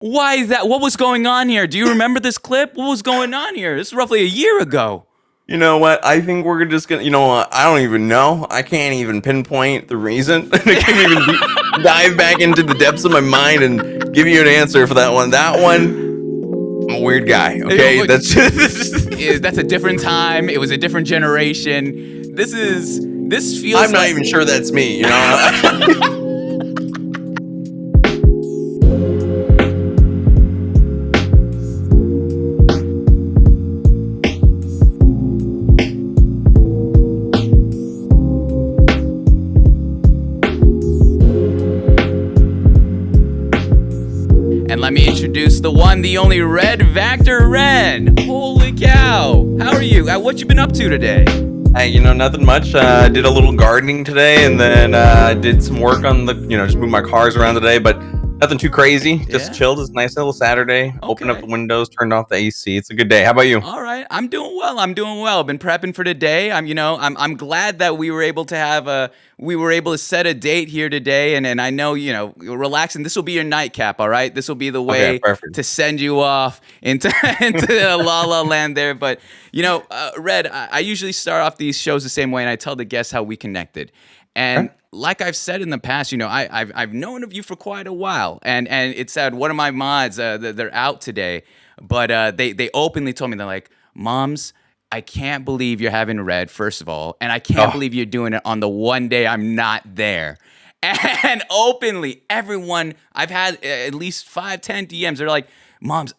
Why is that? What was going on here? Do you remember this clip? What was going on here? This is roughly a year ago. You know what? I think we're just gonna. You know what? I don't even know. I can't even pinpoint the reason. I can't even dive back into the depths of my mind and give you an answer for that one. That one, I'm a weird guy. Okay, that's That's a different time. It was a different generation. This feels. I'm not even sure that's me. You know. And let me introduce the one, the only RedVacktor Red. Holy cow! How are you? What you been up to today? Hey, you know, nothing much. Did a little gardening today, and then did some work on just moved my cars around today, but nothing too crazy. Just chilled. It's a nice little Saturday. Opened up the windows, turned off the AC. It's a good day. How about you? All right, I'm doing well. I've been prepping for today. I'm glad that we were able to set a date here today, and I know, relaxing. This will be your nightcap, all right? This will be the way to send you off into la la land there. But Red, I usually start off these shows the same way, and I tell the guests how we connected. And like I've said in the past, I've known of you for quite a while, and it's sad. One of my mods, they're out today, but they openly told me, they're like, "Moms, I can't believe you're having Red, first of all, and I can't believe you're doing it on the one day I'm not there." And openly, everyone, I've had at least 5-10 DMs. They're like, "Moms,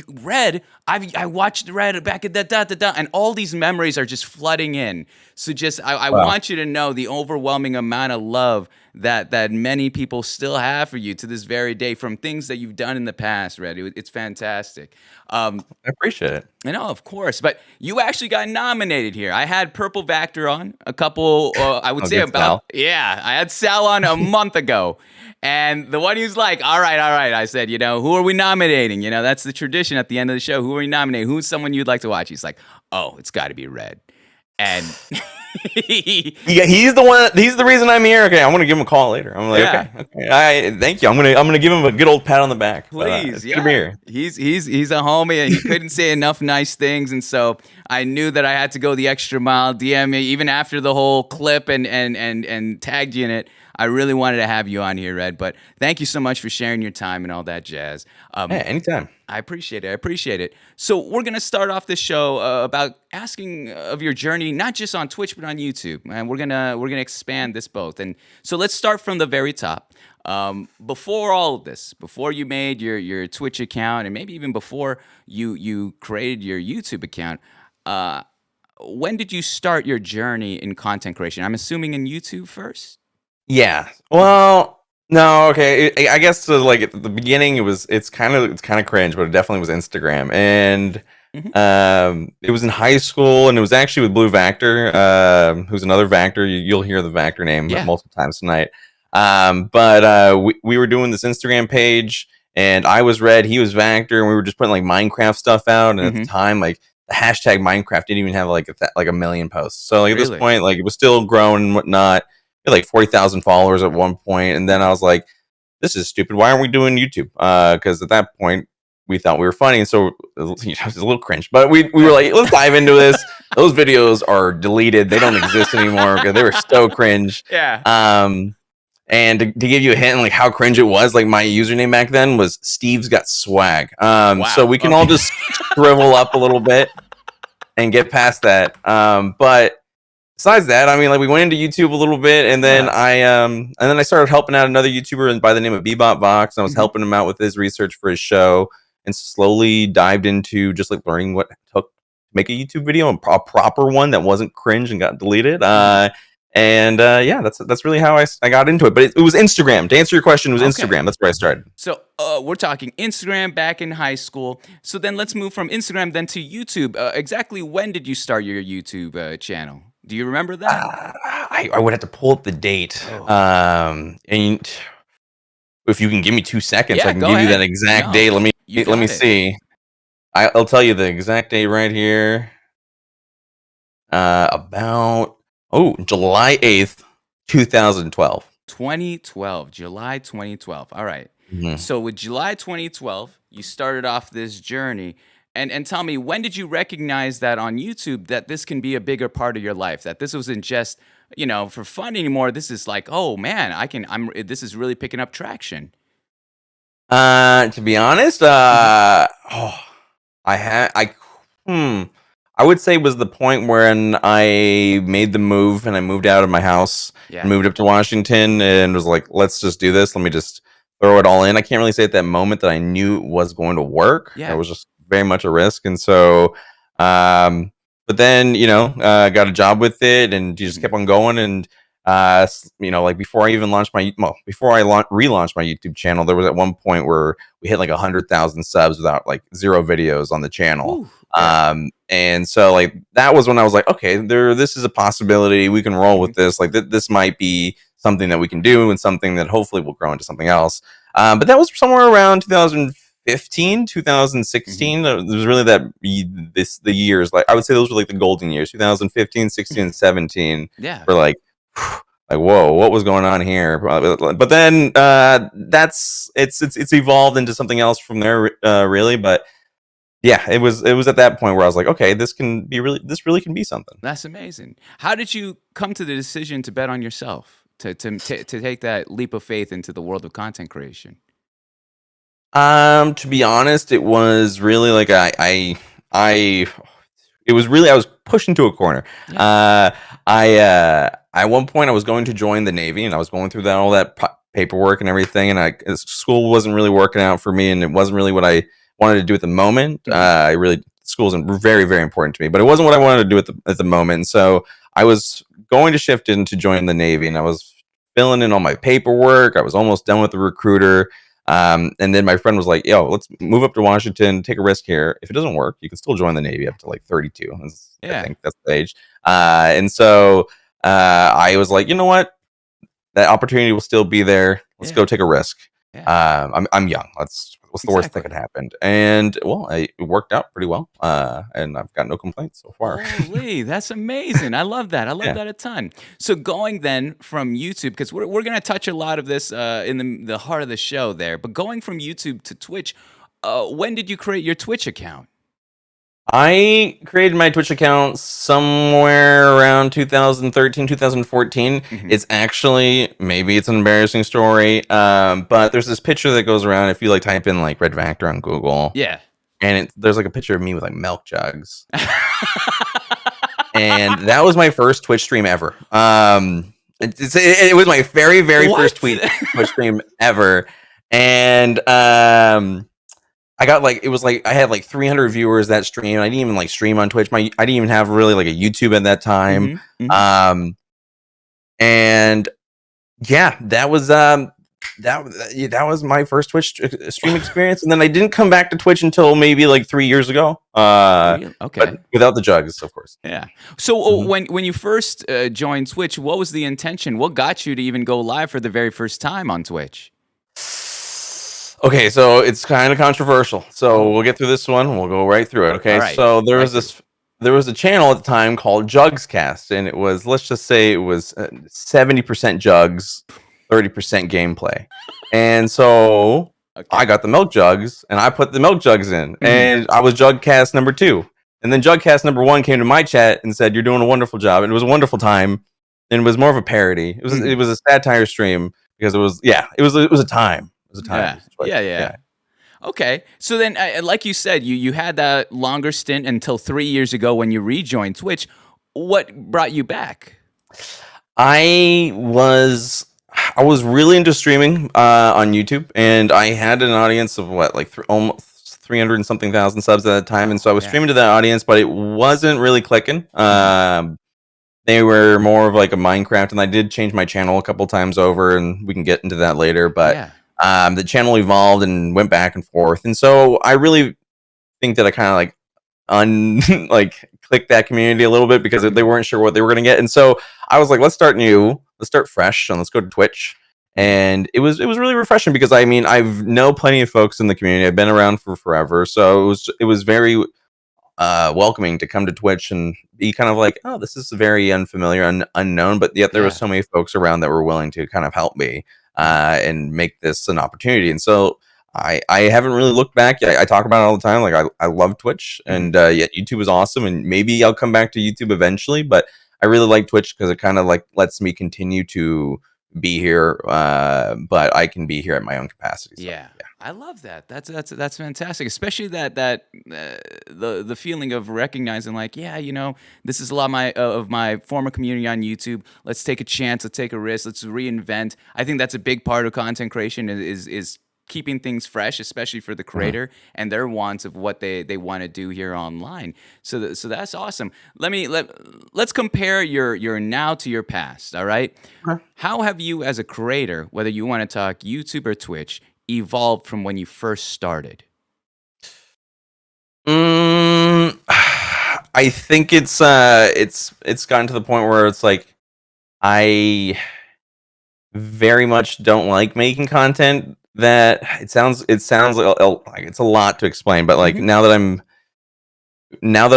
Red, I watched Red back at that, and all these memories are just flooding in." So I want you to know the overwhelming amount of love that many people still have for you to this very day from things that you've done in the past, Red. It's fantastic. I appreciate it. I know, of course, but you actually got nominated here. I had Purple Vactor on a couple, I would say about, I had Sal on a month ago. And the one who's like, all right. I said, who are we nominating? That's the tradition at the end of the show. Who are we nominating? Who's someone you'd like to watch? He's like, oh, it's got to be Red. And he's the one. He's the reason I'm here. Okay, I'm gonna give him a call later. I'm like, okay. Thank you. I'm gonna give him a good old pat on the back. Please, Come here. He's a homie, and he couldn't say enough nice things, and so I knew that I had to go the extra mile. DM me even after the whole clip and tagged you in it. I really wanted to have you on here, Red, but thank you so much for sharing your time and all that jazz. Anytime. I appreciate it. So we're going to start off this show about asking of your journey, not just on Twitch, but on YouTube. And we're going to expand this both. And so let's start from the very top. Before all of this, before you made your Twitch account, and maybe even before you created your YouTube account, when did you start your journey in content creation? I'm assuming in YouTube first? Yeah. Well, no, okay. I guess like at the beginning, it's kind of cringe, but it definitely was Instagram, and it was in high school, and it was actually with Blue Vactor, who's another Vactor. You'll hear the Vactor name multiple times tonight. But we were doing this Instagram page, and I was Red, he was Vactor, and we were just putting like Minecraft stuff out. And at the time, like the hashtag Minecraft didn't even have like a million posts. So like at this point, like it was still growing and whatnot. We had like 40,000 followers at one point, and then I was like, "This is stupid. Why aren't we doing YouTube?" Because at that point, we thought we were funny, and so it was a little cringe. But we were like, "Let's dive into this." Those videos are deleted; they don't exist anymore because they were so cringe. Yeah. And to give you a hint, like how cringe it was, like my username back then was Steve's Got Swag. So we can all just shrivel up a little bit and get past that. But besides that, I mean, like we went into YouTube a little bit, and then I started helping out another YouTuber by the name of Bebop Vox. I was helping him out with his research for his show, and slowly dived into just like learning what it took to make a YouTube video, a proper one that wasn't cringe and got deleted. That's really how I got into it. But it was Instagram. To answer your question, it was Instagram. That's where I started. So we're talking Instagram back in high school. So then let's move from Instagram then to YouTube. Exactly when did you start your YouTube channel? Do you remember that? I would have to pull up the date. And if you can give me 2 seconds, I can give you that exact date. Let me see. I'll tell you the exact date right here. July 8th, 2012. 2012, July 2012. All right. Mhm. So with July 2012, you started off this journey. And tell me, when did you recognize that on YouTube that this can be a bigger part of your life? That this wasn't just, for fun anymore. This is like, oh man, this is really picking up traction. To be honest, Mhm. oh, I had hmm, I would say was the point when I made the move and I moved out of my house and Yeah. moved up to Washington and was like, let's just do this. Let me just throw it all in. I can't really say at that moment that I knew it was going to work. It Yeah. was just very much a risk. And so, but then, got a job with it and you just Mhm. kept on going. And, like before I even launched before I relaunched my YouTube channel, there was at one point where we hit like 100,000 subs without like zero videos on the channel. Whew. Yeah. And so like that was when I was like, okay, this is a possibility. We can roll with Mhm. this. Like this might be something that we can do and something that hopefully will grow into something else. But that was somewhere around 2015, Mhm. 2016. It was really the years, like I would say those were like the golden years, 2015, 16, and 17 Yeah. were like, like whoa, what was going on here? But then it's evolved into something else from there, really. But yeah, it was at that point where I was like, okay, this really can be something. That's amazing. How did you come to the decision to bet on yourself, to take that leap of faith into the world of content creation? To be honest, it was really like I it was really I was pushed into a corner. Yeah. I at one point I was going to join the Navy and I was going through all that paperwork and everything, and school wasn't really working out for me, and it wasn't really what I wanted to do at the moment. Mhm. I really school's very very important to me, but it wasn't what I wanted to do at the moment. So I was going to shift in to join the Navy, and I was filling in all my paperwork. I was almost done with the recruiter. And then my friend was like, "Yo, let's move up to Washington, take a risk here. If it doesn't work, you can still join the Navy up to like 32. I Yeah. think that's the age." And so I was like, "You know what? That opportunity will still be there. Let's Yeah. go take a risk. Yeah. I'm young. What's the worst that Exactly. could happen?" And well, it worked out pretty well. And I've got no complaints so far. Holy, that's amazing. I love that. I love Yeah. that a ton. So going then from YouTube, because we're going to touch a lot of this in the heart of the show there, but going from YouTube to Twitch, when did you create your Twitch account? I created my Twitch account somewhere around 2013, 2014. Hmm. It's actually, maybe it's an embarrassing story, but there's this picture that goes around if you like type in like RedVacktor on Google, Yeah. and there's like a picture of me with like milk jugs. And that was my first Twitch stream ever. It was my very, very first What? Twitch stream ever. And I got like it was like I had like 300 viewers that stream. I didn't even like stream on Twitch. I didn't even have really like a YouTube at that time. Hmm. Hmm. Um, and yeah, that was my first Twitch stream experience. And then I didn't come back to Twitch until maybe like 3 years ago. Real? But Okay. without the jugs, of course. Yeah. So Mhm. when you first joined Twitch, what was the intention? What got you to even go live for the very first time on Twitch? Okay, so it's kind of controversial. So Oh, we'll get through this one. We'll go right through it. all Okay, right. so Right through. there was a channel at the time called Jugscast, and it was, let's just say it was 70% jugs, 30% gameplay. And so I Okay. got the milk jugs, and I put the milk jugs in, Hmm. and I was Jugcast number 2. And then Jugcast number 1 came to my chat and said, "You're doing a wonderful job." And it was a wonderful time, and it was more of a parody. It Hmm. was a satire stream because it was a time. It was a time. It Yeah. was Yeah. Twitch. Yeah. Yeah. Okay. So then, like you said, you had that longer stint until 3 years ago when you rejoined Twitch. What brought you back? I was I was really into streaming on YouTube, and I had an audience of what, like almost 300 and something thousand subs at that time, and so I was Yeah. streaming to that audience, but it wasn't really clicking. Hmm. They were more of like a Minecraft, and I did change my channel a couple times over, and we can get into that later. But Yeah. the channel evolved and went back and forth, and so I really think that I kind of like un like click that community a little bit because they Hmm. weren't sure what they were going to get. And so I was like, let's start new, let's start fresh, and let's go to Twitch. Yeah. And it was really refreshing because I mean I've know plenty of folks in the community. I've been around for forever, so it was very welcoming to come to Twitch and be kind of like, oh, this is very unfamiliar, unknown, but yet there were Yeah. so many folks around that were willing to kind of help me. and make this an opportunity. And so I haven't really looked back. I talk about it all the time. Like I love Twitch, and yeah, YouTube is awesome, and maybe I'll come back to YouTube eventually. But I really like Twitch because it kind of like lets me continue to be here, but I can be here at my own capacity. So, Yeah. I love that. That's fantastic, especially that the feeling of recognizing like, yeah, this is a lot of my former community on YouTube. Let's take a chance. Let's take a risk. Let's reinvent. I think that's a big part of content creation is keeping things fresh, especially for the creator and their wants of what they want to do here online. So that's awesome. Let's compare your now to your past. All right. Okay. How have you as a creator, whether you want to talk YouTube or Twitch, evolved from when you first started? I think it's gotten to the point where it's like I very much don't like making content that it sounds like it's a lot to explain, but like now that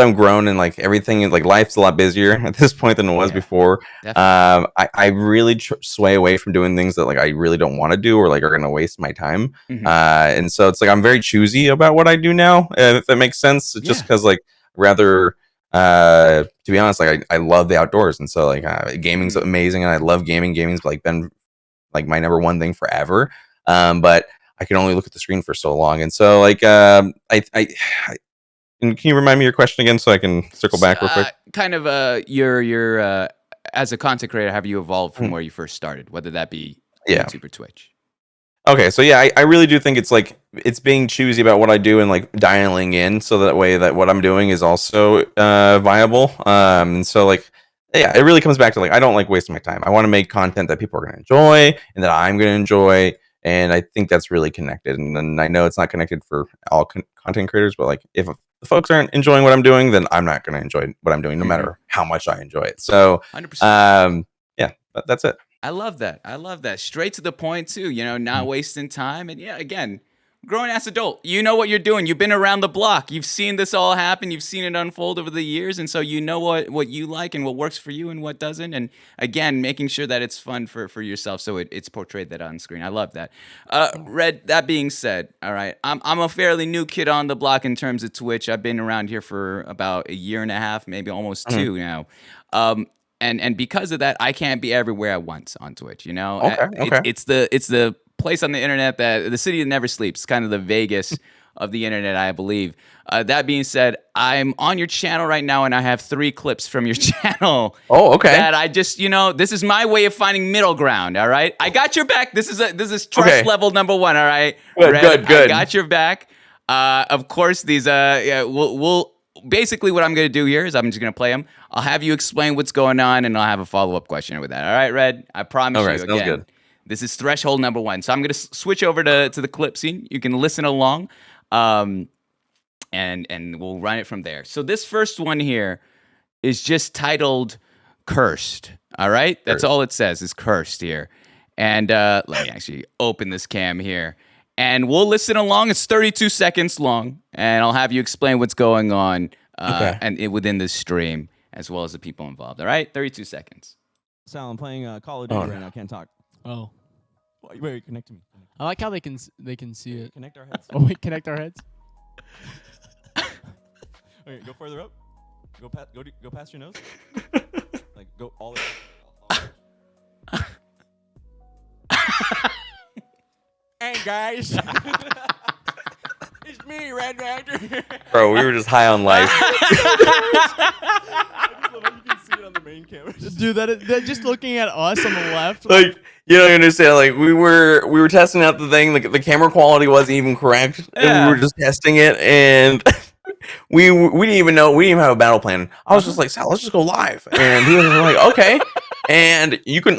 I'm grown and like everything, like life's a lot busier at this point than it was before. I really sway away from doing things that like I really don't want to do or like are going to waste my time. And so it's like I'm very choosy about what I do now, if that makes sense. Just because like rather, to be honest, like I love the outdoors, and so like gaming's amazing, and I love gaming. Gaming's like been like my number one thing forever. But I can only look at the screen for so long, and so like can you remind me your question again so I can circle back real quick? Kind of your as a content creator, have you evolved from where you first started, whether that be YouTube or Twitch? Okay, so yeah, I really do think it's like it's being choosy about what I do and like dialing in so that way that what I'm doing is also viable. And so like yeah, it really comes back to like I don't like wasting my time. I want to make content that people are going to enjoy and that I'm going to enjoy. And I think that's really connected. And then I know it's not connected for all content creators, but like if the folks aren't enjoying what I'm doing, then I'm not going to enjoy what I'm doing, no matter how much I enjoy it. So, 100%. Yeah, that's it. I love that. Straight to the point too. Not wasting time. And yeah, again, grown ass adult. You know what you're doing. You've been around the block. You've seen this all happen. You've seen it unfold over the years, and so you know what you like and what works for you and what doesn't. And again, making sure that it's fun for yourself, so it's portrayed that on screen. I love that. Red. That being said, all right, I'm a fairly new kid on the block in terms of Twitch. I've been around here for about a year and a half, maybe almost 2 now. And because of that, I can't be everywhere at once on Twitch. Okay. It's the place on the internet that the city that never sleeps, kind of the Vegas of the internet, I believe. That being said, I'm on your channel right now, and I have 3 clips from your channel. Oh, okay. That I just, this is my way of finding middle ground. All right, I got your back. This is trust level number 1. All right, good. I got your back. Of course, these we'll basically what I'm going to do here is I'm just going to play them. I'll have you explain what's going on, and I'll have a follow-up question with that. All right, Red? I promise you again. Sounds good. This is threshold number 1. So I'm going to switch over to the clip scene. You can listen along, and we'll run it from there. So this first one here is just titled Cursed. All right? That's all it says is cursed here. And let me actually open this cam here. And we'll listen along. It's 32 seconds long, and I'll have you explain what's going on within this stream, as well as the people involved. All right? 32 seconds. Sal, I'm playing Call of Duty right now. Can't talk. Oh. Wait, connect to me. I like how they can see it. Connect our heads. Oh wait, connect our heads. Okay, go further up. Go past your nose. Like go all the way. Hey guys, it's me, RedVacktor. Bro, we were just high on life. You can see it on the main camera. Dude, that just looking at us on the left. Like you don't understand. Like we were testing out the thing. Like the camera quality wasn't even correct, and we were just testing it, and we didn't even know. We didn't even have a battle plan. I was just like, Sal, let's just go live, and he was like, okay. And you can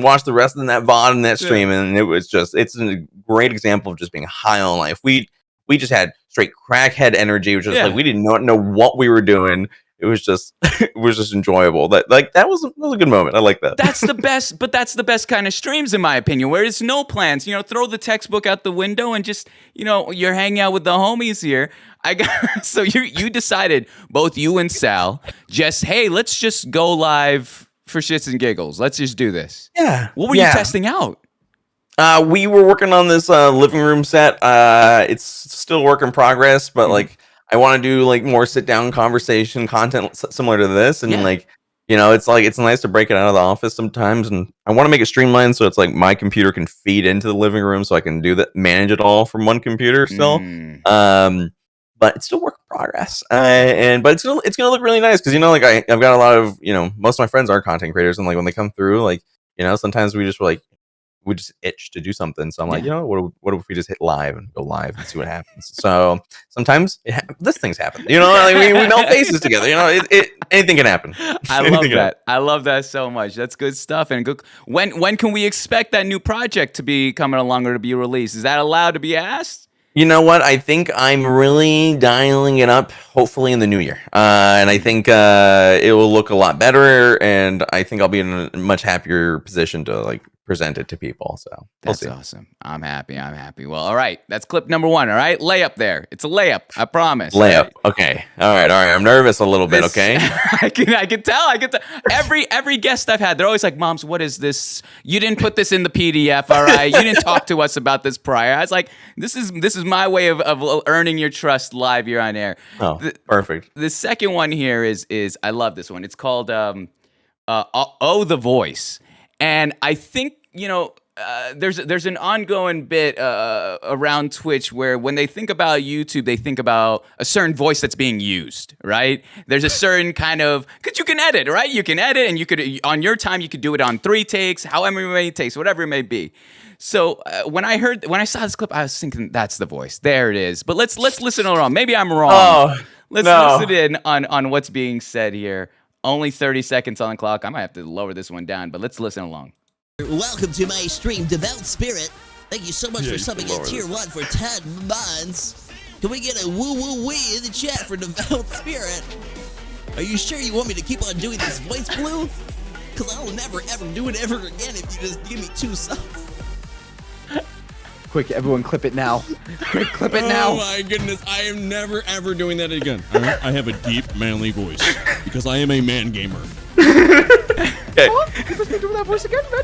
watch the rest of that VOD and that stream, and it's a great example of just being high on life. We just had straight crackhead energy, which was like we did not know what we were doing. It was just enjoyable. That was a good moment. I like that. That's the best, but that's the best kind of streams in my opinion, where it's no plans. Throw the textbook out the window and just you're hanging out with the homies here. So you decided, both you and Sal, hey, let's just go live for shits and giggles. Let's just do this. Yeah. What were you testing out? We were working on this living room set. It's still work in progress, but like I want to do like more sit down conversation content similar to this, and Yeah. like it's like it's nice to break it out of the office sometimes, and I want to make it streamlined so it's like my computer can feed into the living room, so I can do that, manage it all from one computer still. But it's still work in progress, but it's gonna look really nice because like I've got a lot of most of my friends are content creators, and like when they come through, like sometimes we just itch to do something. So I'm like, Yeah. what if we just hit live and go live and see what happens? So sometimes this thing's happen. Like we melt faces together. Anything can happen. I love Anything can that. I love that so much. That's good stuff. And good. When can we expect that new project to be coming along or to be released? Is that allowed to be asked? You know what? I think I'm really dialing it up, hopefully in the new year. And I think it will look a lot better. And I think I'll be in a much happier position to like present it to people. So we'll That's see. awesome. I'm happy. Well, all right. That's clip number 1. All right. Layup there. It's a layup. I promise. Layup. Right? Okay. All right. I'm nervous a little bit. This- Okay. I can tell. Every guest I've had, they're always like, "Moms, what is this? You didn't put this in the PDF, all right? You didn't talk to us about this prior." I was like, "This is my way of earning your trust live here on air." Oh, perfect. The second one here is I love this one. It's called "Oh the Voice," and I think there's an ongoing bit around Twitch where when they think about YouTube, they think about a certain voice that's being used, right? There's a certain kind of, because you can edit, right? You can edit, and you could on your time you could do it on 3 takes, however many takes, whatever it may be. So when I saw this clip, I was thinking that's the voice. There it is. But let's listen along. Maybe I'm wrong. Oh, Let's no. listen in on what's being said here. Only 30 seconds on the clock. I might have to lower this one down, but let's listen along. Welcome to my stream, Devout Spirit. Thank you so much for you subbing can lower at Tier 1 for 10 months. Can we get a woo-woo-wee in the chat for Devout Spirit? Are you sure you want me to keep on doing this voice, Blue? Because I'll never, ever do it ever again if you just give me 2 subs. Quick, everyone clip it now. Quick, clip it Oh now. my goodness, I am never ever doing that again. All right? I have a deep manly voice because I am a man gamer. Okay. You must be doing that voice again, man.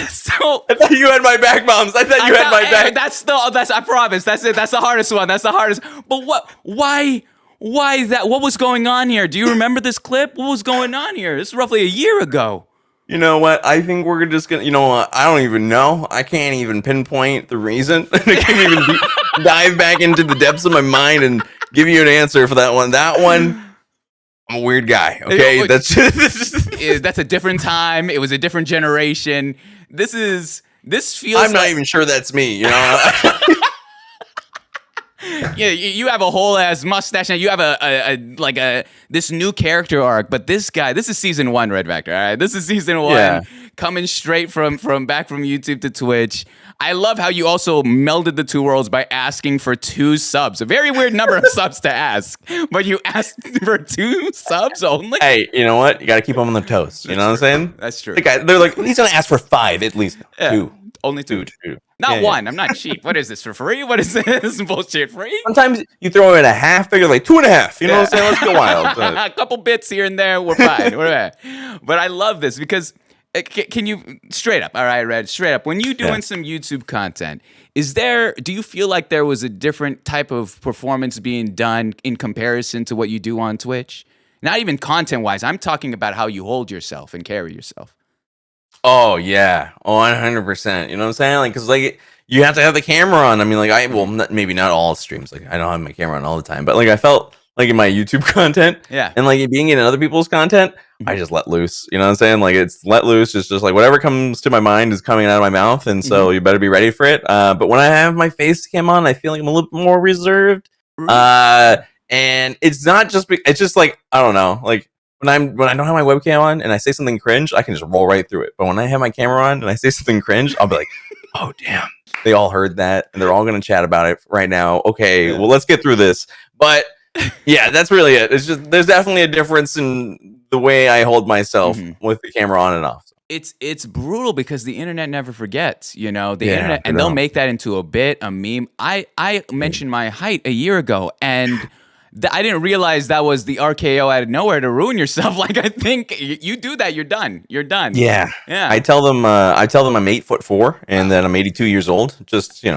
So I thought you had my back, Moms. I thought you had my back. That's I promise. That's it. That's the hardest one. That's the hardest. But why that? What was going on here? Do you remember this clip? What was going on here? This is roughly a year ago. You know what? I think we're just gonna. You know what? I don't even know. I can't even pinpoint the reason. I can't even dive back into the depths of my mind and give you an answer for that one. That one, I'm a weird guy. Okay, that's That's a different time. It was a different generation. This feels. I'm not even sure that's me. Yeah, you have a whole ass mustache and you have this new character arc. But this guy, this is season 1, RedVacktor. All right, this is season 1, Yeah. coming straight from back from YouTube to Twitch. I love how you also melded the two worlds by asking for 2 subs. A very weird number of subs to ask, but you asked for 2 subs only. Hey, you know what? You got to keep them on the toast. You know what I'm saying? That's true. They're like, he's gonna ask for 5 at least. Yeah, 2. only 2. Two. Not Yeah, 1. I'm not cheap. What is this for free? What is this bullshit free? Sometimes you throw in a half figure, like 2.5. You know what I'm saying? Let's go wild. A couple bits here and there, we're fine. We're fine. But I love this because can you straight up? All right, Red, straight up. When you doing some YouTube content, do you feel like there was a different type of performance being done in comparison to what you do on Twitch? Not even content wise. I'm talking about how you hold yourself and carry yourself. Oh yeah, 100%. You know what I'm saying? Like, cause like you have to have the camera on. I mean, like maybe not all streams. Like I don't have my camera on all the time, but like I felt like in my YouTube content, Yeah. and like being in other people's content, I just let loose. You know what I'm saying? Like it's let loose. It's just like whatever comes to my mind is coming out of my mouth, and so you better be ready for it. But when I have my face cam on, I feel like I'm a little bit more reserved. And it's not just. It's just like I don't know. Like when I don't have my webcam on and I say something cringe, I can just roll right through it. But when I have my camera on and I say something cringe, I'll be like, oh damn, they all heard that and they're all gonna chat about it right now. Okay, well let's get through this. But yeah, that's really it. It's just there's definitely a difference in the way I hold myself with the camera on and off. It's brutal because the internet never forgets, the Yeah, internet, I and they'll know. make that into a bit, a meme. I mentioned my height a year ago, and I didn't realize that was the RKO out of nowhere to ruin yourself. Like, I think you do that, you're done. You're done. Yeah. Yeah. I tell them I'm 8'4" and that I'm 82 years old. Just, I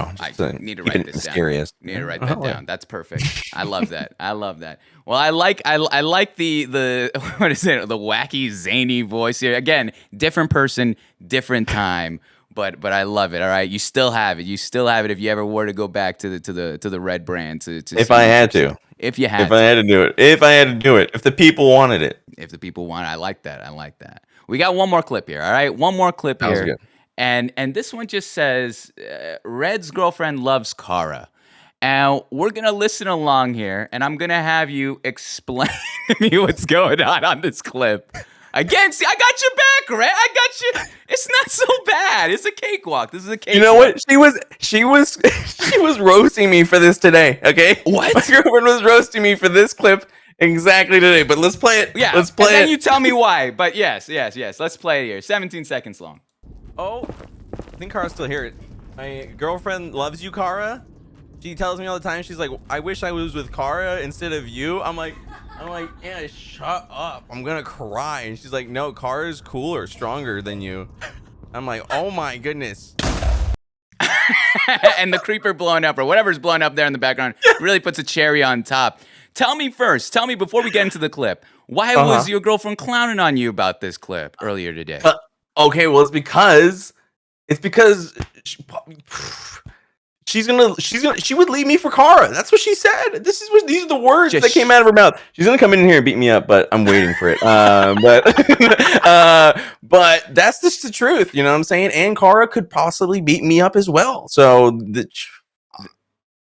need to keep write it this mysterious. down. Need to write that Oh, yeah. down. That's perfect. I love that. I love that. Well, I like the what is it? The wacky zany voice here. Again, different person, different time. But I love it. All right, you still have it. You still have it. If you ever were to go back to the red brand to If I had to. if you had If I had to do it. If I had to do it. If the people wanted it. if the people want it. I like that. I like that. We got one more clip here. All right, one more clip Sounds here. good. And this one just says Red's girlfriend loves Kara. And we're going to listen along here, and I'm going to have you explain to me what's going on this clip. Again, see, I got your back, Red. I got you. It's not so bad. It's a cakewalk. This is a cakewalk. You know what? She was roasting me for this today, okay? What? My girlfriend was roasting me for this clip exactly today, but let's play it. Yeah, Let's play and then it. you tell me why. But yes. Let's play it here. 17 seconds long. Oh, I think Kara's still here. My girlfriend loves you, Kara. She tells me all the time. She's like, I wish I was with Kara instead of you. I'm like, yeah, shut up. I'm gonna cry. And she's like, no, Kara's cooler, stronger than you. I'm like, oh my goodness. And the creeper blowing up or whatever's blowing up there in the background really puts a cherry on top. Tell me before we get into the clip, why was your girlfriend clowning on you about this clip earlier today? Okay, well, it's because she would leave me for Kara. That's what she said. These are the words Just that came out of her mouth. She's gonna come in here and beat me up, but I'm waiting for it. But that's just the truth, you know what I'm saying? And Kara could possibly beat me up as well. So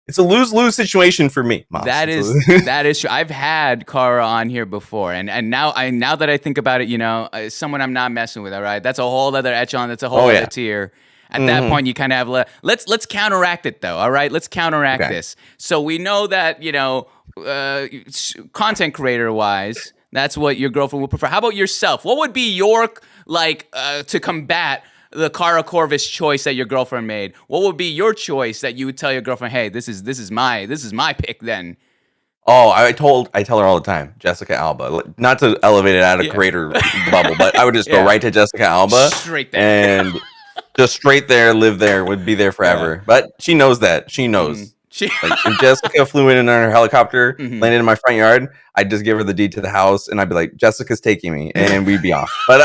it's a lose-lose situation for me. Moms. That is true. I've had Kara on here before, and now that I think about it, you know, someone I'm not messing with. All right, that's a whole other echelon. That's a whole other tier. At that point, you kind of have let's counteract it though. All right, let's counteract this. So we know that, you know, content creator wise, that's what your girlfriend would prefer. How about yourself? What would be your to combat the Kara Corvus choice that your girlfriend made? What would be your choice that you would tell your girlfriend, hey, this is my pick then? Oh, I tell her all the time, Jessica Alba. Not to elevate it out of creator bubble, but I would just go right to Jessica Alba. Straight there. And just straight there, live there, would be there forever. Yeah. But she knows that. She knows. Like, if Jessica flew in her helicopter, landed in my front yard, I'd just give her the deed to the house, and I'd be like, Jessica's taking me, and we'd be off. But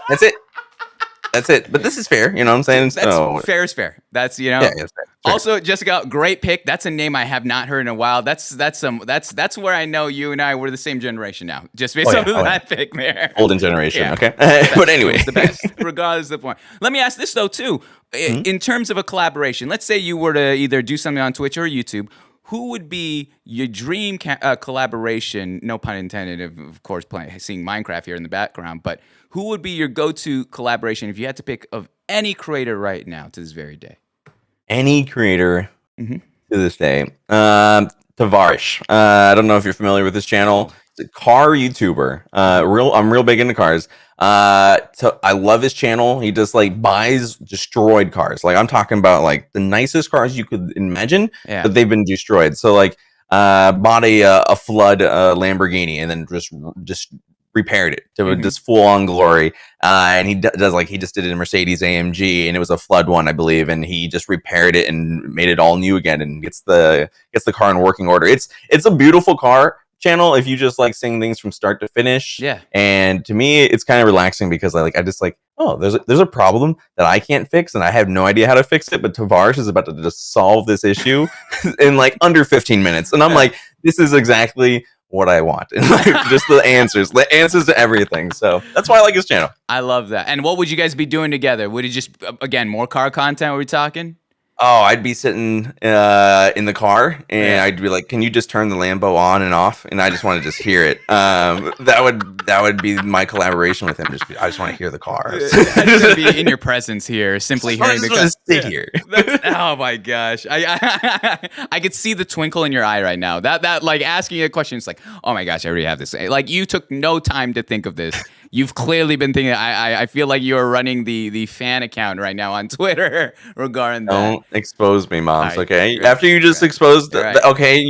that's it. That's it. But this is fair, you know what I'm saying? That's fair is fair. That's, you know. Yeah, it's fair. Also, Jessica, great pick. That's a name I have not heard in a while. That's where I know you and I were the same generation now. Just based on that pick there. Golden generation, okay? But anyway. It's the best, regardless of the point. Let me ask this, though, too. In terms of a collaboration, let's say you were to either do something on Twitch or YouTube, who would be your dream collaboration, no pun intended, of course, seeing Minecraft here in the background, but who would be your go-to collaboration if you had to pick of any creator right now to this very day? Any creator to this day. Tavarish. I don't know if you're familiar with this channel. It's a car YouTuber. I'm real big into cars. So I love his channel. He just buys destroyed cars. I'm talking about the nicest cars you could imagine, but they've been destroyed. So bought a flood Lamborghini and then just repaired it to just full on glory. And he does he just did it in Mercedes AMG, and it was a flood one, I believe, and he just repaired it and made it all new again and gets the car in working order. It's a beautiful car channel if you just seeing things from start to finish. Yeah. And to me, it's kind of relaxing because I just oh, there's a problem that I can't fix and I have no idea how to fix it, but Tavarish is about to just solve this issue in under 15 minutes. And I'm this is exactly what I want. And just the answers to everything. So that's why I like his channel. I love that. And what would you guys be doing together? Would it just, again, more car content? Were we talking? Oh, I'd be sitting in the car and I'd be like, can you just turn the Lambo on and off? And I just want to just hear it. That would be my collaboration with him. I just want to hear the car. I just want to be in your presence here, simply hearing the car. Sit here. Oh my gosh. I could see the twinkle in your eye right now. That asking a question, it's oh my gosh, I already have this. You took no time to think of this. You've clearly been thinking. I feel like you are running the fan account right now on Twitter regarding that. expose me, moms. All right, Okay. right, After you just right, exposed, right. Okay.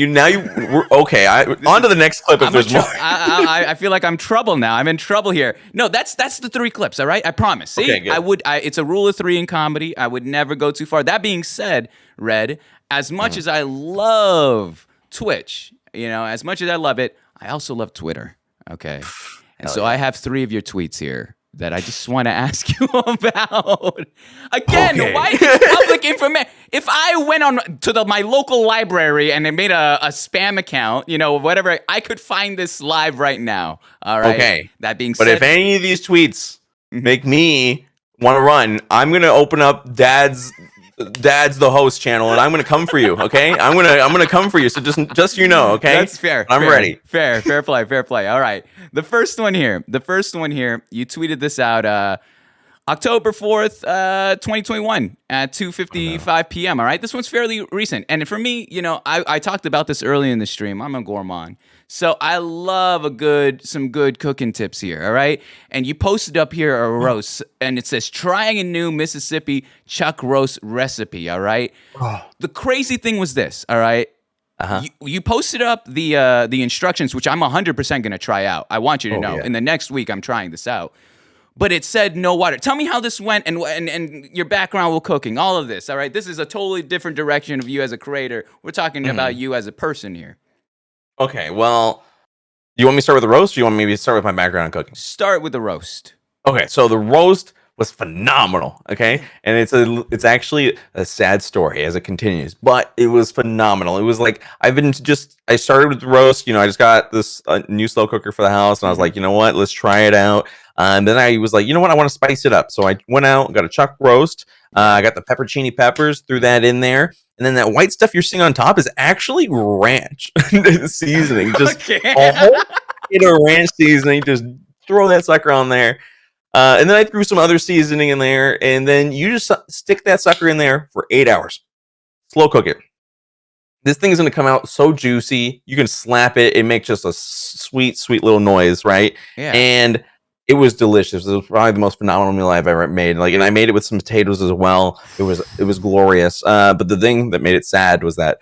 Okay. On to the next clip. If there's more. I feel like I'm trouble now. I'm in trouble here. No, that's the 3 clips. All right, I promise. See, Okay, good. It's a rule of 3 in comedy. I would never go too far. That being said, Red, as much as I love Twitch, as much as I love it, I also love Twitter. Okay, and so I have 3 of your tweets here that I just want to ask you about. Again, Okay. why it's public information? If I went on to my local library and I made a spam account, whatever, I could find this live right now. All right. Okay. That being But said, if any of these tweets make me want to run, I'm gonna open up Dad's the host channel, and I'm gonna come for you. Okay, I'm gonna come for you. So just okay. that's fair. I'm fair, ready. Fair play. All right. The first one here. You tweeted this out October 4th, 2021 at 2:55 p.m. All right. This one's fairly recent. And for me, I talked about this early in the stream. I'm a gourmand. So I love some good cooking tips here, all right? And you posted up here a roast, and it says, trying a new Mississippi chuck roast recipe, all right? The crazy thing was this, all right? You posted up the instructions, which I'm 100% going to try out. I want you to know. Yeah. In the next week, I'm trying this out. But it said no water. Tell me how this went and your background with cooking, all of this, all right? This is a totally different direction of you as a creator. We're talking about you as a person here. Okay. Well, you want me to start with the roast, or you want me to start with my background in cooking? Start with the roast. Okay, so the roast was phenomenal. Okay, and it's actually a sad story as it continues, but it was phenomenal. It was like I started with the roast. I just got this new slow cooker for the house, and I was like, you know what, let's try it out. And then I was like, you know what, I want to spice it up. So I went out, got a chuck roast. I got the pepperoni peppers, threw that in there. And then that white stuff you're seeing on top is actually ranch seasoning. Just a whole packet of ranch seasoning. Just throw that sucker on there. And then I threw some other seasoning in there. And then you just stick that sucker in there for 8 hours. Slow cook it. This thing is going to come out so juicy. You can slap it. It makes just a sweet, sweet little noise, right? Yeah. And it was delicious. It was probably the most phenomenal meal I've ever made. And I made it with some potatoes as well. It was glorious. But the thing that made it sad was that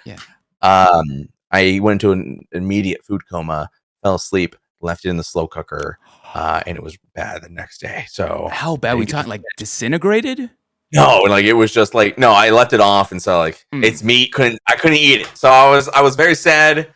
I went into an immediate food coma, fell asleep, left it in the slow cooker, and it was bad the next day. So how bad? We talking like disintegrated? No, it was just no, I left it off, and so it's meat. I couldn't eat it. So I was very sad.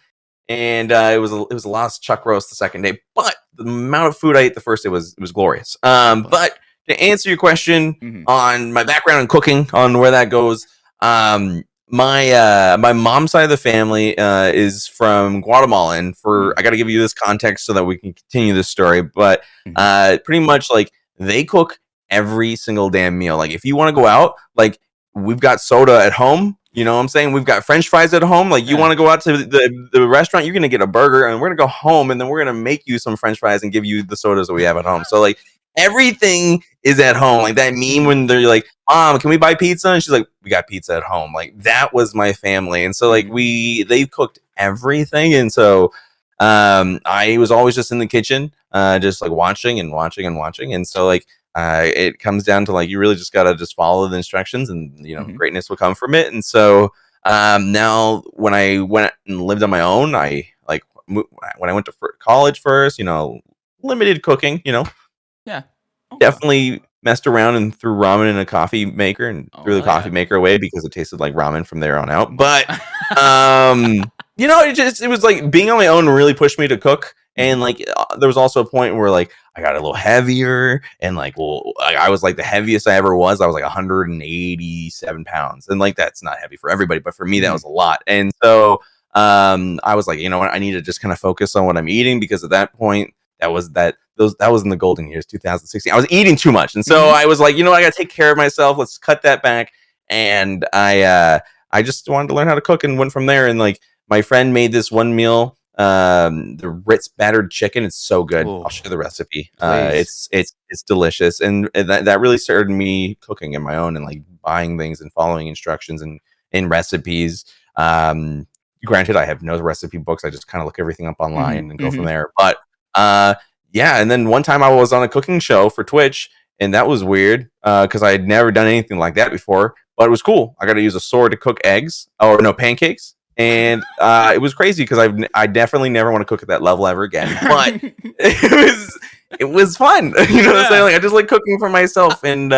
And it was a lost chuck roast the second day, but the amount of food I ate the first day was glorious. But to answer your question on my background in cooking, on where that goes, my mom's side of the family is from Guatemala, and I got to give you this context so that we can continue this story. But pretty much they cook every single damn meal. If you want to go out, we've got soda at home. You know what I'm saying? We've got French fries at home. You want to go out to the restaurant, you're going to get a burger, and we're going to go home, and then we're going to make you some French fries and give you the sodas that we have at home. So, everything is at home. That meme when they're like, Mom, can we buy pizza? And she's like, we got pizza at home. That was my family. And so, they cooked everything. And so, I was always just in the kitchen, just watching and watching and watching. And so, it comes down to you really just got to just follow the instructions, and greatness will come from it. And so now when I went and lived on my own, when I went to college first, limited cooking, Yeah. Okay. Definitely messed around and threw ramen in a coffee maker and threw the coffee maker away because it tasted like ramen from there on out. But it was being on my own really pushed me to cook. And there was also a point where I got a little heavier, and I was the heaviest I ever was. I was 187 pounds, and that's not heavy for everybody, but for me that was a lot. And so I was you know what, I need to just kind of focus on what I'm eating, because at that point that was in the golden years, 2016. I was eating too much, and so I was I got to take care of myself. Let's cut that back. And I just wanted to learn how to cook, and went from there. And my friend made this one meal. The Ritz battered chicken. It's so good. Ooh. I'll share the recipe. It's delicious, and that really started me cooking in my own, and buying things and following instructions and in recipes. Granted, I have no recipe books. I just kind of look everything up online and go from there. But and then one time I was on a cooking show for Twitch, and that was weird because I had never done anything like that before. But it was cool. I got to use a sword to cook eggs, or no, pancakes, and it was crazy because I definitely never want to cook at that level ever again. But it was fun. You know what I'm saying? Like I just like cooking for myself and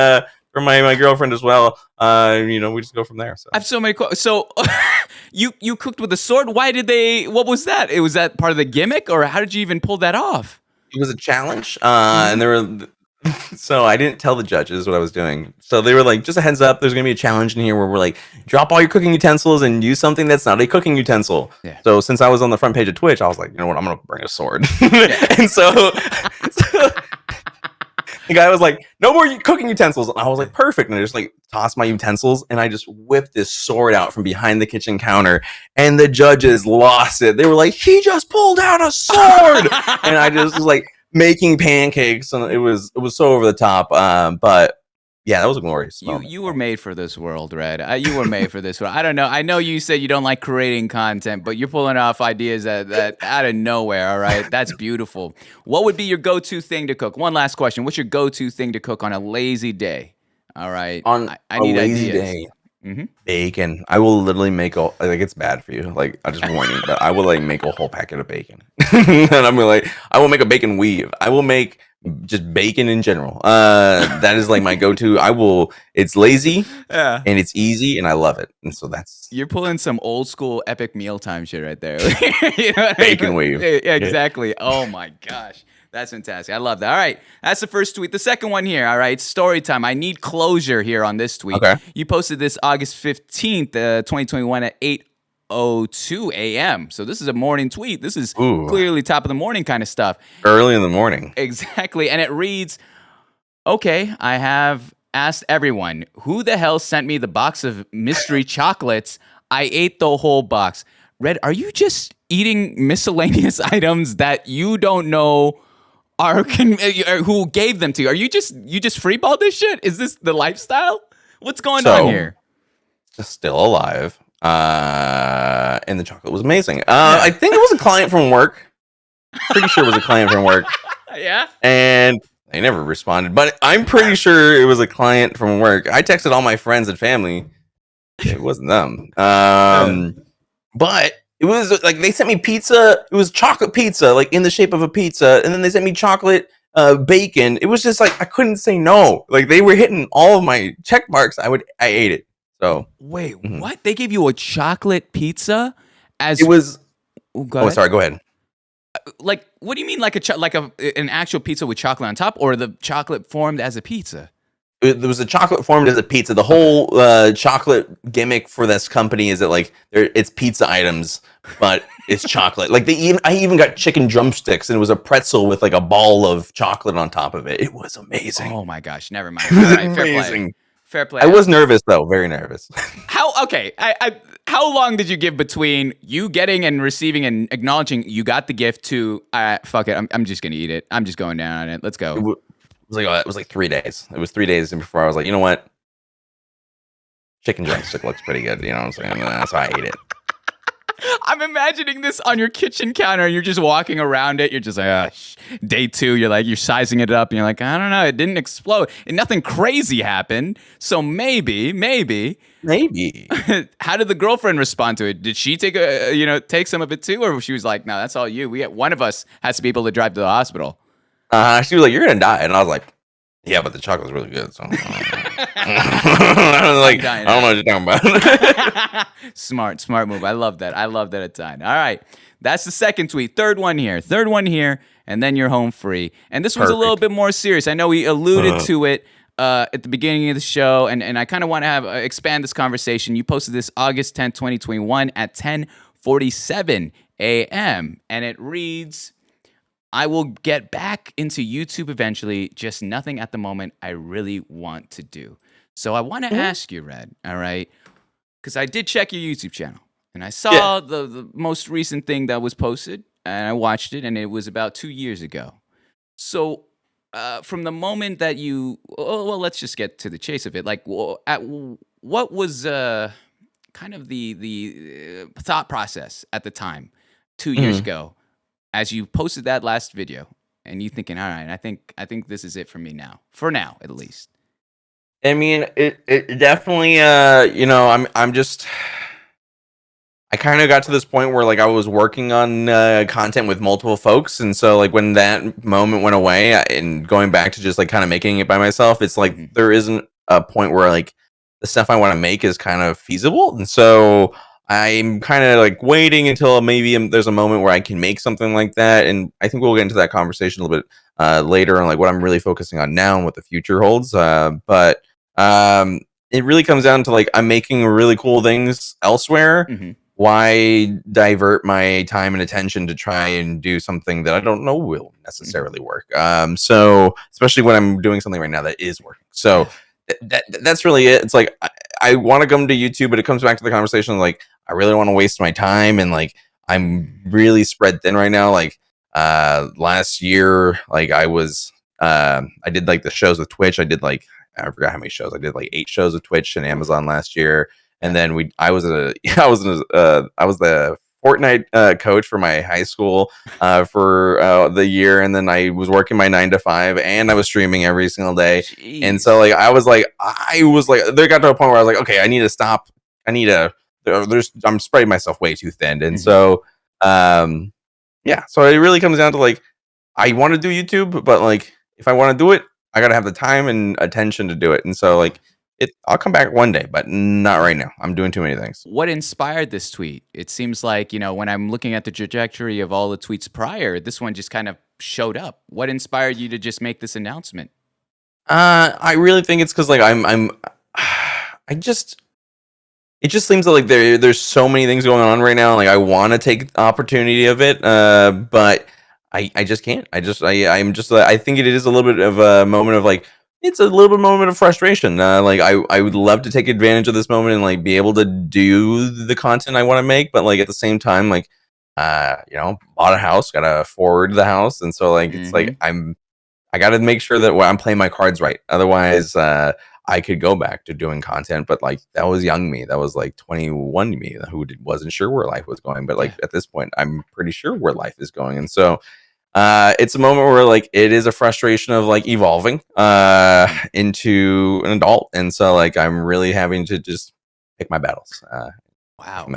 for my girlfriend as well. You know, we just go from there. So I have so many questions. So you cooked with a sword. Why did they? What was that? Was that part of the gimmick, or how did you even pull that off? it was a challenge, and there were. So I didn't tell the judges what I was doing. So they were like, just a heads up, there's gonna be a challenge in here where we're like, drop all your cooking utensils and use something that's not a cooking utensil. Yeah. So since I was on the front page of Twitch, I was like, you know what, I'm gonna bring a sword. And so the guy was like, no more cooking utensils. And I was like, perfect. And I just like tossed my utensils and I just whipped this sword out from behind the kitchen counter. And the judges lost it. They were like, he just pulled out a sword. And I just was like making pancakes. And it was so over the top. But yeah, that was a glorious moment. You were made for this world, Red. You were made for this world. I don't know. I know you said you don't like creating content, but you're pulling off ideas that out of nowhere, all right? That's beautiful. What would be your go-to thing to cook? One last question. What's your go-to thing to cook on a lazy day? All right. On I a need lazy ideas. day, Mhm. bacon. I will literally make like it's bad for you. Like I just warn you, but I will like make a whole packet of bacon, and I'm like, I will make a bacon weave. I will make just bacon in general. That is like my go-to. It's lazy Yeah. and it's easy and I love it. And so that's You're pulling some old school epic mealtime shit right there. You know what I Bacon mean? weave. Yeah, exactly. Oh my gosh. That's fantastic. I love that. All right. That's the first tweet. The second one here. All right. Story time. I need closure here on this tweet. Okay. You posted this August 15th, 2021 at 8:02 a.m. So this is a morning tweet. This is Ooh. clearly top of the morning kind of stuff. early in the morning. Exactly. And it reads, okay, I have asked everyone, who the hell sent me the box of mystery chocolates? I ate the whole box. Red, are you just eating miscellaneous items that you don't know who gave them to you? Are you just freeballed this shit? Is this the lifestyle? What's going on here? Just still alive. And the chocolate was amazing. I think it was a client from work. Pretty sure it was a client from work. Yeah? And they never responded, but I'm pretty sure it was a client from work. I texted all my friends and family. It wasn't them. But it was like they sent me pizza. It was chocolate pizza, like in the shape of a pizza, and then they sent me chocolate bacon. It was just like I couldn't say no. Like they were hitting all of my check marks. I ate it. So Wait, what? They gave you a chocolate pizza as it was. Go Oh, ahead. sorry. Go ahead. Like, what do you mean, like an actual pizza with chocolate on top, or the chocolate formed as a pizza? There was a chocolate formed as a pizza. The whole chocolate gimmick for this company is that like it's pizza items, but it's chocolate. Like I even got chicken drumsticks, and it was a pretzel with like a ball of chocolate on top of it. It was amazing. Oh my gosh, never mind. It was All right, fair play. amazing. Fair play. I was nervous though, very nervous. How long did you give between you getting and receiving and acknowledging you got the gift to fuck it, I'm just gonna eat it. I'm just going down on it. Let's go. It was like 3 days. It was 3 days before I was like, you know what? Chicken drumstick looks pretty good. You know what I'm saying? That's why I ate it. I'm imagining this on your kitchen counter and you're just walking around it. You're just like, day 2, you're sizing it up and you're like, I don't know, it didn't explode. And nothing crazy happened. So maybe. How did the girlfriend respond to it? Did she take some of it too? Or she was like, no, that's all you. One of us has to be able to drive to the hospital. She was like, you're gonna die. And I was like, yeah, but the chocolate's really good. So I was like, I don't know what you're talking about. Smart move. I love that a ton. All right. That's the second tweet. Third one here, and then you're home free. And this one's a little bit more serious. I know we alluded to it at the beginning of the show, and I kind of want to expand this conversation. You posted this August 10th, 2021 at 10:47 a.m. And it reads, I will get back into YouTube eventually, just nothing at the moment I really want to do. So I want to ask you, Red, all right, because I did check your YouTube channel, and I saw the most recent thing that was posted, and I watched it, and it was about 2 years ago. So from the moment that let's just get to the chase of it. Like, what was kind of the thought process at the time, 2 years ago, as you posted that last video and you thinking, all right, I think this is it for me now, for now at least. I mean, it definitely, I'm just, I kind of got to this point where like I was working on content with multiple folks, and so like when that moment went away and going back to just like kind of making it by myself, it's like there isn't a point where like the stuff I want to make is kind of feasible, and so I'm kind of like waiting until maybe there's a moment where I can make something like that, and I think we'll get into that conversation a little bit later on like what I'm really focusing on now and what the future holds. But it really comes down to like I'm making really cool things elsewhere. Why divert my time and attention to try and do something that I don't know will necessarily work? So especially when I'm doing something right now that is working. So that's really it. It's like I want to come to YouTube, but it comes back to the conversation like I really want to waste my time, and like I'm really spread thin right now. Like last year, like I did like the shows with Twitch. I forgot how many shows. I did like 8 shows with Twitch and Amazon last year. And then I was the Fortnite coach for my high school for the year, and then I was working my 9 to 5, and I was streaming every single day. Jeez. And so like I was like there got to a point where I was like, okay, I need to stop. I'm spreading myself way too thin, and so yeah. So it really comes down to like I want to do YouTube, but like if I want to do it, I gotta have the time and attention to do it, and so like. I'll come back one day, but not right now. I'm doing too many things. What inspired this tweet? It seems like, when I'm looking at the trajectory of all the tweets prior, this one just kind of showed up. What inspired you to just make this announcement? I really think it's because like it just seems like there's so many things going on right now. Like I want to take opportunity of it, but I just can't. I think it is a little bit of a moment of like. It's a little bit moment of frustration. Like I would love to take advantage of this moment and like be able to do the content I want to make, but like at the same time, like bought a house, gotta forward the house, and so like it's like I gotta make sure that I'm playing my cards right. Otherwise, I could go back to doing content, but like that was young me. That was like 21 me who wasn't sure where life was going. But like at this point, I'm pretty sure where life is going, and so. It's a moment where like it is a frustration of like evolving into an adult, and so like I'm really having to just pick my battles. Wow.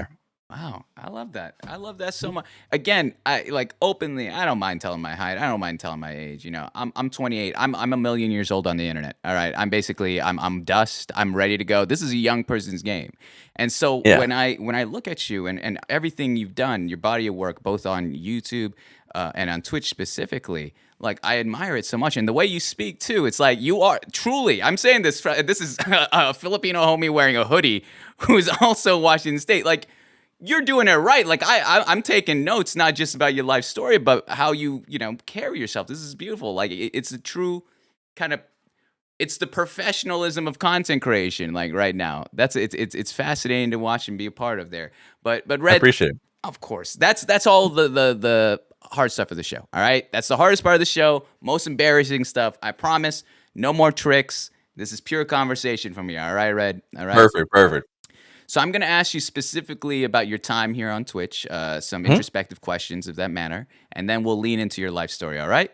Wow. I love that. I love that so much. Again, I like openly, I don't mind telling my height. I don't mind telling my age. I'm 28. I'm a million years old on the internet. All right. I'm dust. I'm ready to go. This is a young person's game. And so when I look at you and everything you've done, your body of work, both on YouTube and on Twitch specifically, like I admire it so much. And the way you speak too, it's like you are truly, I'm saying this is a Filipino homie wearing a hoodie who's also Washington State. Like you're doing it right. Like I'm taking notes, not just about your life story, but how you carry yourself. This is beautiful. Like it's a true kind of, it's the professionalism of content creation. Like right now, it's fascinating to watch and be a part of there. But Red, I appreciate it. Of course, that's all the hard stuff of the show. All right, that's the hardest part of the show. Most embarrassing stuff. I promise. No more tricks. This is pure conversation from you. All right, Red. All right. Perfect. So I'm going to ask you specifically about your time here on Twitch, some introspective questions of that manner, and then we'll lean into your life story. All right.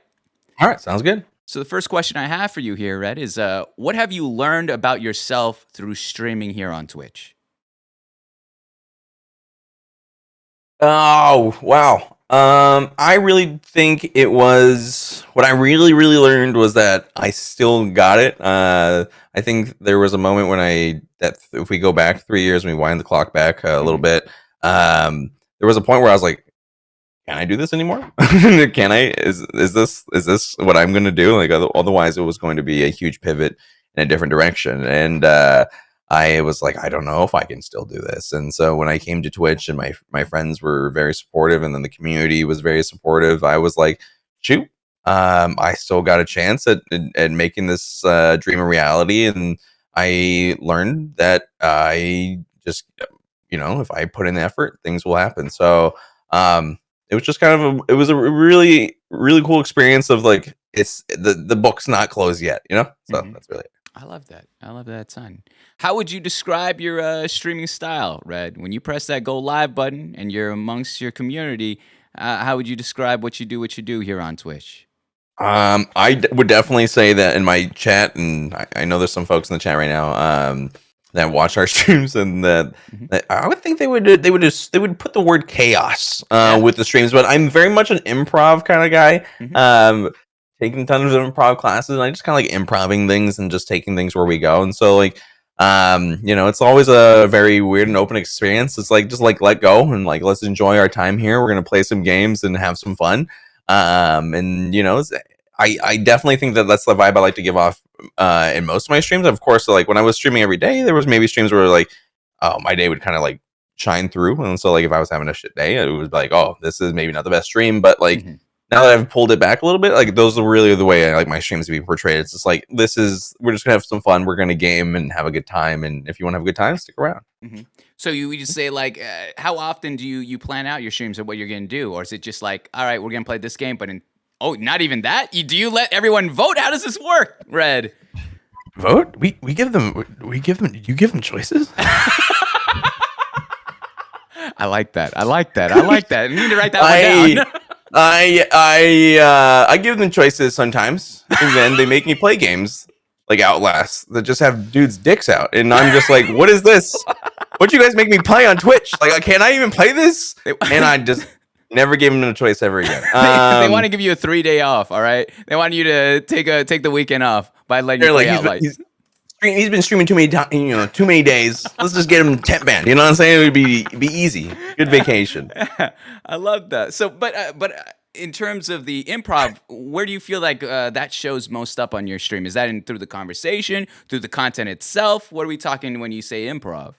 All right. Sounds good. So the first question I have for you here, Red, is what have you learned about yourself through streaming here on Twitch? Oh, wow. I really think it was what I really learned was that I still got it. I think there was a moment when that if we go back 3 years and we wind the clock back a little bit, there was a point where I was like, can I do this anymore? Can I? Is this what I'm going to do? Like otherwise it was going to be a huge pivot in a different direction. And I was like, I don't know if I can still do this. And so when I came to Twitch and my friends were very supportive and then the community was very supportive, I was like, shoot, I still got a chance at making this dream a reality. And I learned that I just, if I put in the effort, things will happen. So it was just it was a really cool experience of like, it's the book's not closed yet, so that's really it. I love that. I love that ton. How would you describe your streaming style, Red? When you press that go live button and you're amongst your community, how would you describe what you do here on Twitch? Would definitely say that in my chat, and I know there's some folks in the chat right now that watch our streams, and that I would think they would put the word chaos with the streams. But I'm very much an improv kind of guy. Taking tons of improv classes, and I just kind of like improving things and just taking things where we go. And so like it's always a very weird and open experience. It's like just like let go and like let's enjoy our time here. We're gonna play some games and have some fun. I definitely think that that's the vibe I like to give off in most of my streams. Of course, like when I was streaming every day, there was maybe streams where like, oh, my day would kind of like shine through, and so like if I was having a shit day, it was like, oh, this is maybe not the best stream, but like now that I've pulled it back a little bit, like those are really the way I like my streams to be portrayed. It's just like we're just gonna have some fun, we're gonna game and have a good time, and if you want to have a good time, stick around. So you just say like, how often do you plan out your streams of what you're gonna do, or is it just like, all right, we're gonna play this game, but not even that? Do you let everyone vote? How does this work, Red? Vote? We give them. You give them choices. I like that. I like that. I need to write that one down. I give them choices sometimes, and then they make me play games like Outlast that just have dudes' dicks out, and I'm just like, what is this? What you guys make me play on Twitch? Like, can I even play this? And I just never gave them a choice ever again. They want to give you a 3-day off. All right, they want you to take the weekend off by letting you play Outlast. He's been streaming too many days. Let's just get him temp banned. You know what I'm saying? It would be easy. Good vacation. I love that. So, but in terms of the improv, where do you feel like that shows most up on your stream? Is that through the conversation, through the content itself? What are we talking when you say improv?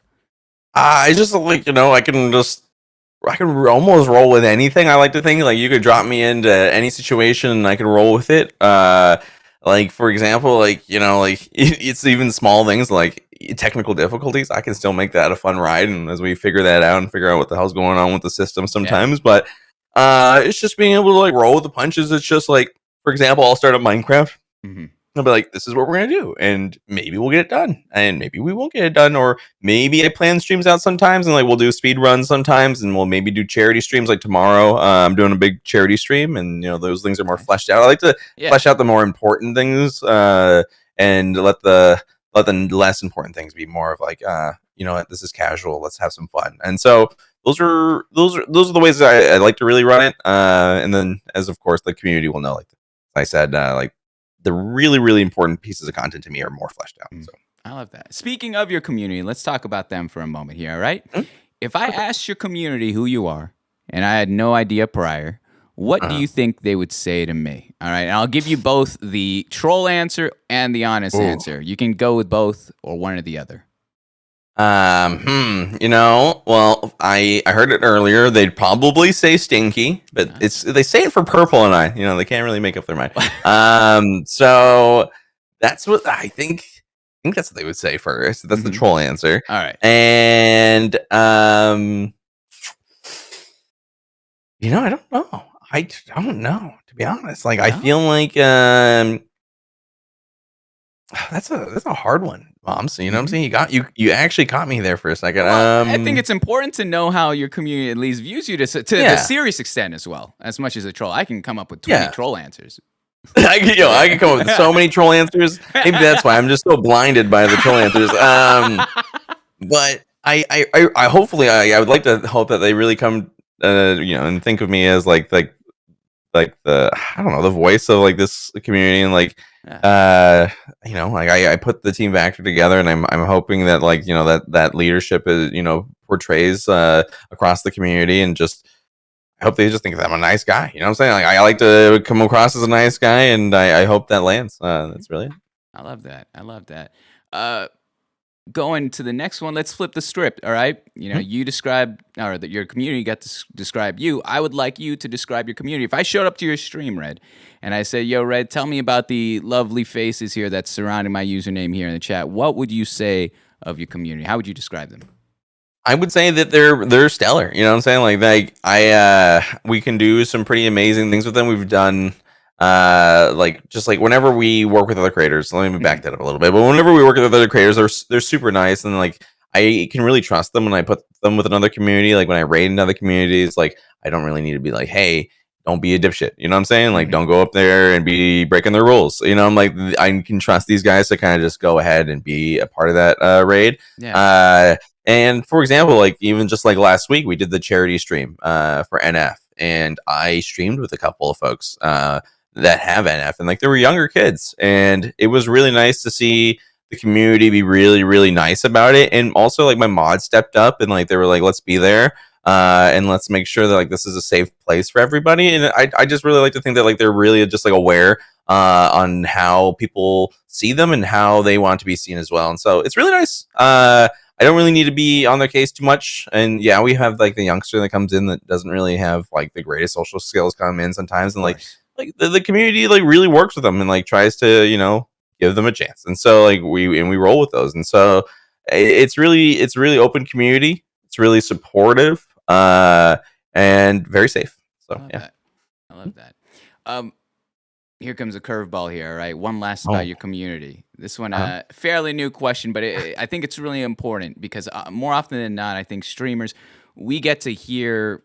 I just like I can almost roll with anything. I like to think like you could drop me into any situation and I can roll with it. Like for example, like it's even small things like technical difficulties. I can still make that a fun ride, and as we figure that out and figure out what the hell's going on with the system sometimes, but it's just being able to like roll with the punches. It's just like, for example, I'll start up Minecraft. I'll be like, this is what we're gonna do, and maybe we'll get it done, and maybe we won't get it done, or maybe I plan streams out sometimes, and like we'll do speed runs sometimes, and we'll maybe do charity streams. Like tomorrow, I'm doing a big charity stream, and those things are more fleshed out. I like to flesh out the more important things, and let the less important things be more of like, this is casual. Let's have some fun, and so those are the ways that I like to really run it. And then, as of course, the community will know, like I said, like. The really, really important pieces of content to me are more fleshed out. So I love that. Speaking of your community, let's talk about them for a moment here, all right? If I asked your community who you are, and I had no idea prior, what do you think they would say to me? All right, and I'll give you both the troll answer and the honest answer. You can go with both or one or the other. Well, I heard it earlier. They'd probably say stinky, but they say it for purple, and they can't really make up their mind. So that's what I think. I think that's what they would say first. That's the troll answer. All right. And I don't know. I don't know, to be honest. Like, I feel like that's a hard one, Mom. So you know what I'm saying? You actually caught me there for a second. Well, I think it's important to know how your community at least views you to the serious extent as well, as much as a troll. I can come up with 20 troll answers. I can come up with so many troll answers. Maybe that's why I'm just so blinded by the troll answers. But I hopefully I would like to hope that they really come and think of me as like the the voice of like this community, and like I put the team Vactor together, and I'm hoping that like that leadership is portrays across the community, and just I hope they just think that I'm a nice guy. You know what I'm saying? Like I like to come across as a nice guy, and I hope that lands. That's brilliant. I love that. Going to the next one, let's flip the script. All right, you describe, or that your community got to describe you. I would like you to describe your community. If I showed up to your stream, Red, and I said, "Yo, Red, tell me about the lovely faces here that's surrounding my username here in the chat," what would you say of your community? How would you describe them? I would say that they're stellar. You know what I'm saying? Like we can do some pretty amazing things with them. We've done. Just whenever we work with other creators, let me back that up a little bit. But whenever we work with other creators, they're super nice, and like I can really trust them when I put them with another community. Like when I raid in other communities, like I don't really need to be like, hey, don't be a dipshit. You know what I'm saying? Like, Mhm. don't go up there and be breaking the rules. You know, I'm like, I can trust these guys to kind of just go ahead and be a part of that raid. Yeah. And for example, like even just like last week, we did the charity stream for NF, and I streamed with a couple of folks that have NF, and like they were younger kids, and it was really nice to see the community be really, really nice about it. And also, like my mod stepped up, and like they were like, "Let's be there." And let's make sure that like this is a safe place for everybody. And I just really like to think that like they're really just like aware on how people see them and how they want to be seen as well. And so it's really nice. I don't really need to be on their case too much. And yeah, we have like the youngster that comes in that doesn't really have like the greatest social skills come in sometimes, and like the community like really works with them and like tries to, you know, give them a chance. And so like we roll with those. And so it's really open community. It's really supportive and very safe. I So love yeah. that. I love that. Here comes a curveball here, all right? One last Oh. about your community. This one, Uh-huh. fairly new question, but I think it's really important because more often than not, I think streamers, we get to hear,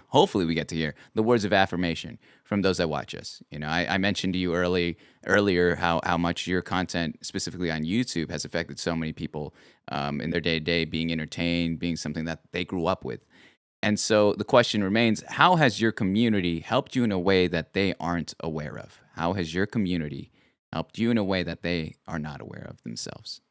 hopefully we get to hear the words of affirmation from those that watch us. You know, I mentioned to you earlier how much your content, specifically on YouTube, has affected so many people in their day-to-day, being entertained, being something that they grew up with. And so the question remains, how has your community helped you in a way that they aren't aware of? How has your community helped you in a way that they are not aware of themselves?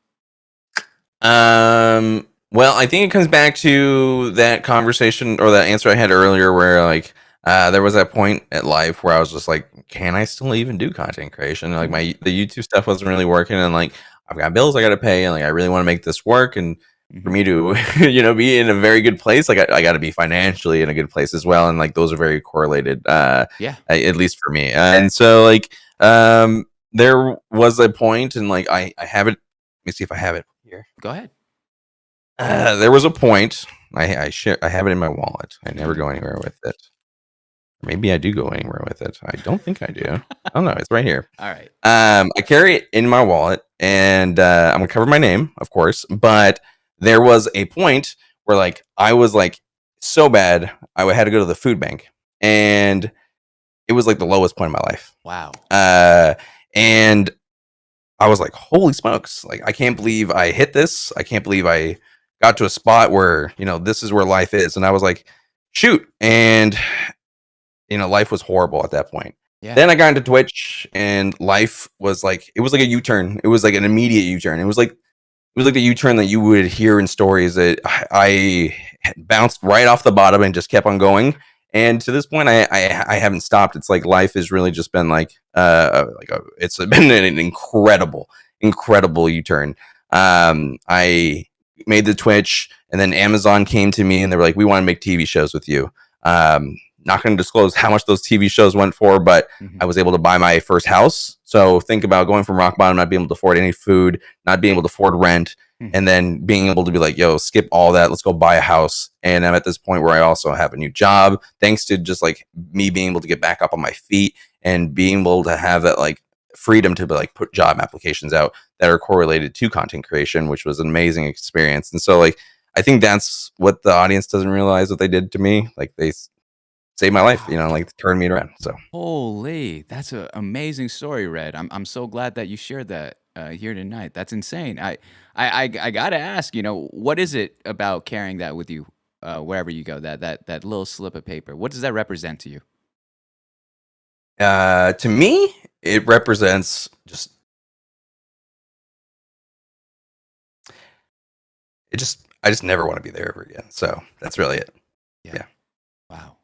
Well, I think it comes back to that conversation or that answer I had earlier where like there was that point at life where I was just like, can I still even do content creation? Like the YouTube stuff wasn't really working, and like I've got bills I got to pay, and like I really want to make this work. And for me to be in a very good place, like I got to be financially in a good place as well, and like those are very correlated, Yeah. at least for me. And so like there was a point, and like I have it. Let me see if I have it here. Go ahead. There was a point. I have it in my wallet. I never go anywhere with it. Maybe I do go anywhere with it. I don't think I do. Oh no, it's right here. All right. I carry it in my wallet, and I'm gonna cover my name, of course. But there was a point where like I was like so bad, I had to go to the food bank, and it was like the lowest point in my life. Wow. And I was like, holy smokes! Like I can't believe I hit this. I can't believe I got to a spot where this is where life is. And I was like, shoot, and life was horrible at that point. Yeah. Then I got into Twitch, and life was like, it was like a U-turn. It was like an immediate U-turn. It was like the U-turn that you would hear in stories that I bounced right off the bottom and just kept on going. And to this point, I haven't stopped. It's like life has really just been it's been an incredible U-turn. I made the Twitch, and then Amazon came to me and they were like, we want to make TV shows with you. Not going to disclose how much those TV shows went for, but I was able to buy my first house. So think about going from rock bottom, not being able to afford any food, not being able to afford rent, and then being able to be like, yo, skip all that. Let's go buy a house. And I'm at this point where I also have a new job, thanks to just like me being able to get back up on my feet and being able to have that like freedom to like put job applications out that are correlated to content creation, which was an amazing experience. And so like, I think that's what the audience doesn't realize what they did to me. Like they saved my life, like turned me around. So Holy, that's an amazing story, Red. I'm so glad that you shared that here tonight. That's insane. I gotta ask, what is it about carrying that with you wherever you go? That little slip of paper. What does that represent to you? To me, it represents just I just never want to be there ever again. So that's really it. Yeah. Wow.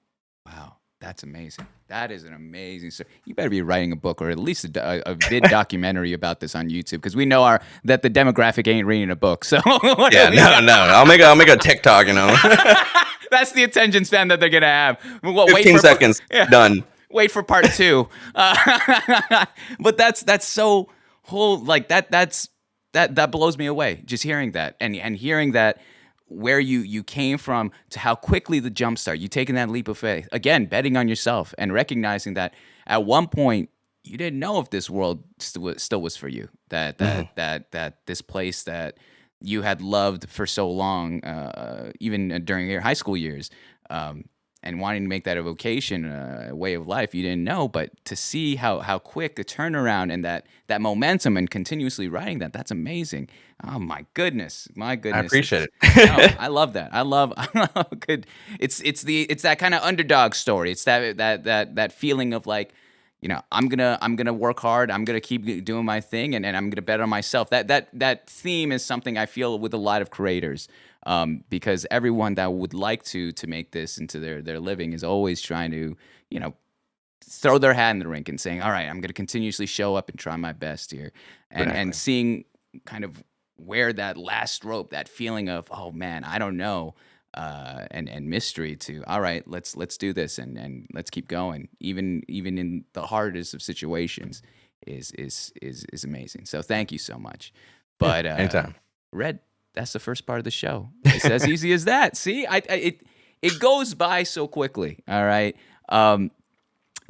That's amazing. That is an amazing story. You better be writing a book or at least a vid documentary about this on YouTube, because we know that the demographic ain't reading a book. So yeah, no. I'll make a TikTok. That's the attention span that they're gonna have. 15 seconds, done. Wait for part 2. But that's so whole like that blows me away just hearing that and hearing that. Where you came from to how quickly the jump start, you taking that leap of faith, again, betting on yourself and recognizing that at one point you didn't know if this world still was for you, that this place that you had loved for so long, even during your high school years, and wanting to make that a vocation, a way of life, you didn't know, but to see how quick the turnaround and that momentum and continuously writing that's amazing. Oh my goodness, my goodness! I appreciate No, it. I love that. I love good. It's that kind of underdog story. It's that feeling of like, I'm gonna work hard. I'm gonna keep doing my thing, and I'm gonna bet on myself. That theme is something I feel with a lot of creators, because everyone that would like to make this into their living is always trying to, throw their hat in the rink and saying, all right, I'm gonna continuously show up and try my best here, and Exactly. seeing kind of where that last rope, that feeling of, oh man, I don't know. And mystery to, all right, let's do this and let's keep going, even in the hardest of situations, is amazing. So thank you so much. But Anytime. Red, that's the first part of the show. It's as easy as that. See, it goes by so quickly. All right.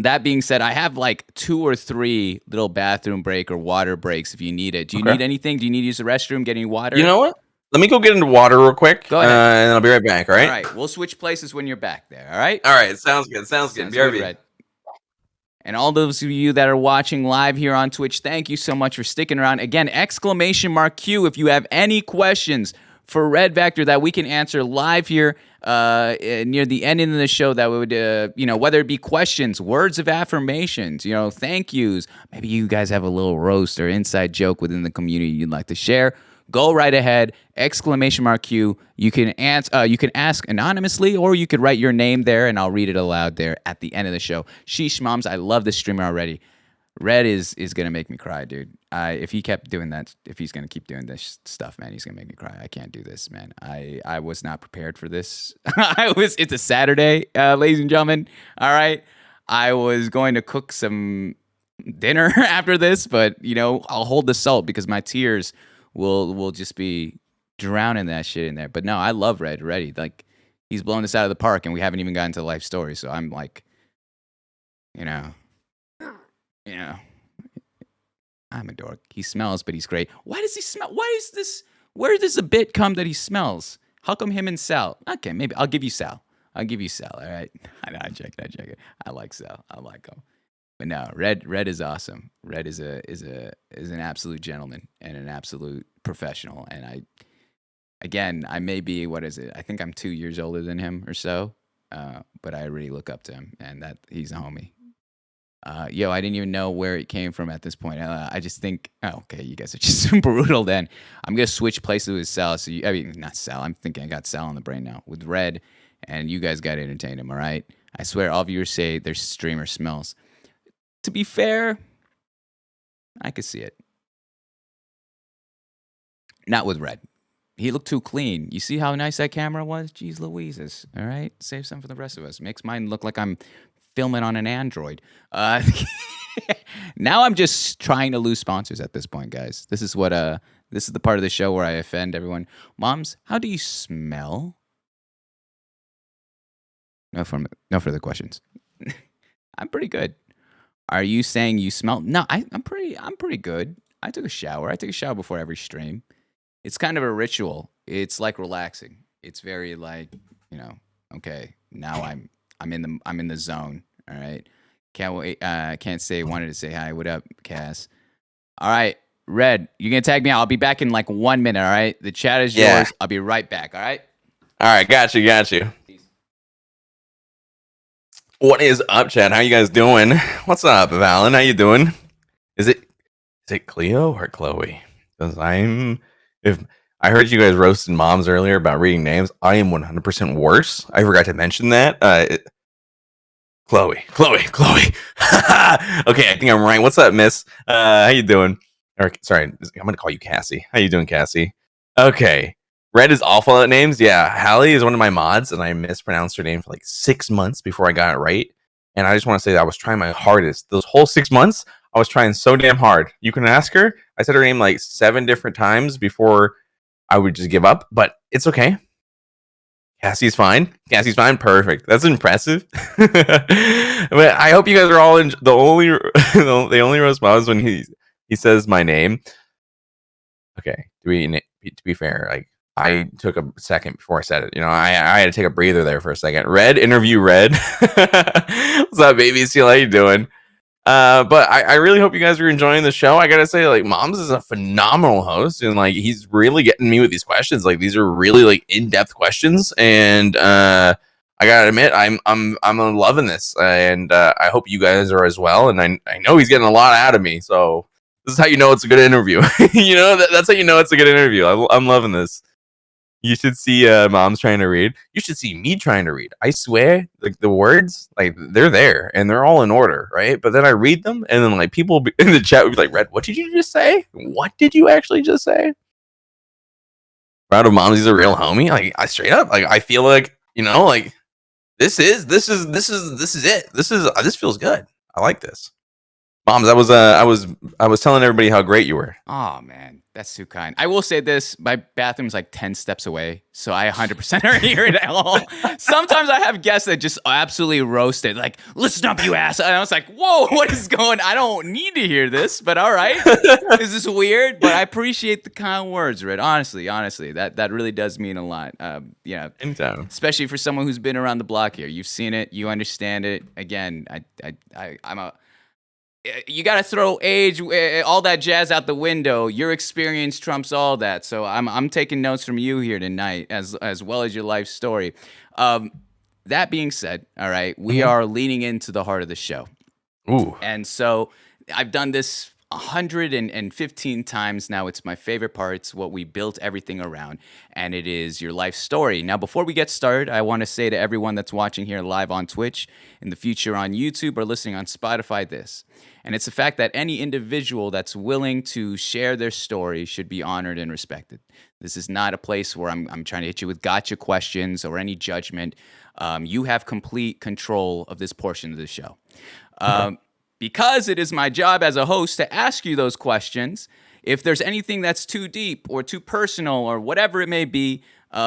That being said, I have like 2 or 3 little bathroom break or water breaks if you need it. Do you Okay. need anything? Do you need to use the restroom? Get any water? You know what? Let me go get into water real quick. Go ahead. And I'll be right back. All right. All right. We'll switch places when you're back there. All right. All right. Sounds good. Sounds good. BRB. Red. And all those of you that are watching live here on Twitch, thank you so much for sticking around. Again, !Q if you have any questions for RedVacktor that we can answer live here near the ending of the show. That would, whether it be questions, words of affirmations, thank yous. Maybe you guys have a little roast or inside joke within the community you'd like to share. Go right ahead, !Q. You can ask anonymously, or you could write your name there, and I'll read it aloud there at the end of the show. Sheesh, moms, I love this streamer already. Red is gonna make me cry, dude. If he kept doing that, if he's gonna keep doing this stuff, man, he's gonna make me cry. I can't do this, man. I was not prepared for this. It's a Saturday, ladies and gentlemen. All right, I was going to cook some dinner after this, but I'll hold the salt because my tears will just be drowning that shit in there. But no, I love Red already. Like, he's blown this out of the park, and we haven't even gotten to the life story. So I'm like, I'm a dork. He smells, but he's great. Why does he smell? Why is this? Where does the bit come that he smells? How come him and Sal? Okay, maybe I'll give you Sal. All right. I check it. I like Sal. I like him. But no, Red is awesome. Red is an absolute gentleman and an absolute professional. And I may be, what is it? I think I'm 2 years older than him or so. But I really look up to him, and that he's a homie. I didn't even know where it came from at this point. I just think, okay, you guys are just brutal. Then I'm gonna switch places with Sal. So not Sal. I'm thinking I got Sal on the brain now with Red, and you guys got to entertain him. All right. I swear, all of you say their streamer smells. To be fair, I could see it. Not with Red. He looked too clean. You see how nice that camera was? Jeez Louises. All right? Save some for the rest of us. Makes mine look like I'm filming on an Android. Now I'm just trying to lose sponsors at this point, guys. This is the part of the show where I offend everyone. Moms, how do you smell? No further questions. I'm pretty good. Are you saying you smell? No, I'm pretty good. I took a shower. I take a shower before every stream. It's kind of a ritual. It's like relaxing. It's very like, okay, now I'm in the zone. All right. Can't wait. Can't say. Wanted to say hi. What up, Cass? All right, Red. You're gonna tag me out. I'll be back in like 1 minute. All right. The chat is yours. I'll be right back. All right. All right. Got you. What is up, Chad? How you guys doing? What's up, Valen? How you doing? Is it Cleo or Chloe? Because if I heard you guys roasting moms earlier about reading names, I am 100% worse. I forgot to mention that. Chloe. Okay, I think I'm right. What's up, Miss? How you doing? Or sorry, I'm gonna call you Cassie. How you doing, Cassie? Okay. Red is awful at names. Yeah, Hallie is one of my mods, and I mispronounced her name for like 6 months before I got it right. And I just want to say that I was trying my hardest. Those whole 6 months, I was trying so damn hard. You can ask her. I said her name like 7 different times before I would just give up, but it's okay. Cassie's fine. Perfect. That's impressive. But I hope you guys are all the only roast mods when he says my name. Okay, to be fair, like I took a second before I said it. I had to take a breather there for a second. Interview Red. What's up, baby? See how you doing? But I really hope you guys are enjoying the show. I gotta say, like, Moms is a phenomenal host, and like he's really getting me with these questions. Like, these are really like in-depth questions, and I gotta admit, I'm loving this, and I hope you guys are as well. And I know he's getting a lot out of me, so this is how you know it's a good interview. That's how you know it's a good interview. I'm loving this. You should see Mom's trying to read. You should see me trying to read. I swear, like the words, like they're there and they're all in order, right? But then I read them, and then like people in the chat would be like, "Red, what did you just say? What did you actually just say?" Proud of Moms. He's a real homie. Like, I straight up, like, I feel like like this is it. This feels good. I like this. Moms, I was telling everybody how great you were. Oh man, that's too kind. I will say this: my bathroom's like 10 steps away, so I 100% are here at all. Sometimes I have guests that just absolutely roast it, like, "Listen up, you ass!" And I was like, "Whoa, what is going? I don't need to hear this, but all right." Is this weird? But I appreciate the kind words, Red. Honestly, that really does mean a lot. Anytime. Especially for someone who's been around the block here. You've seen it, you understand it. Again, you got to throw age, all that jazz out the window. Your experience trumps all that. So I'm taking notes from you here tonight, as well as your life story. That being said, all right, we are leaning into the heart of the show. Ooh. And so I've done this 115 times now. It's my favorite part. It's what we built everything around, and it is your life story. Now, before we get started, I want to say to everyone that's watching here live on Twitch, in the future on YouTube, or listening on Spotify, this. And it's the fact that any individual that's willing to share their story should be honored and respected. This is not a place where I'm trying to hit you with gotcha questions or any judgment. You have complete control of this portion of the show. Because it is my job as a host to ask you those questions, if there's anything that's too deep or too personal or whatever it may be,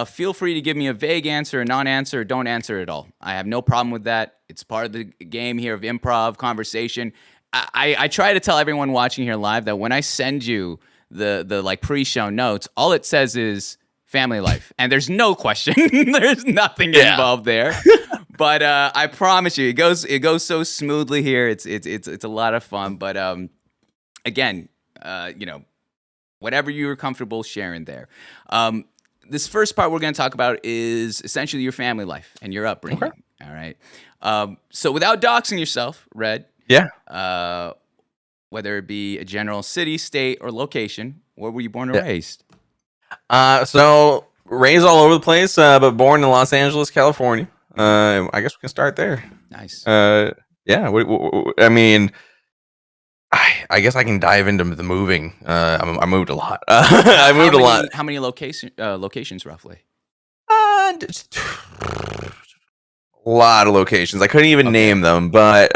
feel free to give me a vague answer, a non-answer, or don't answer at all. I have no problem with that. It's part of the game here of improv, conversation. I try to tell everyone watching here live that when I send you the like pre-show notes, all it says is family life, and there's no question. There's nothing involved there. But I promise you, it goes so smoothly here. It's a lot of fun. But again, whatever you're comfortable sharing there. This first part we're going to talk about is essentially your family life and your upbringing. Okay. All right. So without doxing yourself, Red. Yeah. Whether it be a general city, state, or location, where were you born or raised? So raised all over the place, but born in Los Angeles, California. I guess we can start there. Nice. Yeah. I mean, I guess I can dive into the moving. I moved a lot. I moved a lot. How many locations roughly? A lot of locations. I couldn't even name them, but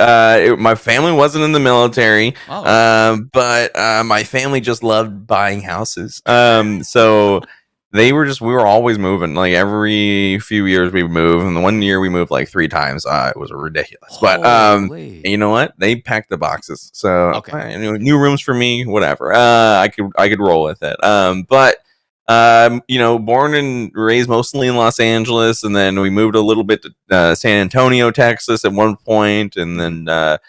my family wasn't in the military. But my family just loved buying houses. So we were always moving. Like every few years we would move, and the one year we moved like 3 times. It was ridiculous. But you know what? They packed the boxes. So new rooms for me, whatever. I could roll with it. But born and raised mostly in Los Angeles, and then we moved a little bit to San Antonio, Texas at one point, and then a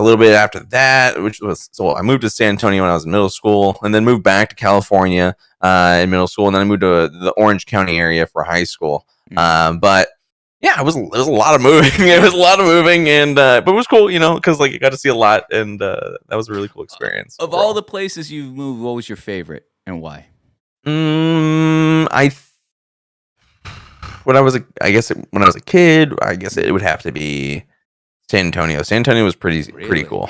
little bit after that, I moved to San Antonio when I was in middle school, and then moved back to California in middle school, and then I moved to the Orange County area for high school. But yeah, it was a lot of moving. It was a lot of moving, and but it was cool, because like you got to see a lot, and that was a really cool experience. Of all the places you've moved, what was your favorite and why? When I was a kid, I guess it would have to be San Antonio. San Antonio was pretty cool.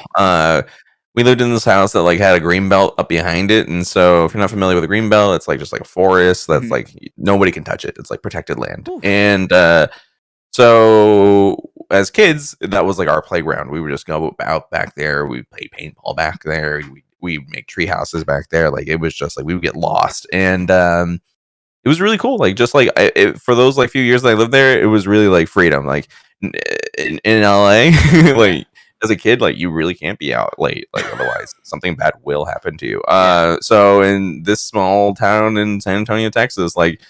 We lived in this house that like had a green belt up behind it, and so if you're not familiar with a green belt, it's like just like a forest that's like nobody can touch it. It's like protected land. Ooh. And so as kids, that was like our playground. We would just go out back there. We play paintball back there. We make tree houses back there. Like it was just like we would get lost, and it was really cool. Like just like for those like few years that I lived there, it was really like freedom. Like in LA, like as a kid, like you really can't be out late, like otherwise something bad will happen to you. Yeah. So in this small town in San Antonio, Texas, like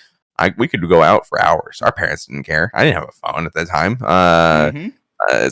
we could go out for hours. Our parents didn't care. I didn't have a phone at that time. Mhm.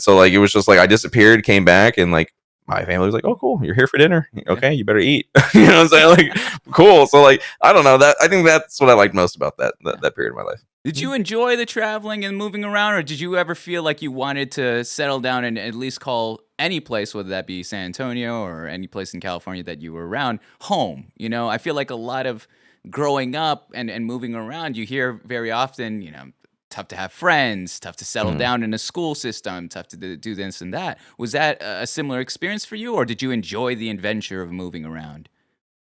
So like it was just like I disappeared, came back, and like my family was like, "Oh, cool, you're here for dinner. Okay, you better eat." You know what I'm saying? Like, cool. So like I don't know that. I think that's what I liked most about that period of my life. Did you enjoy the traveling and moving around, or did you ever feel like you wanted to settle down and at least call any place, whether that be San Antonio or any place in California that you were around, home? You know, I feel like a lot of growing up and moving around, you hear very often, tough to have friends, tough to settle down in a school system, tough to do this and that. Was that a similar experience for you, or did you enjoy the adventure of moving around?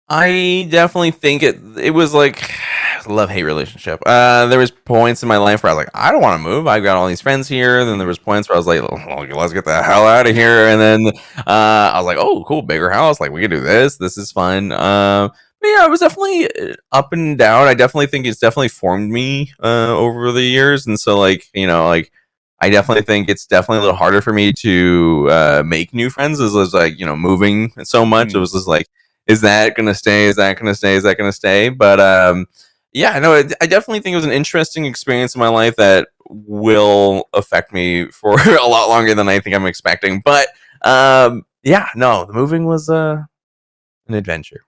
I definitely think it was like a love-hate relationship. There was points in my life where I was like, I don't want to move. I've got all these friends here. Then there was points where I was like, oh, let's get the hell out of here. And then I was like, oh, cool, bigger house. Like we can do this. This is fun. But yeah, it was definitely up and down. I definitely think it's definitely formed me over the years. And so like, like I definitely think it's definitely a little harder for me to make new friends as like, moving so much. It was just like, is that gonna stay? Is that gonna stay? Is that gonna stay? But yeah, no, I definitely think it was an interesting experience in my life that will affect me for a lot longer than I think I'm expecting. But yeah, no, the moving was an adventure.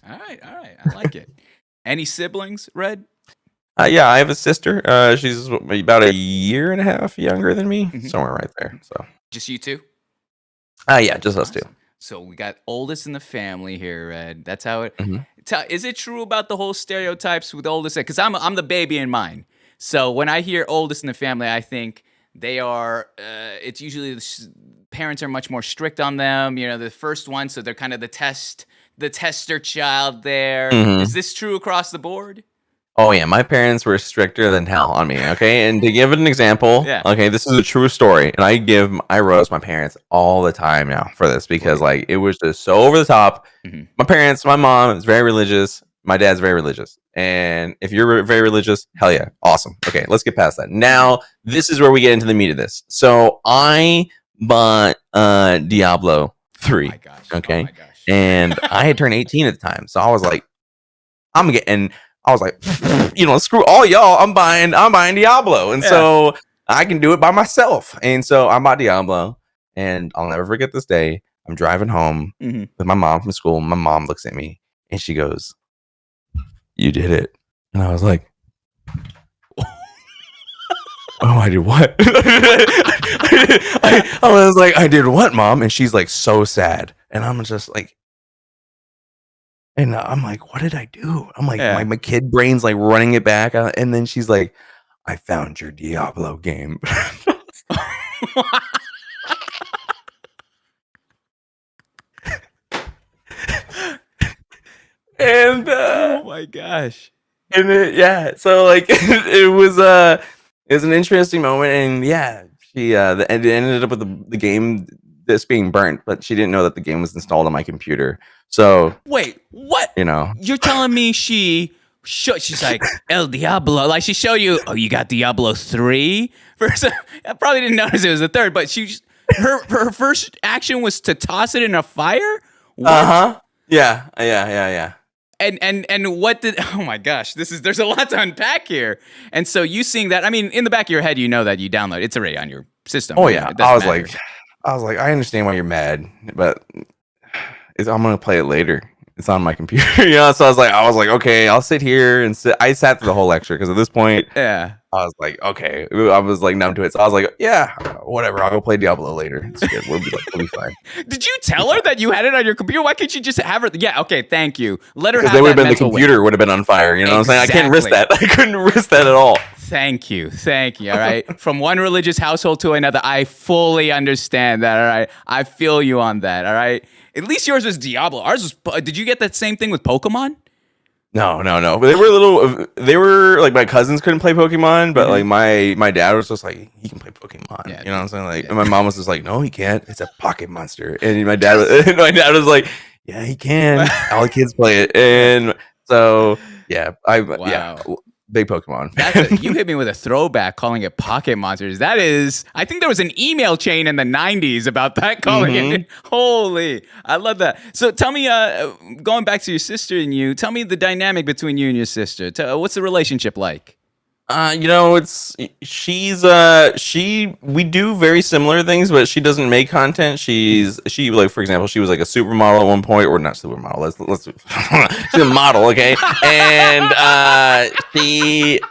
All right, I like it. Any siblings, Red? Yeah, I have a sister. She's about a year and a half younger than me, somewhere right there. So Just you two? yeah, just us two. So we got oldest in the family here, Red. That's how it. Mhm. Is it true about the whole stereotypes with oldest? Because I'm the baby in mine. So when I hear oldest in the family, I think they are. It's usually parents are much more strict on them. The first one, so they're kind of the tester child. There is this true across the board? Oh yeah, my parents were stricter than hell on me. Okay, and to give it an example, Yeah. okay, this is a true story, and I roast my parents all the time now for this because like it was just so over the top. My mom is very religious. My dad's very religious, and if you're very religious, hell yeah, awesome. Okay, let's get past that. Now this is where we get into the meat of this. So I bought Diablo 3. Oh my gosh. Okay, Oh my gosh. and I had turned 18 at the time, so I was like, I was like, screw all y'all. I'm buying Diablo, and so I can do it by myself. And so I bought Diablo, and I'll never forget this day. I'm driving home with my mom from school. My mom looks at me and she goes, "You did it," and I was like, "Oh, I did what?" I was like, "I did what, Mom?" And she's like, so sad, and I'm just like. And I'm like, what did I do? I'm like, my kid brain's like running it back. And then she's like, I found your Diablo game. And oh my gosh. And so like it was an interesting moment. And yeah, she it ended up with the game this being burnt, but she didn't know that the game was installed on my computer. So wait, what? You're telling me she's like El Diablo, like she showed you, oh, you got Diablo 3? First, I probably didn't notice it was the third, but her first action was to toss it in a fire. What? Yeah. And what did? Oh my gosh, there's a lot to unpack here. And so you seeing that, I mean, in the back of your head, you know that you download it's already on your system. Oh yeah, it doesn't I was matter. like, I understand why you're mad, but I'm gonna play it later. It's on my computer, So I was like, okay, I'll sit here and sit. I sat through the whole lecture because at this point, yeah, I was like, okay, I was like numb to it. So I was like, yeah, whatever. I'll go play Diablo later. It's good. We'll be fine. Did you tell her that you had it on your computer? Why can't you just have her? Yeah, okay, thank you. Let her have They would that have been the computer would have been on fire. You know what I'm saying? I can't risk that. I couldn't risk that at all. Thank you. All right. From one religious household to another, I fully understand that. All right. I feel you on that. All right. At least yours was Diablo. Ours was. Did you get that same thing with Pokemon? No. They were like my cousins couldn't play Pokemon, but like my dad was just like he can play Pokemon. Yeah, you know what I'm saying? Like, and my mom was just like, no, he can't. It's a pocket monster. And my dad was like, yeah, he can. All the kids play it, and so yeah, Wow. big Pokemon. You hit me with a throwback calling it Pocket Monsters. That is, I think there was an email chain in the 90s about that calling it. Holy, I love that. So tell me, going back to your sister and you, tell me the dynamic between you and your sister. What's the relationship like? We do very similar things, but she doesn't make content. She like, for example, she was like a supermodel at one point, or not supermodel. Let's she's a model, okay? And she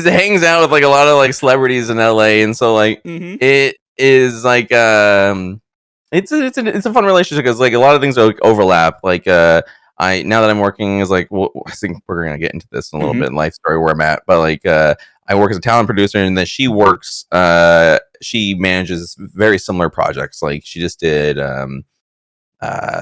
hangs out with like a lot of like celebrities in LA, and so like it is like it's a fun relationship because like a lot of things like overlap. Like now that I'm working is like, well, I think we're gonna get into this in a little bit in life story where I'm at, but like I work as a talent producer, and then she works she manages very similar projects. Like she just did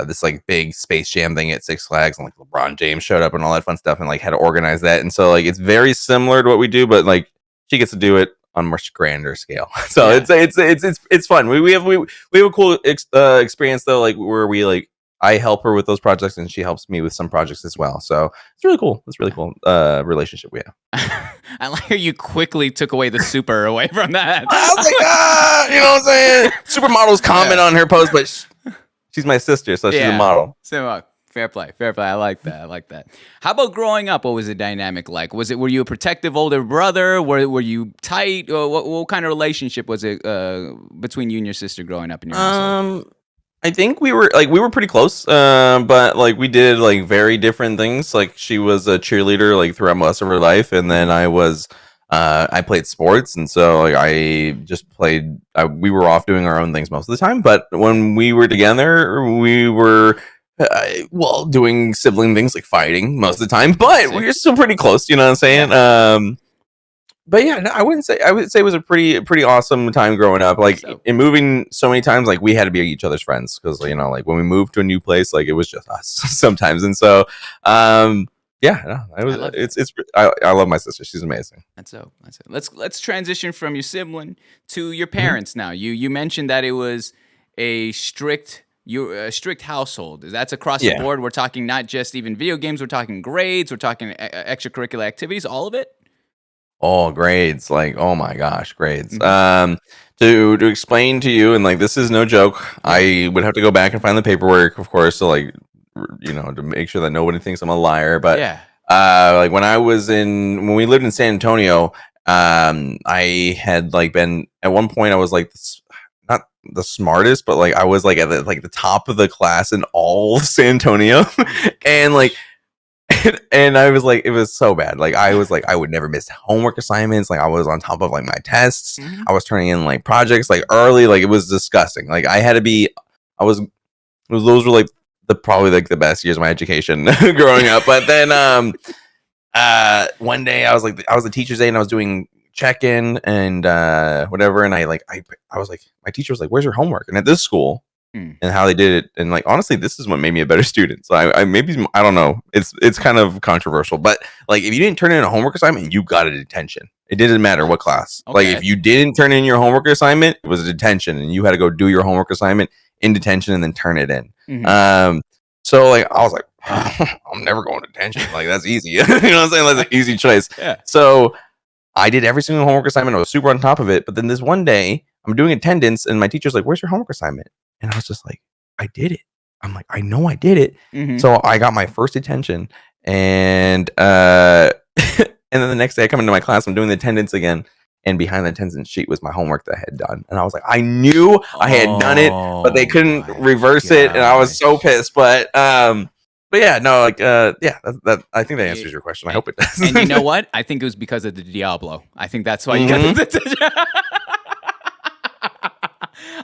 this like big Space Jam thing at Six Flags, and like LeBron James showed up and all that fun stuff, and like had to organize that. And so like it's very similar to what we do, but like she gets to do it on a much grander scale. So it's fun. We have a cool experience though, like where we like I help her with those projects and she helps me with some projects as well. So it's really cool. It's really cool relationship we have. I like how you quickly took away the super away from that. I was like, you know what I'm saying? Supermodels comment on her post, but she's my sister, so she's a model. So, fair play. I like that. How about growing up? What was the dynamic like? Were you a protective older brother? Were you tight? Or what kind of relationship was it between you and your sister growing up in your household? I think we were pretty close, but like we did like very different things. Like she was a cheerleader like throughout most of her life, and then I played sports, and so like I just played. We were off doing our own things most of the time, but when we were together, we were doing sibling things like fighting most of the time. But we were still pretty close. You know what I'm saying? But yeah, no, I would say it was a pretty awesome time growing up. Like in moving so many times, like we had to be each other's friends because you know, like when we moved to a new place, like it was just us sometimes. And so, I love my sister. She's amazing. That's it. Let's transition from your sibling to your parents now. You mentioned that it was a strict household. That's across the board. We're talking not just even video games. We're talking grades. We're talking extracurricular activities. All of it. Oh, grades. Like, oh my gosh, grades. To explain to you, and like, this is no joke. I would have to go back and find the paperwork, of course, to like, you know, to make sure that nobody thinks I'm a liar. But like when we lived in San Antonio, I had like been at one point I was like not the smartest, but like I was like at the top of the class in all of San Antonio, and like. And I was like, it was so bad. Like I was like, I would never miss homework assignments. Like I was on top of like my tests. I was turning in like projects like early. Like it was disgusting. Like I had to be. Those were like probably like the best years of my education growing up. But then one day I was the teacher's aide and I was doing check-in and whatever. And I was like, my teacher was like, "Where's your homework?" And at this school. And how they did it, and like honestly, this is what made me a better student. So I don't know. It's kind of controversial, but like if you didn't turn in a homework assignment, you got a detention. It didn't matter what class. Okay. Like if you didn't turn in your homework assignment, it was a detention, and you had to go do your homework assignment in detention and then turn it in. So like I was like, I'm never going to detention. Like that's easy. You know what I'm saying? That's an easy choice. Yeah. So I did every single homework assignment. I was super on top of it. But then this one day, I'm doing attendance, and my teacher's like, "Where's your homework assignment?" And I was just like, I did it. I'm like, I know I did it. So I got my first detention. And and then the next day I come into my class, I'm doing the attendance again. And behind the attendance sheet was my homework that I had done. And I was like, I knew I had done it, but they couldn't reverse it. And I was so pissed. But yeah, no, like, that I think that answers your question. I hope it does. And you know what? I think it was because of the Diablo. I think that's why you got the detention.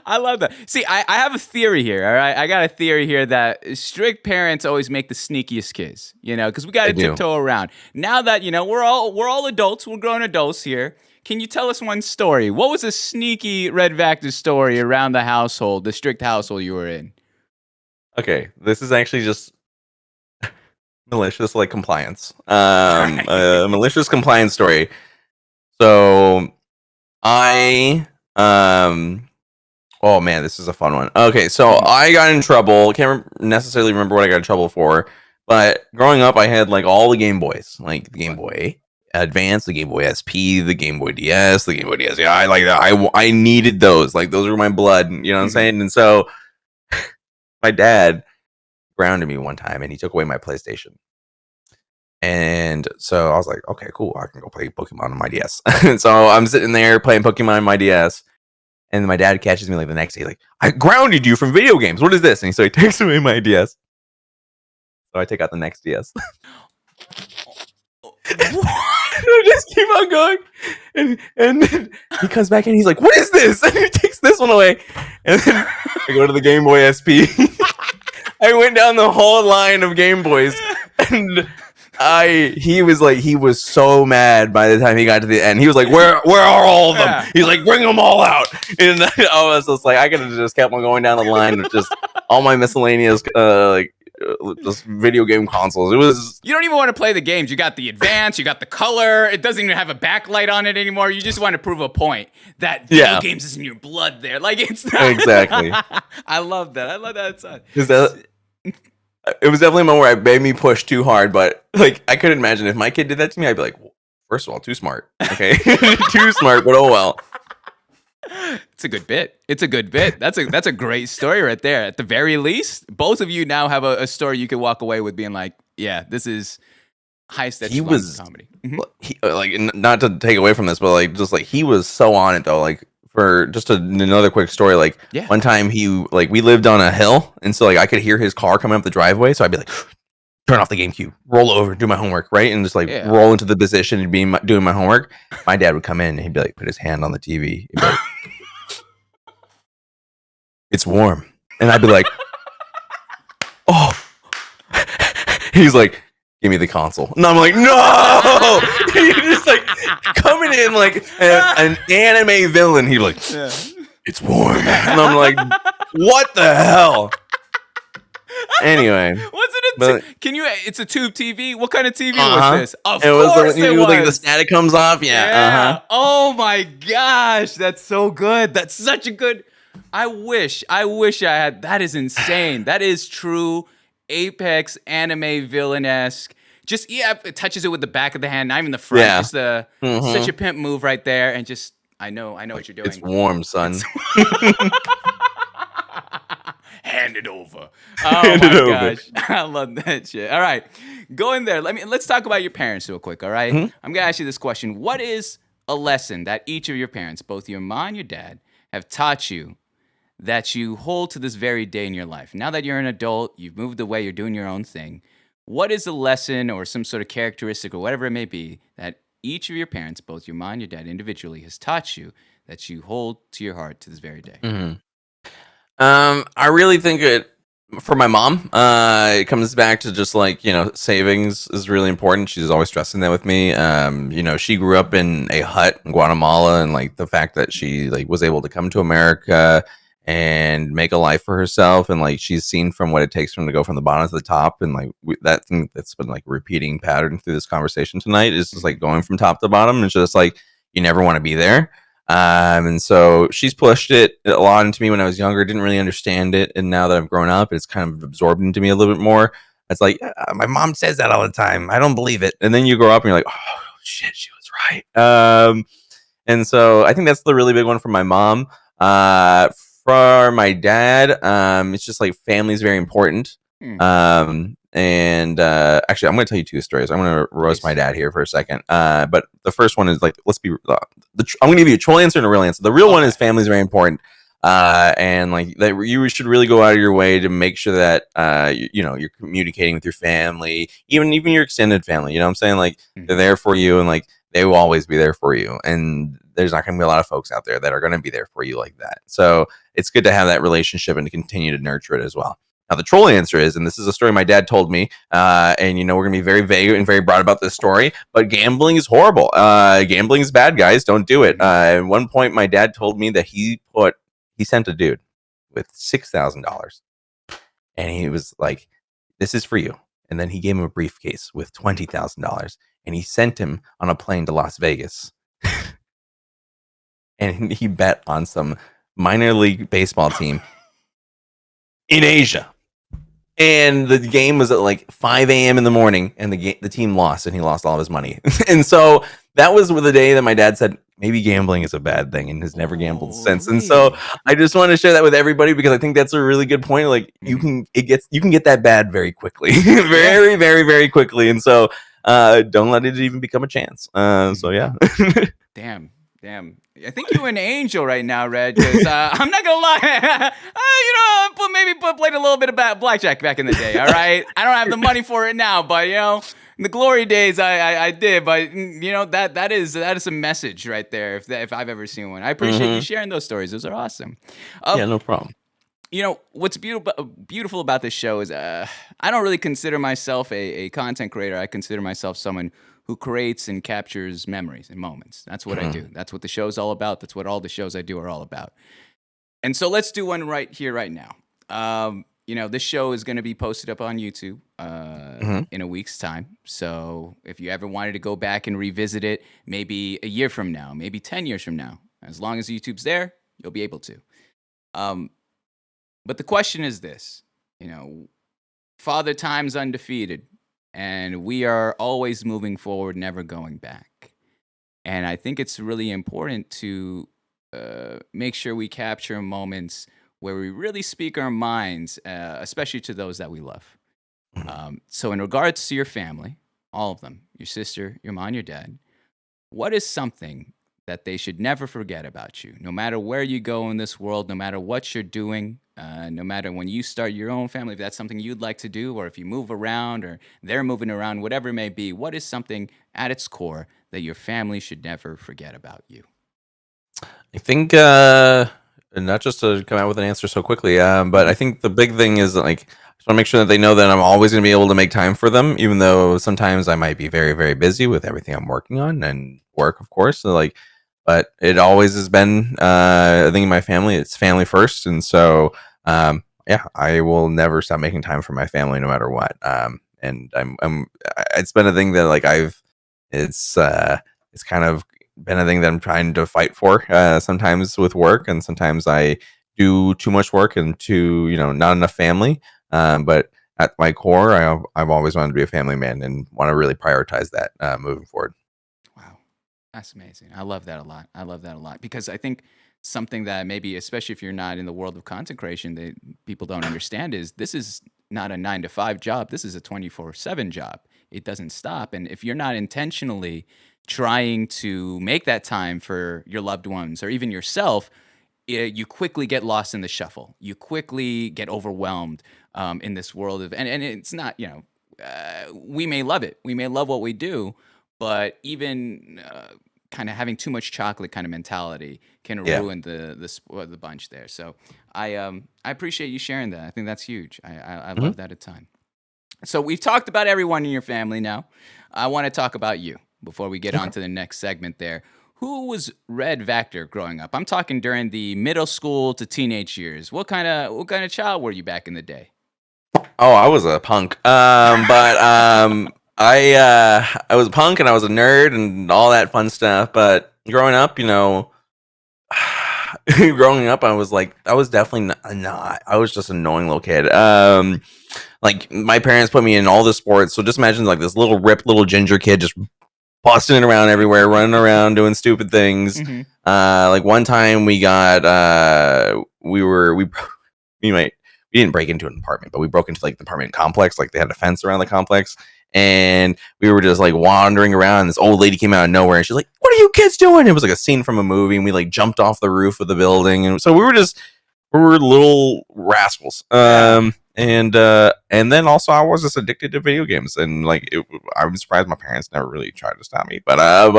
I love that. See, I have a theory here. All right, I got a theory here that strict parents always make the sneakiest kids. You know, because we got to tiptoe around. Now that you know we're all adults, we're grown adults here. Can you tell us one story? What was a sneaky RedVacktor story around the household, the strict household you were in? Okay, this is actually just malicious, like compliance. A malicious compliance story. So oh man, this is a fun one. Okay, so I got in trouble. Can't necessarily remember what I got in trouble for, But growing up, I had like all the Game Boys, like the Game Boy Advance, the Game Boy SP, the Game Boy DS, the Game Boy DS. Yeah, I like that. I needed those. Like those were my blood. You know what I'm saying? And so my dad grounded me one time, and he took away my PlayStation. And so I was like, okay, cool. I can go play Pokemon on my DS. And so I'm sitting there playing Pokemon on my DS. And my dad catches me like the next day, like, I grounded you from video games. What is this? And so he takes away my DS. So I take out the next DS. I just keep on going. And then he comes back and he's like, what is this? And he takes this one away. And then I go to the Game Boy SP. I went down the whole line of Game Boys. And he was so mad by the time he got to the end. He was like, where are all of them? Yeah. He's like, bring them all out. And I was just like, I could have just kept on going down the line of just all my miscellaneous just video game consoles. It was You don't even want to play the games. You got the Advance, you got the color. It doesn't even have a backlight on it anymore. You just want to prove a point that video games is in your blood there. Like it's not. exactly. I love that. I love that son. It was definitely a moment where it made me push too hard, but like I couldn't imagine if my kid did that to me, I'd be like, well, first of all, too smart. Okay. Too smart, but oh well. It's a good bit. It's a good bit. That's a great story right there. At the very least, both of you now have a story you could walk away with being like, yeah, this is highest echelon of comedy. Mhm. Like not to take away from this, but like just like he was so on it though. Like for just another quick story, like one time we lived on a hill, and so like I could hear his car coming up the driveway, so I'd be like, turn off the GameCube, roll over, do my homework, right, and just like roll into the position and doing my homework. My dad would come in and he'd be like, put his hand on the TV, he'd be like, it's warm, and I'd be like, oh. He's like, give me the console. And I'm like, no! He's just like coming in like an anime villain. He's like, it's warm. And I'm like, what the hell? Anyway. Can you, it's a tube TV? What kind of TV was this? Of it was course it was. Like the static comes off. Yeah. Oh my gosh. That's so good. That's such a good, I wish I had, that is insane. That is true. Apex anime villain-esque. Just it touches it with the back of the hand, not even the front. Just such a pimp move right there, and just I know what you're doing. It's warm, son. Hand it over. Oh my gosh, I love that shit. All right, go in there. Let's talk about your parents real quick. All right? I'm gonna ask you this question: what is a lesson that each of your parents, both your mom and your dad, have taught you that you hold to this very day in your life? Now that you're an adult, you've moved away, you're doing your own thing. What is a lesson or some sort of characteristic or whatever it may be that each of your parents, both your mom and your dad individually, has taught you that you hold to your heart to this very day? I really think for my mom, it comes back to just like, savings is really important. She's always stressing that with me. She grew up in a hut in Guatemala, and like the fact that she like was able to come to America and make a life for herself, and like she's seen from what it takes for him to go from the bottom to the top, and like that thing that's been like a repeating pattern through this conversation tonight is just like going from top to bottom. It's just like you never want to be there, and so she's pushed it a lot into me when I was younger. Didn't really understand it, and now that I've grown up, it's kind of absorbed into me a little bit more. It's like my mom says that all the time. I don't believe it, and then you grow up and you're like, oh shit, she was right. And so I think that's the really big one from my mom. For my dad, it's just like family is very important. And actually, I'm going to tell you two stories. I'm going to roast my dad here for a second. But the first one is like, let's be. I'm going to give you a troll answer and a real answer. The real one is family is very important. And like that, you should really go out of your way to make sure that you're communicating with your family, even your extended family. You know what I'm saying? Like they're there for you, and like they will always be there for you. And there's not going to be a lot of folks out there that are going to be there for you like that. So it's good to have that relationship and to continue to nurture it as well. Now, the troll answer is, and this is a story my dad told me, and we're going to be very vague and very broad about this story, but gambling is horrible. Gambling is bad, guys. Don't do it. At one point, my dad told me that he sent a dude with $6,000, and he was like, this is for you. And then he gave him a briefcase with $20,000, and he sent him on a plane to Las Vegas. And he bet on some minor league baseball team in Asia. and the game was at like 5 a.m. in the morning, and the team lost, and he lost all of his money. And so that was the day that my dad said maybe gambling is a bad thing, and has never gambled since. And so I just want to share that with everybody because I think that's a really good point. Like you can get that bad very quickly, very, very, very quickly, and so don't let it even become a chance. So yeah. Damn. I think you're an angel right now, Red. Because I'm not gonna lie, maybe played a little bit of blackjack back in the day. All right, I don't have the money for it now, but in the glory days, I did. But that is a message right there. If I've ever seen one, I appreciate you sharing those stories. Those are awesome. Yeah, no problem. What's beautiful about this show is I don't really consider myself a content creator. I consider myself someone who creates and captures memories and moments. That's what I do. That's what the show's all about. That's what all the shows I do are all about. And so let's do one right here, right now. This show is going to be posted up on YouTube in a week's time. So if you ever wanted to go back and revisit it, maybe a year from now, maybe 10 years from now, as long as YouTube's there, you'll be able to. But the question is this, Father Time's undefeated. And we are always moving forward, never going back. And I think it's really important to make sure we capture moments where we really speak our minds, especially to those that we love. So in regards to your family, all of them, your sister, your mom, your dad, what is something that they should never forget about you? No matter where you go in this world, no matter what you're doing, no matter when you start your own family, if that's something you'd like to do, or if you move around or they're moving around, whatever it may be, what is something at its core that your family should never forget about you? I think not just to come out with an answer so quickly, but I think the big thing is like I just want to make sure that they know that I'm always going to be able to make time for them, even though sometimes I might be very, very busy with everything I'm working on and work, of course. So but it always has been I think in my family, it's family first, and so I will never stop making time for my family no matter what. And it's been a thing that it's kind of been a thing that I'm trying to fight for sometimes with work, and sometimes I do too much work and not enough family. But at my core, I've always wanted to be a family man and want to really prioritize that moving forward. Wow, that's amazing. I love that a lot because I think something that maybe, especially if you're not in the world of content creation, that people don't understand is this is not a 9-to-5 job. This is a 24/7 job. It doesn't stop. And if you're not intentionally trying to make that time for your loved ones or even yourself, you quickly get lost in the shuffle. You quickly get overwhelmed in this world of, and it's not, we may love it. We may love what we do, but even kind of having too much chocolate kind of mentality can ruin the bunch there. So I appreciate you sharing that. I think that's huge. I love that a ton. So we've talked about everyone in your family now. I want to talk about you before we get on to the next segment there. Who was RedVacktor growing up? I'm talking during the middle school to teenage years. What kind of child were you back in the day? Oh, I was a punk. I was a punk and I was a nerd and all that fun stuff. But growing up, I was definitely not. I was just an annoying little kid. Like my parents put me in all the sports. So just imagine like this little ripped little ginger kid just busting it around everywhere, running around, doing stupid things. Like one time we didn't break into an apartment, but we broke into like the apartment complex. Like they had a fence around the complex, and we were just like wandering around. And this old lady came out of nowhere, and she's like, "What are you kids doing?" It was like a scene from a movie, and we like jumped off the roof of the building, and so we were little rascals. And then also I was just addicted to video games, and I'm surprised my parents never really tried to stop me. But I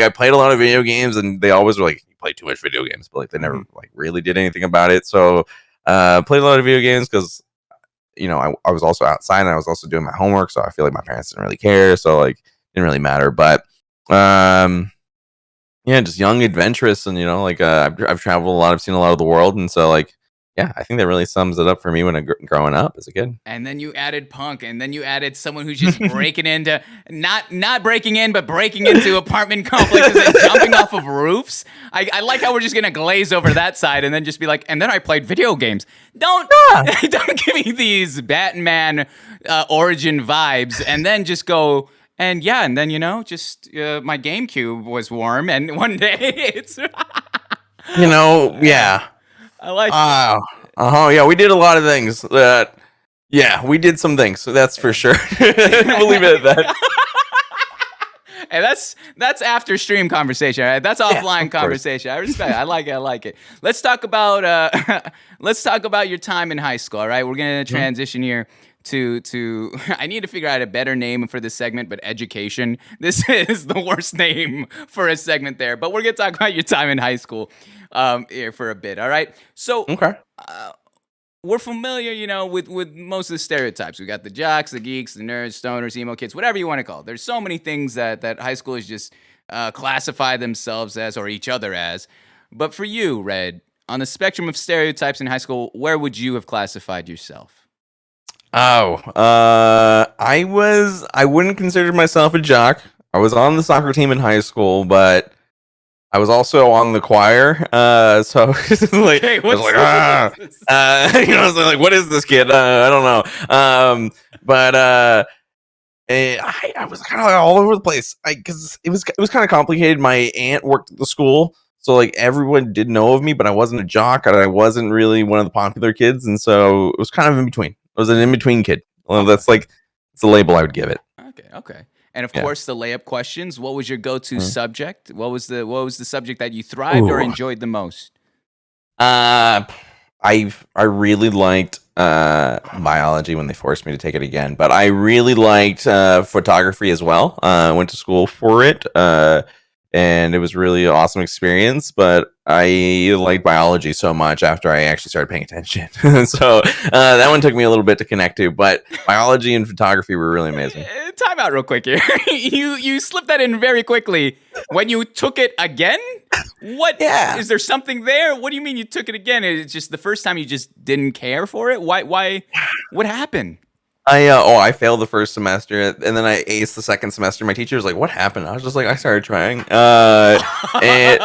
played a lot of video games, and they always were like, "You play too much video games," but they never really did anything about it. So played a lot of video games because I was also outside and I was also doing my homework, so I feel like my parents didn't really care, so didn't really matter. But just young, adventurous, and I've traveled a lot, I've seen a lot of the world, and so yeah, I think that really sums it up for me when growing up as a kid. And then you added punk, and then you added someone who's just breaking into not breaking in, but breaking into apartment complexes and jumping off of roofs. I like how we're just gonna glaze over that side and then just be like, and then I played video games. Don't give me these Batman origin vibes, and then just go. And yeah, and then just my GameCube was warm, and one day it's Yeah. I like. Yeah, we did a lot of things. We did some things. So that's for sure. We'll leave it at that. Hey, that's after stream conversation, right? That's offline conversation. I respect it. I like it. I like it. Let's talk about your time in high school. All right, we're gonna transition here to I need to figure out a better name for this segment, but education. This is the worst name for a segment there. But we're gonna talk about your time in high school here for a bit. All right. So Okay. we're familiar, with most of the stereotypes. We got the jocks, the geeks, the nerds, stoners, emo kids, whatever you want to call it. There's so many things that high schoolers just classify themselves as or each other as. But for you, Red, on the spectrum of stereotypes in high school, where would you have classified yourself? I wouldn't consider myself a jock. I was on the soccer team in high school, but I was also on the choir. So like, Hey, I was like, I was like, what is this kid? I don't know. But I was kind of all over the place. Because it was kind of complicated. My aunt worked at the school, so like everyone did know of me, but I wasn't a jock, and I wasn't really one of the popular kids, and so it was kind of in between. I was an in-between kid. Well, that's like, it's a label I would give it. Okay. And of course, the layup questions. What was your go-to subject? What was the subject that you thrived or enjoyed the most? I really liked biology when they forced me to take it again, but I really liked photography as well. I went to school for it, and it was really an awesome experience. But I liked biology so much after I actually started paying attention. So that one took me a little bit to connect to, but biology and photography were really amazing. Time out real quick here. you slipped that in very quickly. When you took it again? What? Yeah. Is there something there? What do you mean you took it again? It's just the first time you just didn't care for it? Why? What happened? I failed the first semester, and then I aced the second semester. My teacher was like, "What happened?" I was just like, "I started trying," and I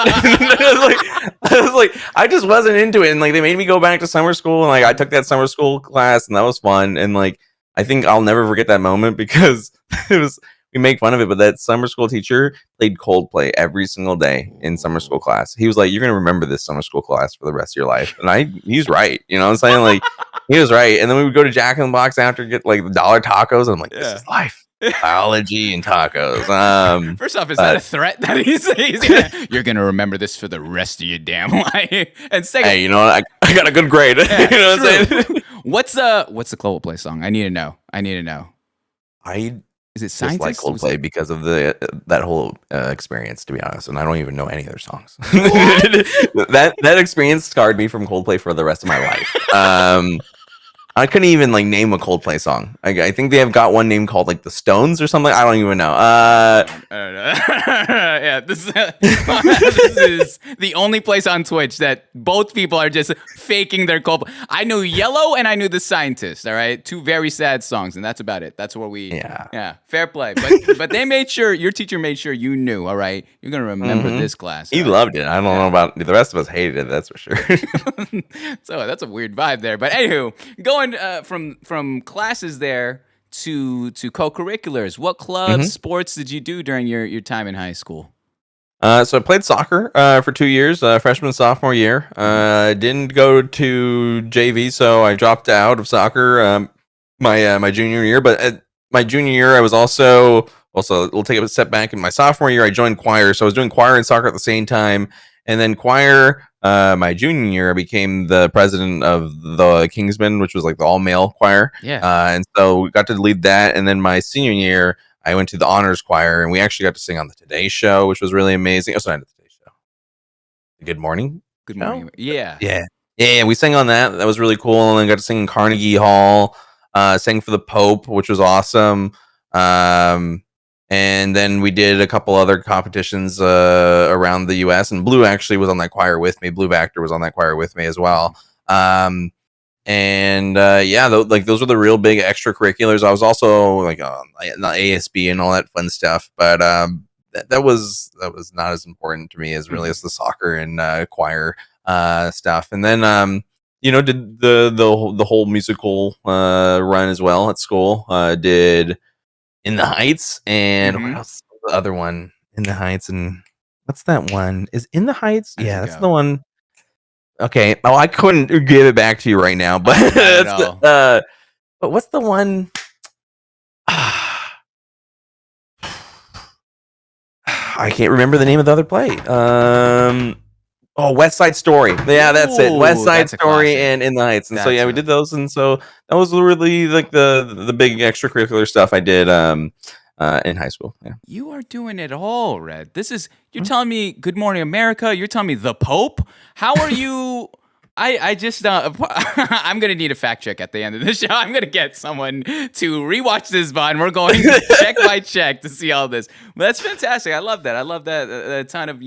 was like, I just wasn't into it, and like they made me go back to summer school, and like I took that summer school class, and that was fun, and like I think I'll never forget that moment because we make fun of it, but that summer school teacher played Coldplay every single day in summer school class. He was like, "You're gonna remember this summer school class for the rest of your life," and he's right, you know what I'm saying? Like. He was right. And then we would go to Jack in the Box after, get like $1 tacos. And I'm like, this is life. Biology and tacos. First off, is that a threat that you're going to remember this for the rest of your damn life? And second, hey, you know what? I got a good grade. Yeah, you know what I'm saying? What's the Coldplay song? I need to know. Is it Just Scientist? like Coldplay because of that whole experience, to be honest. And I don't even know any of their songs. that experience scarred me from Coldplay for the rest of my life. I couldn't even like name a Coldplay song. I think they have got one name called like the Stones or something. I don't even know. Yeah, this is the only place on Twitch that both people are just faking their Coldplay. I knew Yellow and I knew The Scientist. All right, two very sad songs, and that's about it. That's where we. Yeah, fair play. But they made sure your teacher made sure you knew. All right, you're gonna remember this class. He loved it. I don't know about the rest of us hated it. That's for sure. So that's a weird vibe there. But anywho, going from classes there to co-curriculars. What clubs, sports did you do during your time in high school? So I played soccer for 2 years, freshman and sophomore year. Didn't go to JV, so I dropped out of soccer my junior year. But my junior year, I was also we'll take a step back. In my sophomore year, I joined choir, so I was doing choir and soccer at the same time. And then choir, my junior year, I became the president of the Kingsmen, which was like the all-male choir. Yeah. And so we got to lead that. And then my senior year, I went to the honors choir, and we actually got to sing on the Today Show, which was really amazing. Oh, sorry, not the Today Show. Good Morning. Good morning. Yeah. Yeah. We sang on that. That was really cool. And then got to sing in Carnegie Hall. Sang for the Pope, which was awesome. And then we did a couple other competitions around the U.S. And Blue actually was on that choir with me. RedVacktor was on that choir with me as well. And yeah, like those were the real big extracurriculars. I was also like the ASB and all that fun stuff, but that was not as important to me as really as the soccer and choir stuff. And then did the whole musical run as well at school. Did In the Heights, and what else? The other one, In the Heights, and what's that one? Is In the Heights? Yeah, that's the one. Okay. Oh, I couldn't give it back to you right now, but but what's the one? I can't remember the name of the other play. West Side Story. Yeah, that's it. West Side Story and In the Heights. And so yeah, we did those, and so that was really like the big extracurricular stuff I did in high school. Yeah. You are doing it all, Red. You're telling me Good Morning America. You're telling me the Pope. How are you? I just I'm gonna need a fact check at the end of the show. I'm gonna get someone to rewatch this VOD. We're going check by check to see all this. But that's fantastic. I love that. I love that a ton of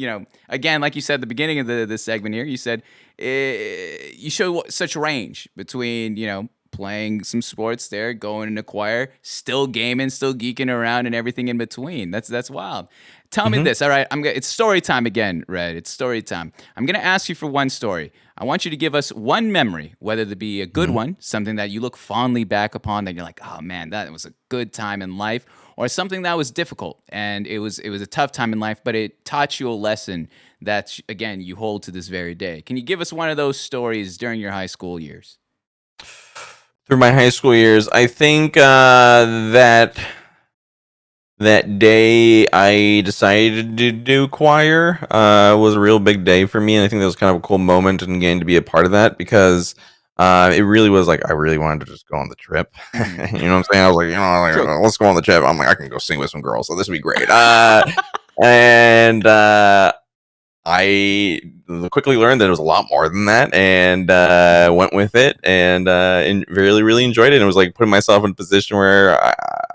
again, like you said at the beginning of the segment here. You said you show such range between playing some sports there, going in the choir, still gaming, still geeking around, and everything in between. That's wild. Tell me this. All right, it's story time again, Red. It's story time. I'm gonna ask you for one story. I want you to give us one memory, whether it be a good one, something that you look fondly back upon, that you're like, oh man, that was a good time in life, or something that was difficult and it was a tough time in life, but it taught you a lesson that again you hold to this very day. Can you give us one of those stories during your high school years? Through my high school years, I think that day I decided to do choir was a real big day for me, and I think that was kind of a cool moment and getting to be a part of that because it really was like I really wanted to just go on the trip. You know what I'm saying? I was like, let's go on the trip. I'm like, I can go sing with some girls, so this would be great. And I quickly learned that it was a lot more than that, and went with it, and really, really enjoyed it. And it was like putting myself in a position where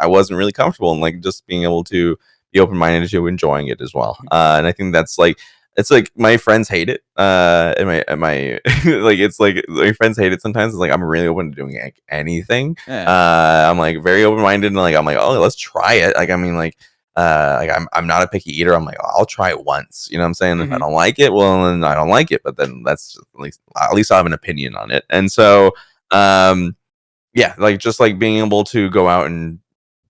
I wasn't really comfortable, and like just being able to be open minded to enjoying it as well. And I think that's like it's like my friends hate it. And my like it's like my friends hate it sometimes. It's like I'm really open to doing like anything. I'm like very open minded, and like I'm like, oh, let's try it. Like I mean, like I'm not a picky eater. I'm like, I'll try it once. You know what I'm saying? If I don't like it, well, then I don't like it. But then that's at least I have an opinion on it. And so, yeah, like just like being able to go out and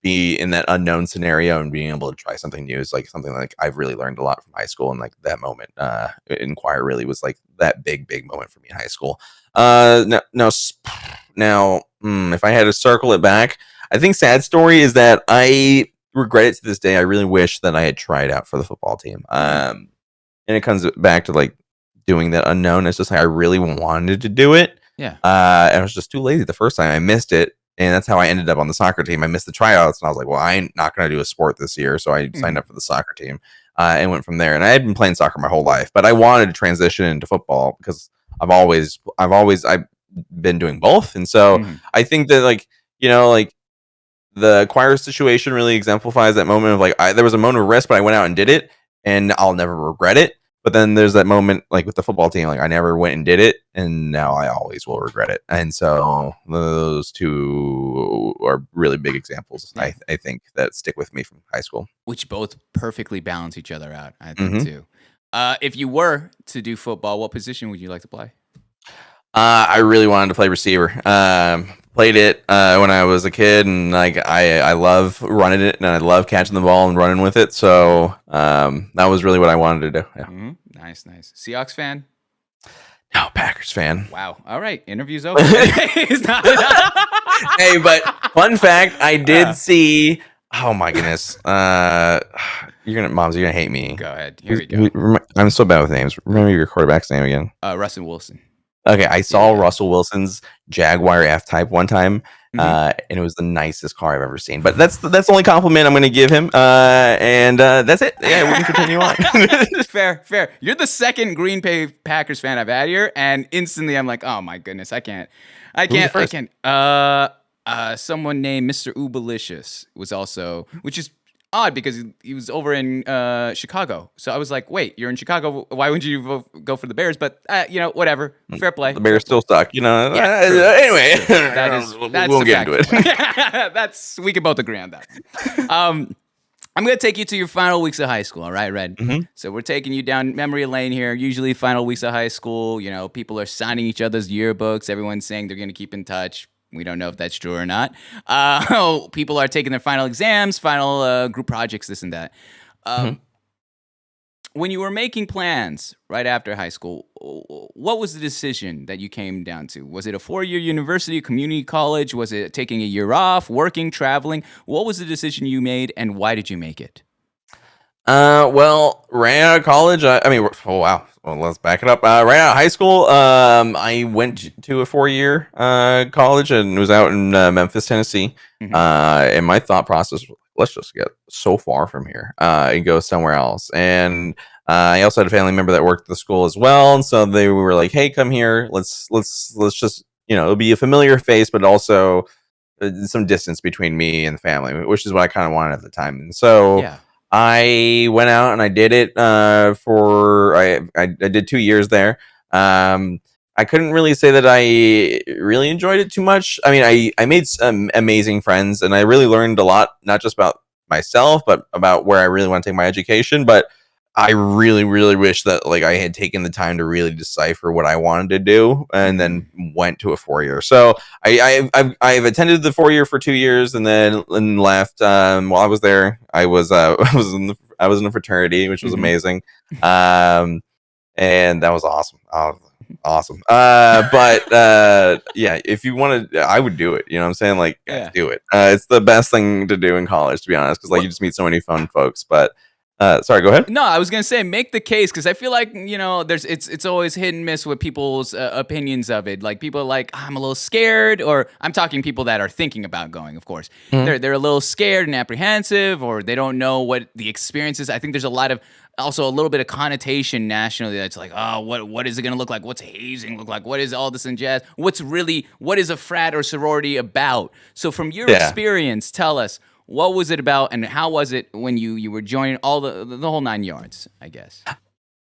be in that unknown scenario and being able to try something new is like something like I've really learned a lot from high school. And like that moment in choir really was like that big moment for me in high school. Now, if I had to circle it back, I think sad story is that I regret it to this day. I really wish that I had tried out for the football team. And it comes back to like doing that unknown. It's just like I really wanted to do it. Yeah. And I was just too lazy the first time. I missed it. And that's how I ended up on the soccer team. I missed the tryouts, and I was like, well, I'm not going to do a sport this year. So I signed up for the soccer team and went from there. And I had been playing soccer my whole life, but I wanted to transition into football because I've been doing both. And so I think that like the choir situation really exemplifies that moment of like there was a moment of risk, but I went out and did it, and I'll never regret it. But then there's that moment like with the football team, like I never went and did it, and now I always will regret it. And so those two are really big examples, I think, that stick with me from high school. Which both perfectly balance each other out, I think, too. If you were to do football, what position would you like to play? I really wanted to play receiver. Played it when I was a kid, and like I love running it, and I love catching the ball and running with it. So that was really what I wanted to do. Yeah. Nice. Seahawks fan? No, Packers fan. Wow. All right. Interview's over. Hey, but fun fact, I did see. Oh my goodness. You're gonna hate me. Go ahead. Here we go. I'm so bad with names. Remember your quarterback's name again? Russell Wilson. Okay, I saw Russell Wilson's Jaguar F-Type one time, and it was the nicest car I've ever seen. But that's the only compliment I'm going to give him, and that's it. Yeah, we can continue on. Fair. You're the second Green Bay Packers fan I've had here, and instantly I'm like, oh my goodness, I can't. Someone named Mr. Ubalicious was also, which is odd because he was over in Chicago. So I was like, wait, you're in Chicago. Why wouldn't you go for the Bears? But whatever. Fair play. The Bears still suck, Yeah, true. Anyway, That's we that's won't the get into it. fact. We can both agree on that. I'm going to take you to your final weeks of high school, all right, Red? Mhm. So we're taking you down memory lane here. Usually final weeks of high school, people are signing each other's yearbooks. Everyone's saying they're going to keep in touch. We don't know if that's true or not. People are taking their final exams, final group projects, this and that. When you were making plans right after high school, what was the decision that you came down to? Was it a 4-year university, community college? Was it taking a year off, working, traveling? What was the decision you made, and why did you make it? Well, right out of college, oh wow. Well, let's back it up. Right out of high school, I went to a 4-year college and was out in Memphis, Tennessee. Mhm. And my thought process was, let's just get so far from here and go somewhere else. And I also had a family member that worked at the school as well, and so they were like, "Hey, come here. Let's just it'll be a familiar face, but also some distance between me and the family," which is what I kind of wanted at the time. And so. Yeah. I went out and I did it I did 2 years there. I couldn't really say that I really enjoyed it too much. I mean, I made some amazing friends and I really learned a lot, not just about myself, but about where I really want to take my education. But I really, really wish that like I had taken the time to really decipher what I wanted to do and then went to a 4-year. So I've attended the 4-year for 2 years and then left. While I was there, I was I was in a fraternity, which was amazing, and that was awesome. Awesome. Yeah, if you want to, I would do it. You know what I'm saying? Like, do it. It's the best thing to do in college, to be honest, because like you just meet so many fun folks. But sorry, go ahead. No, I was gonna say make the case because I feel like it's always hit and miss with people's opinions of it. Like people are like, I'm a little scared, or I'm talking people that are thinking about going. Of course, they're a little scared and apprehensive, or they don't know what the experience is. I think there's a lot of also a little bit of connotation nationally that's like, oh, what is it gonna look like? What's hazing look like? What is all this and jazz? What is a frat or sorority about? So from your experience, tell us. What was it about, and how was it when you were joining all the whole 9 yards, I guess?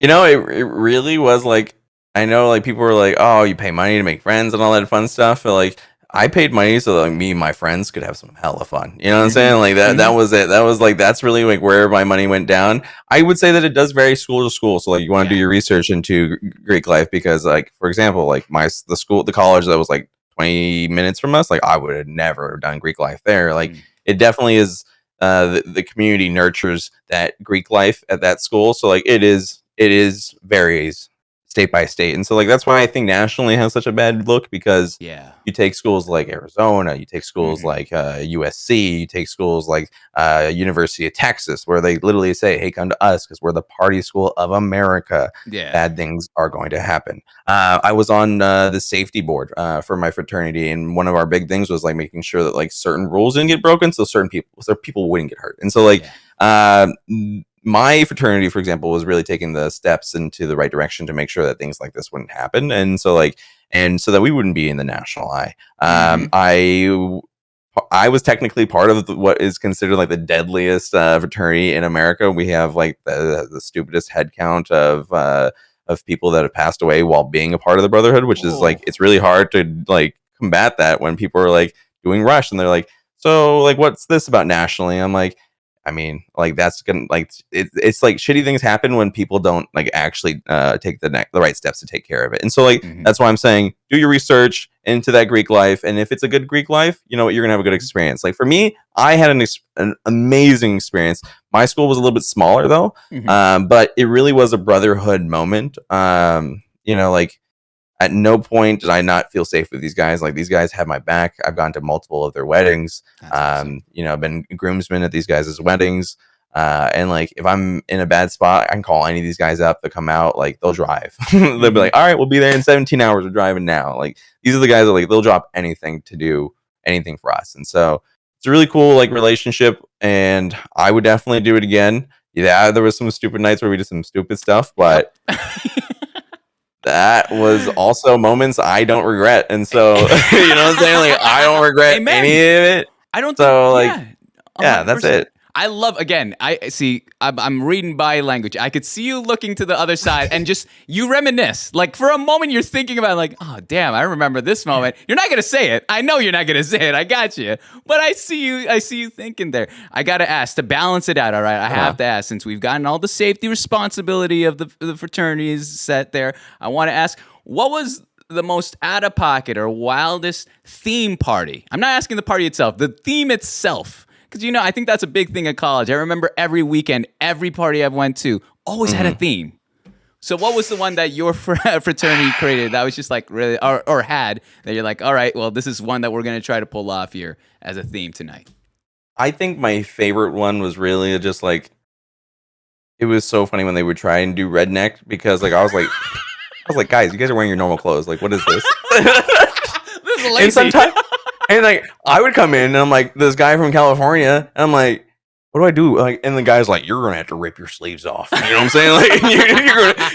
It really was like, I know like people were like, oh, you pay money to make friends and all that fun stuff. But like I paid money so that like, me and my friends could have some hella fun. You know what I'm saying? Like that was it. That was like, that's really like where my money went down. I would say that it does vary school to school. So like you want to do your research into Greek life because like, for example, like the college that was like 20 minutes from us, like I would have never done Greek life there. Like it definitely is the community nurtures that Greek life at that school. So like it is varies state by state. And so like that's why I think nationally has such a bad look because you take schools like Arizona, you take schools like USC, you take schools like University of Texas where they literally say, hey, come to us because we're the party school of America. Bad things are going to happen. I was on the safety board for my fraternity, and one of our big things was like making sure that like certain rules didn't get broken so people wouldn't get hurt. And so like my fraternity, for example, was really taking the steps into the right direction to make sure that things like this wouldn't happen. And so that we wouldn't be in the national eye. I was technically part of what is considered like the deadliest fraternity in America. We have like the stupidest head count of people that have passed away while being a part of the Brotherhood, which is like, it's really hard to like combat that when people are like doing Rush and they're like, so like, what's this about nationally? I'm like, I mean, like that's gonna like it's like shitty things happen when people don't like actually take the right steps to take care of it. And so like that's why I'm saying do your research into that Greek life, and if it's a good Greek life, you know what, you're gonna have a good experience. Like for me, I had an amazing experience. My school was a little bit smaller though, but it really was a brotherhood moment. Like at no point did I not feel safe with these guys. Like these guys have my back. I've gone to multiple of their weddings. Awesome. I've been groomsmen at these guys' weddings. And like if I'm in a bad spot, I can call any of these guys up to come out. Like they'll drive. They'll be like, all right, we'll be there in 17 hours. We're driving now. Like these are the guys that like they'll drop anything to do anything for us. And so it's a really cool like relationship, and I would definitely do it again. Yeah, there was some stupid nights where we did some stupid stuff, but that was also moments I don't regret. And so, you know what I'm saying? Like, I don't regret any of it. I don't so, think, like, yeah, that's it. I love, again, I see, I'm reading body language. I could see you looking to the other side and just, you reminisce. Like for a moment, you're thinking about like, oh, damn, I remember this moment. You're not going to say it. I know you're not going to say it. I got you. But I see you thinking there. I got to ask to balance it out. All right. I have to ask, since we've gotten all the safety responsibility of the fraternities set there, I want to ask, what was the most out of pocket or wildest theme party? I'm not asking the party itself, the theme itself. Because, I think that's a big thing at college. I remember every weekend, every party I went to always had a theme. So what was the one that your fraternity created that was just like really, or had, that you're like, all right, well, this is one that we're going to try to pull off here as a theme tonight? I think my favorite one was really just like, it was so funny when they would try and do redneck, because like I was like, guys, you guys are wearing your normal clothes. Like, what is this? This is lazy. And sometimes, and like I would come in and I'm like, this guy from California, and I'm like, what do I do? Like, and the guy's like, you're gonna have to rip your sleeves off. You know what I'm saying? Like,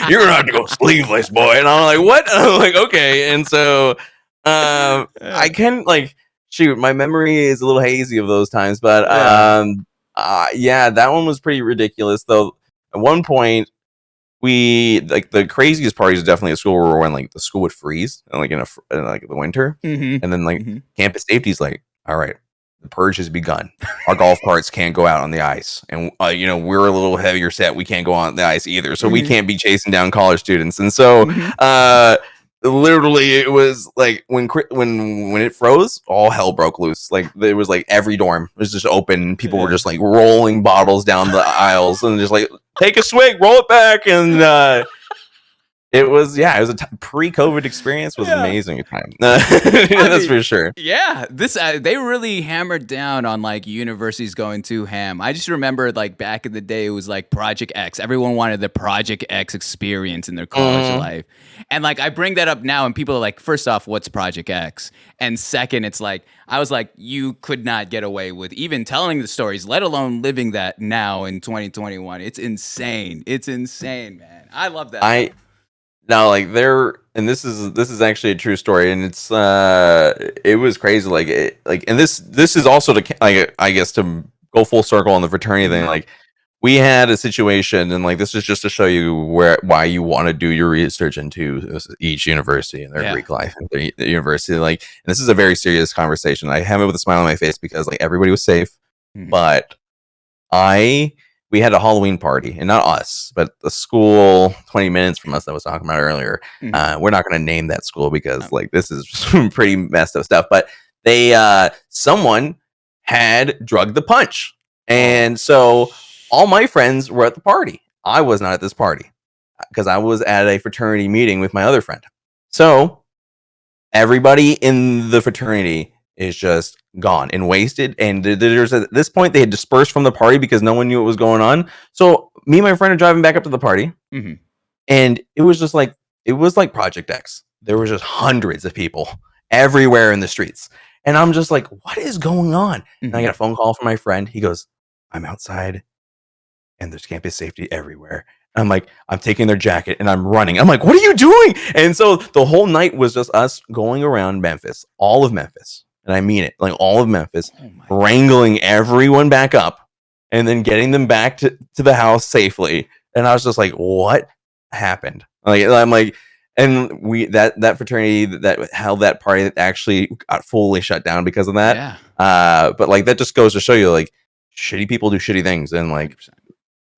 you're gonna have to go sleeveless, boy. And I'm like, what? And I'm like, okay. And so, I can like, shoot, my memory is a little hazy of those times, but yeah, that one was pretty ridiculous though. At one point, we like the craziest parties definitely at school were when like the school would freeze and like in like the winter, and then like campus safety's like, all right, the purge has begun. Our golf carts can't go out on the ice, and we're a little heavier set. We can't go on the ice either, so we can't be chasing down college students. And so, literally, it was like when it froze, all hell broke loose. Like there was like every dorm was just open. People were just like rolling bottles down the aisles and just like, take a swig, roll it back, and it was a pre-COVID experience. Was amazing time. That's for sure. Yeah, this they really hammered down on like universities going too ham. I just remember like back in the day, it was like Project X. Everyone wanted the Project X experience in their college life, and like I bring that up now, and people are like, first off, what's Project X? And second, it's like I was like, you could not get away with even telling the stories, let alone living that now in 2021. It's insane. It's insane, man. I love that. Now, like and this is actually a true story, and it's it was crazy. And this is also to like I guess to go full circle on the fraternity thing. Like we had a situation, and like this is just to show you why you want to do your research into each university and their Greek life and the university. Like, and this is a very serious conversation. I have it with a smile on my face because like everybody was safe, but we had a Halloween party, and not us, but the school 20 minutes from us that I was talking about earlier. We're not going to name that school because like this is pretty messed up stuff. But someone had drugged the punch, and so all my friends were at the party. I was not at this party because I was at a fraternity meeting with my other friend. So everybody in the fraternity is just gone and wasted, and there's at this point they had dispersed from the party because no one knew what was going on. So me and my friend are driving back up to the party, and it was just like Project X. There was just hundreds of people everywhere in the streets, and I'm just like, what is going on? And I get a phone call from my friend. He goes, I'm outside and there's campus safety everywhere. I'm like, I'm taking their jacket and I'm running. I'm like, what are you doing? And so the whole night was just us going around Memphis, all of Memphis. And I mean it, like all of Memphis, wrangling everyone back up and then getting them back to the house safely. And I was just like, what happened? Like, I'm like, and that fraternity that held that party actually got fully shut down because of that. Yeah. But like, that just goes to show you, like, shitty people do shitty things, and like, 100%.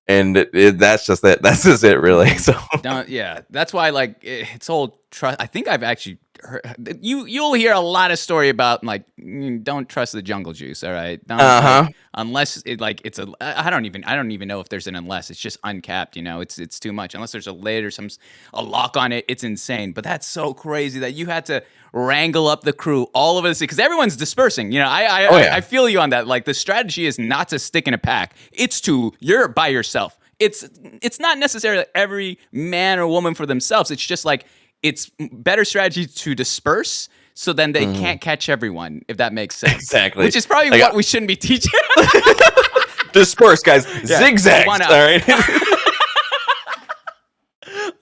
And that's just it. That's just it, really. So that's why like it's all trust. I think I've actually heard you'll hear a lot of story about like don't trust the jungle juice. All right, like, unless it's a I don't even know if there's an unless. It's just uncapped. It's too much. Unless there's a lid or a lock on it, it's insane. But that's so crazy that you had to wrangle up the crew, all of us, because everyone's dispersing. I feel you on that. Like the strategy is not to stick in a pack. It's you're by yourself. It's not necessarily every man or woman for themselves. It's just like it's better strategy to disperse, so then they can't catch everyone, if that makes sense. Exactly. Which is probably what we shouldn't be teaching. Disperse, guys. Yeah. Zigzags. All right.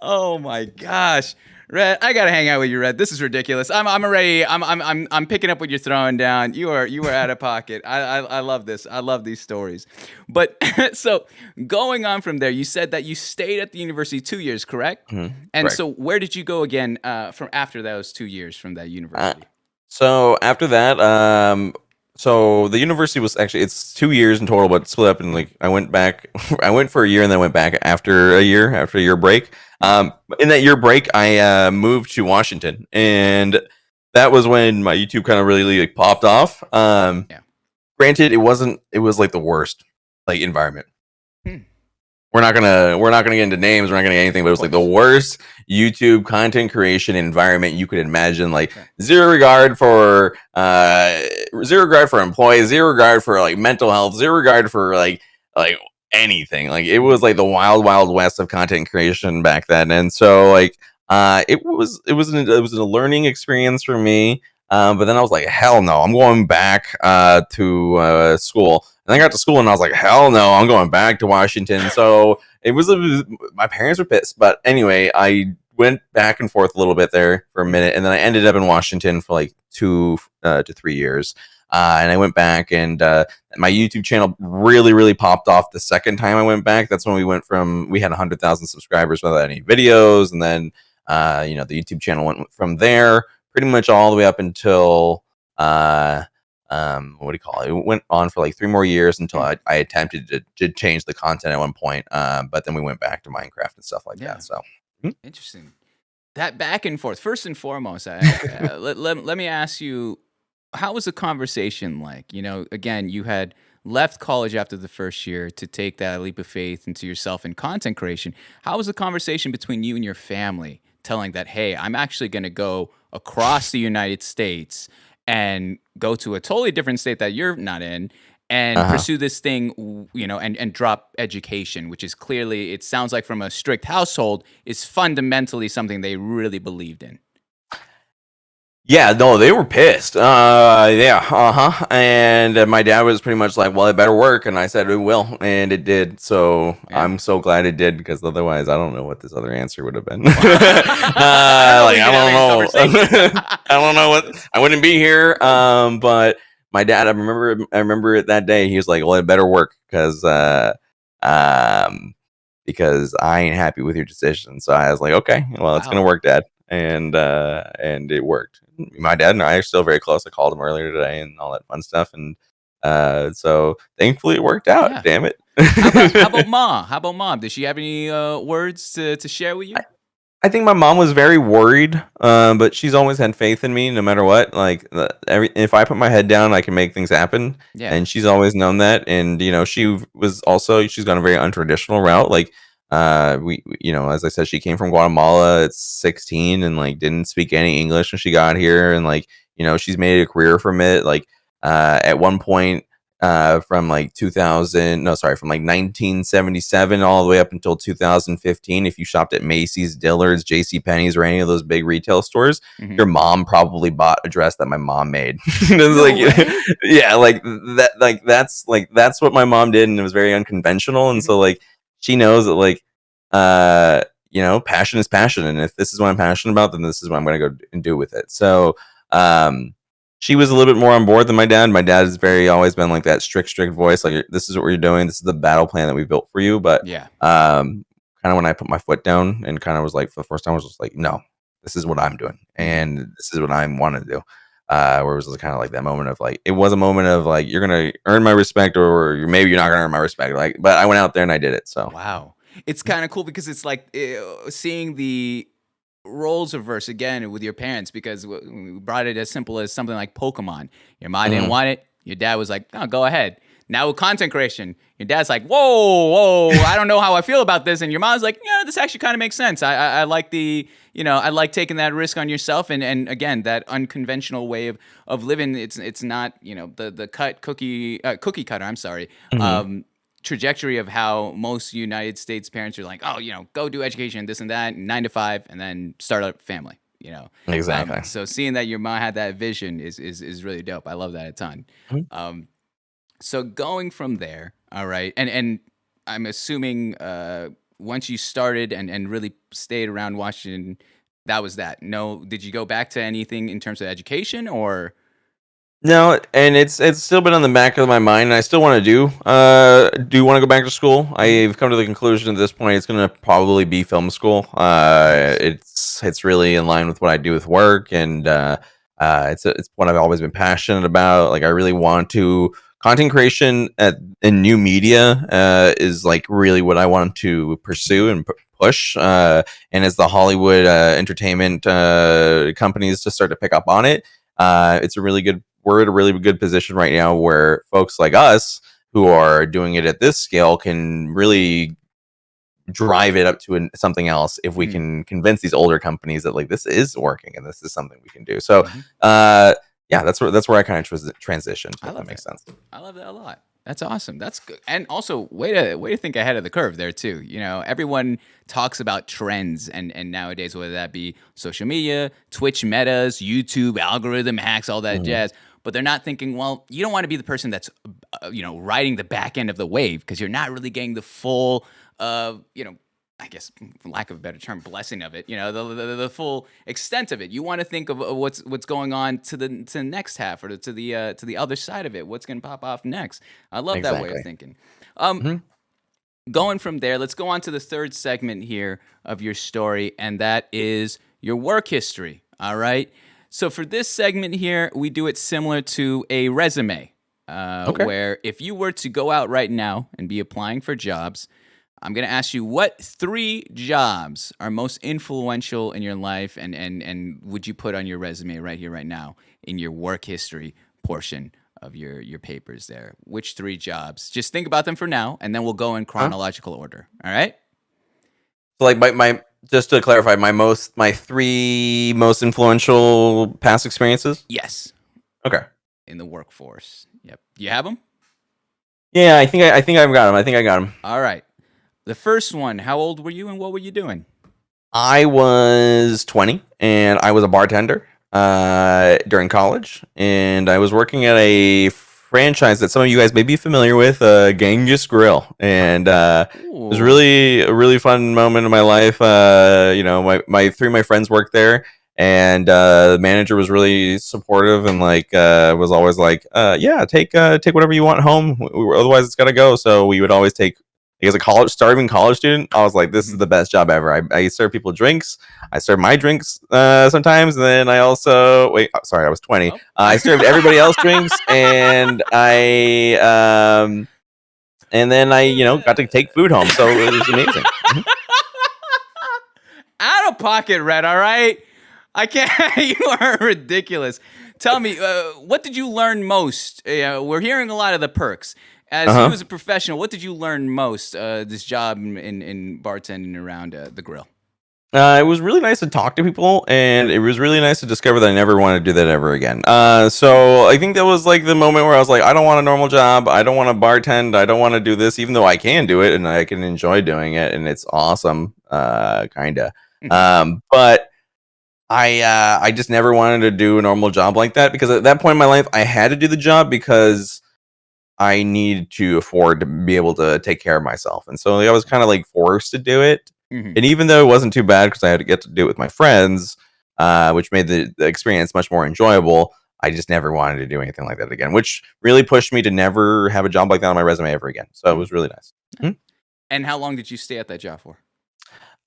Oh my gosh. Red, I gotta hang out with you, Red. This is ridiculous. I'm already. I'm picking up what you're throwing down. You are out of pocket. I love this. I love these stories. But so going on from there, you said that you stayed at the university 2 years, correct? And Correct. so where did you go again from after those 2 years from that university? So after that, so the university was actually it's 2 years in total, but split up and like I went back. I went for a year and then went back after a year break. In that year break, I moved to Washington, and that was when my YouTube kind of really like popped off. Yeah. Granted, it wasn't. It was like the worst like environment. Hmm. We're not gonna get into names. We're not gonna get anything, but it was like the worst YouTube content creation environment you could imagine. Like zero regard for employees, zero regard for like mental health, zero regard for like anything. Like it was like the wild west of content creation back then. And so like it was a learning experience for me. But then I was like, hell no, I'm going back to school. And I got to school and I was like, hell no, I'm going back to Washington. So my parents were pissed. But anyway, I went back and forth a little bit there for a minute. And then I ended up in Washington for like 2 to 3 years. And I went back and my YouTube channel really popped off the second time I went back. That's when we had 100,000 subscribers without any videos. And then, the YouTube channel went from there pretty much all the way up until what do you call it? It went on for like 3 more years until I attempted to change the content at one point. But then we went back to Minecraft and stuff like that. So Interesting. That back and forth. First and foremost, let me ask you, how was the conversation like? Again, you had left college after the first year to take that leap of faith into yourself in content creation. How was the conversation between you and your family telling that, hey, I'm actually going to go across the United States and go to a totally different state that you're not in and pursue this thing, and drop education, which is clearly, it sounds like from a strict household, is fundamentally something they really believed in. yeah, no, they were pissed. And my dad was pretty much like, well, it better work. And I said, it will. And it did. So Yeah. I'm so glad it did, because otherwise I don't know what this other answer would have been. I don't know what, I wouldn't be here. But my dad, I remember it that day. He was like, well, it better work because I ain't happy with your decision. So I was like, okay, well, it's going to work, Dad. And it worked. My dad and I are still very close. I called him earlier today and all that fun stuff. And so thankfully it worked out. Yeah. Damn it. How about mom? How about mom? Does she have any words to share with you? I think my mom was very worried, but she's always had faith in me no matter what. Like if I put my head down, I can make things happen. Yeah. And she's always known that. And she's gone a very untraditional route. Like as I said, she came from Guatemala at 16 and like didn't speak any English when she got here. And like, she's made a career from it. Like at one point, from like 1977 all the way up until 2015, if you shopped at Macy's, Dillard's, JCPenney's, or any of those big retail stores, your mom probably bought a dress that my mom made. Yeah, like that, that's what my mom did, and it was very unconventional. And so like she knows that like passion is passion, and if this is what I'm passionate about, then this is what I'm going to go and do with it. So she was a little bit more on board than my dad. My dad has always been like that strict voice. Like, this is what you're doing. This is the battle plan that we built for you. But kind of when I put my foot down and kind of was like, for the first time, I was just like, no, this is what I'm doing. And this is what I want to do. Where it was kind of like that moment of like, it was a moment of like, you're going to earn my respect, or maybe you're not going to earn my respect. Like, but I went out there and I did it. So, wow. It's kind of cool because it's like seeing the roles reverse again with your parents, because we brought it as simple as something like Pokemon. Your mom didn't want it. Your dad was like, oh, go ahead. Now with content creation, your dad's like, whoa, I don't know how I feel about this. And your mom's like, yeah, this actually kind of makes sense. I like I like taking that risk on yourself. And again, that unconventional way of living, it's not, the cookie cutter, I'm sorry. Trajectory of how most United States parents are like, oh, go do education, this and that, 9 to 5, and then start a family, Exactly. So seeing that your mom had that vision is really dope. I love that a ton. So going from there, all right, and I'm assuming once you started and really stayed around Washington, that was that. No, did you go back to anything in terms of education or? No, and it's still been on the back of my mind, and I still want to do want to go back to school. I've come to the conclusion at this point it's going to probably be film school. It's really in line with what I do with work, and it's what I've always been passionate about. Like I really want to content creation in new media is like really what I want to pursue and push. And as the Hollywood entertainment companies to start to pick up on it, it's a really good. We're at a really good position right now where folks like us who are doing it at this scale can really drive it up to something else if we can convince these older companies that like this is working and this is something we can do. So yeah, that's where I kind of transitioned. If that makes sense. I love that a lot. That's awesome. That's good. And also way to think ahead of the curve there too. You know, everyone talks about trends and nowadays, whether that be social media, Twitch metas, YouTube, algorithm hacks, all that jazz. But they're not thinking, well, you don't want to be the person that's, riding the back end of the wave because you're not really getting the full, I guess, for lack of a better term, blessing of it. You know, the full extent of it. You want to think of what's going on to the next half or to the other side of it. What's going to pop off next? I love that way of thinking. Going from there, let's go on to the third segment here of your story, and that is your work history. All right. So for this segment here, we do it similar to a resume, where if you were to go out right now and be applying for jobs, I'm going to ask you what 3 jobs are most influential in your life and would you put on your resume right here, right now, in your work history portion of your papers there? Which 3 jobs? Just think about them for now, and then we'll go in chronological order. All right? So like my just to clarify, my 3 most influential past experiences? Yes. Okay. In the workforce. Yep. You have them? Yeah, I think I've got them. All right. The first one, how old were you and what were you doing? I was 20 and I was a bartender during college, and I was working at a franchise that some of you guys may be familiar with, Genghis Grill, and it was really a really fun moment in my life. My 3 of my friends worked there, and the manager was really supportive and was always like, yeah, take whatever you want home. Otherwise, it's gotta go. So we would always take. As a starving college student, I was like, this is the best job ever. I serve people drinks. I serve my drinks sometimes. And then I also, I was 20. I served everybody else drinks. And I got to take food home. So it was amazing. Out of pocket, Red, all right? I can't, you are ridiculous. Tell me, what did you learn most? We're hearing a lot of the perks. As you as a professional, what did you learn most this job in bartending around the grill? It was really nice to talk to people, and it was really nice to discover that I never want to do that ever again. So I think that was like the moment where I was like, I don't want a normal job. I don't want to bartend. I don't want to do this, even though I can do it and I can enjoy doing it, and it's awesome, kind of. But I just never wanted to do a normal job like that, because at that point in my life, I had to do the job because I needed to afford to be able to take care of myself. And so I was kind of like forced to do it. And even though it wasn't too bad because I had to get to do it with my friends, which made the experience much more enjoyable, I just never wanted to do anything like that again, which really pushed me to never have a job like that on my resume ever again. So it was really nice. And how long did you stay at that job for?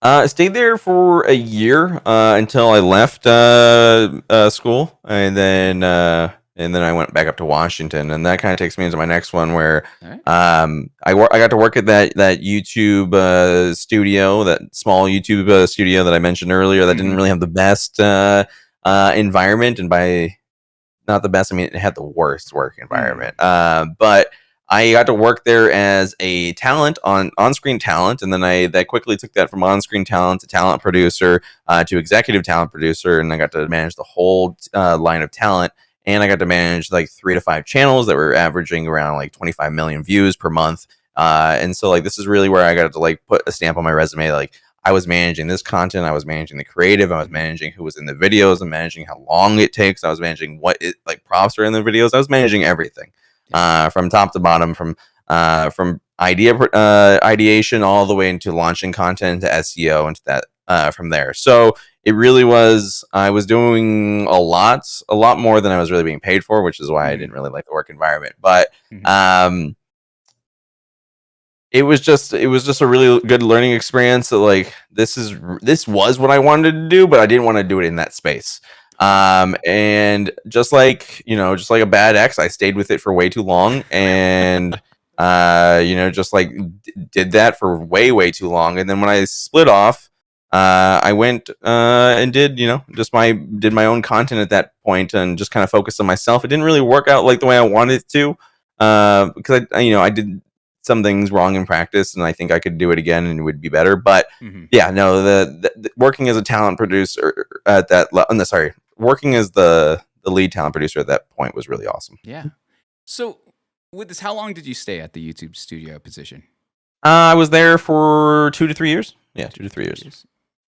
I stayed there for a year until I left school. And then I went back up to Washington, and that kind of takes me into my next one, where I got to work at that YouTube studio, that small YouTube studio that I mentioned earlier, that didn't really have the best environment, and by not the best, I mean it had the worst work environment. But I got to work there as a talent on-screen talent, and then I quickly took that from on-screen talent to talent producer to executive talent producer, and I got to manage the whole line of talent. And I got to manage like 3 to 5 channels that were averaging around like 25 million views per month. And so like this is really where I got to like put a stamp on my resume. Like I was managing this content, I was managing the creative, I was managing who was in the videos, I'm managing how long it takes, I was managing like props are in the videos, I was managing everything from top to bottom, from ideation all the way into launching content to SEO into that from there. So it really was. I was doing a lot more than I was really being paid for, which is why I didn't really like the work environment. But it was just a really good learning experience. That like this was what I wanted to do, but I didn't want to do it in that space. And just like a bad ex, I stayed with it for way too long, and just like did that for way too long. And then when I split off, I went and did did my own content at that point, and just kind of focused on myself. It didn't really work out like the way I wanted it to, because I did some things wrong in practice, and I think I could do it again and it would be better. But yeah, no, the working as a talent producer at that working as the lead talent producer at that point was really awesome. Yeah. So with this, how long did you stay at the YouTube studio position? I was there for 2 to 3 years. Yeah, 2 to 3 years.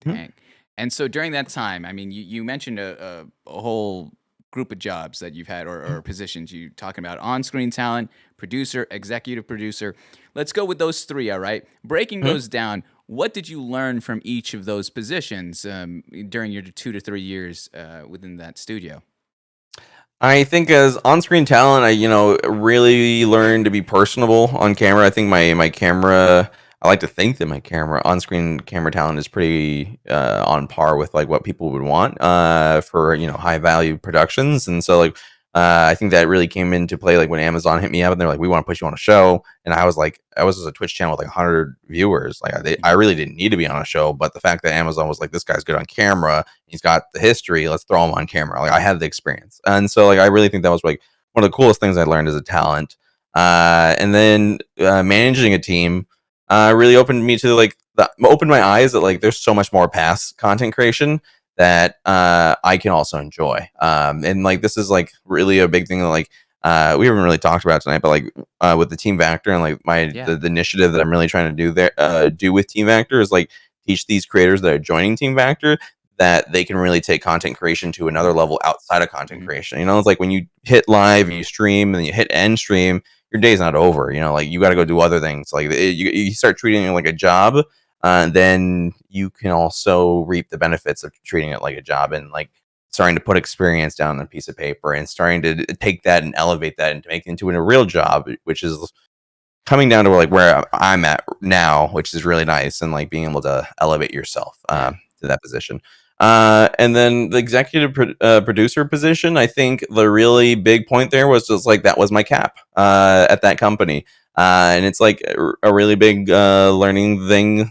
Dang. And so during that time, I mean, you mentioned a whole group of jobs that you've had or positions. You talking about on-screen talent, producer, executive producer. Let's go with those three, all right? Breaking those down, what did you learn from each of those positions during your 2 to 3 years within that studio? I think as on-screen talent, I really learned to be personable on camera. I think my camera, I like to think that my on-screen camera talent is pretty on par with like what people would want for high value productions. And so like I think that really came into play like when Amazon hit me up and they're like, we want to put you on a show. And I was just a Twitch channel with like 100 viewers. Like I really didn't need to be on a show, but the fact that Amazon was like, this guy's good on camera, he's got the history, let's throw him on camera. Like I had the experience, and so like I really think that was like one of the coolest things I learned as a talent. And then managing a team really opened me to opened my eyes that like there's so much more past content creation that I can also enjoy. And like this is like really a big thing that like we haven't really talked about tonight, but like with the Team Vector and like the initiative that I'm really trying to do there do with Team Vector is like teach these creators that are joining Team Vector that they can really take content creation to another level outside of content creation. It's like when you hit live and you stream and you hit end stream, your day's not over. Like you got to go do other things. Like you start treating it like a job. Then you can also reap the benefits of treating it like a job and like starting to put experience down on a piece of paper and starting to take that and elevate that and make it into a real job, which is coming down to like where I'm at now, which is really nice, and like being able to elevate yourself to that position. And then the executive producer position, I think the really big point there was just like that was my cap at that company. And it's like a really big learning thing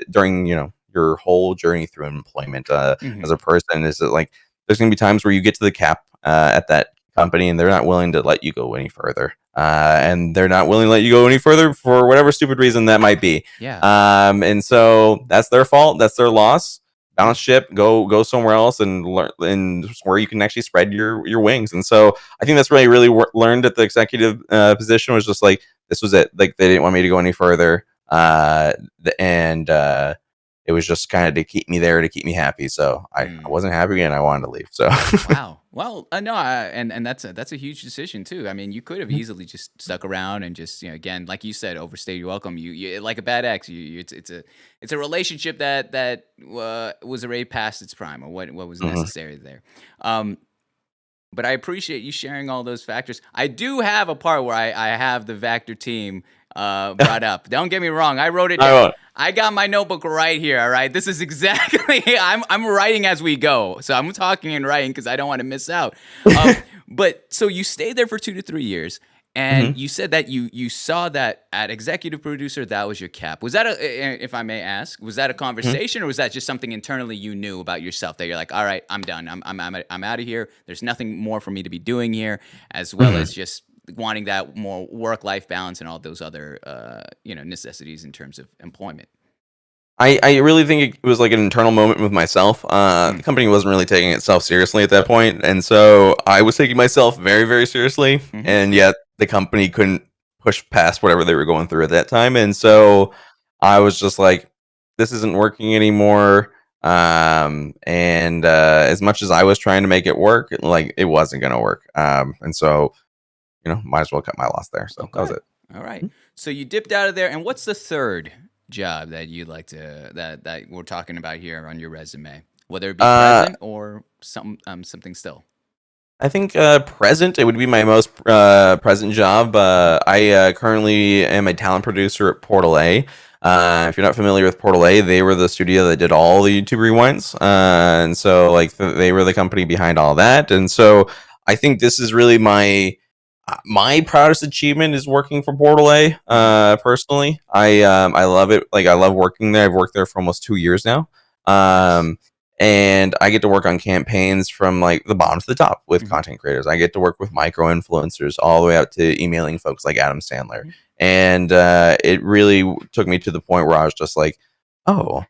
during your whole journey through employment as a person, is that like there's gonna be times where you get to the cap at that company and they're not willing to let you go any further, and they're not willing to let you go any further for whatever stupid reason that might be. And so that's their fault, that's their loss. Bounce ship, go somewhere else and learn, and where you can actually spread your wings. And so I think that's really learned at the executive position, was just like this was it. Like they didn't want me to go any further, and it was just kind of to keep me there, to keep me happy. So I wasn't happy and I wanted to leave. So wow. Well, no, and that's a huge decision too. I mean, you could have easily just stuck around and just again, like you said, overstay your welcome. You like a bad ex. It's a relationship that was already past its prime, or what was necessary there. But I appreciate you sharing all those factors. I do have a part where I have the Vector team brought up. Don't get me wrong. I wrote it down. I got my notebook right here. All right. This is exactly, I'm writing as we go. So I'm talking and writing because I don't want to miss out. But so you stayed there for 2 to 3 years. And you said that you saw that at executive producer, that was your cap. Was that if I may ask, was that a conversation or was that just something internally you knew about yourself that you're like, all right, I'm done. I'm out of here. There's nothing more for me to be doing here, as well as just wanting that more work-life balance and all those other necessities in terms of employment. I really think it was like an internal moment with myself. The company wasn't really taking itself seriously at that point, and so I was taking myself very, very seriously, and yet the company couldn't push past whatever they were going through at that time. And so I was just like, this isn't working anymore. And as much as I was trying to make it work, like it wasn't going to work. And so, might as well cut my loss there. So that was it. All right. So you dipped out of there. And what's the third job that you'd like to, that we're talking about here on your resume? whether it be Uh, present or something still? I think present, it would be my most present job. I currently am a talent producer at Portal A. If you're not familiar with Portal A, they were the studio that did all the YouTube rewinds, and so like they were the company behind all that. And so I think this is really my proudest achievement is working for Portal A. Personally, I love it. Like I love working there. I've worked there for almost 2 years now. Nice. And I get to work on campaigns from like the bottom to the top with Mhm. content creators. I get to work with micro influencers all the way up to emailing folks like Adam Sandler. Mhm. And it really took me to the point where I was just like, oh,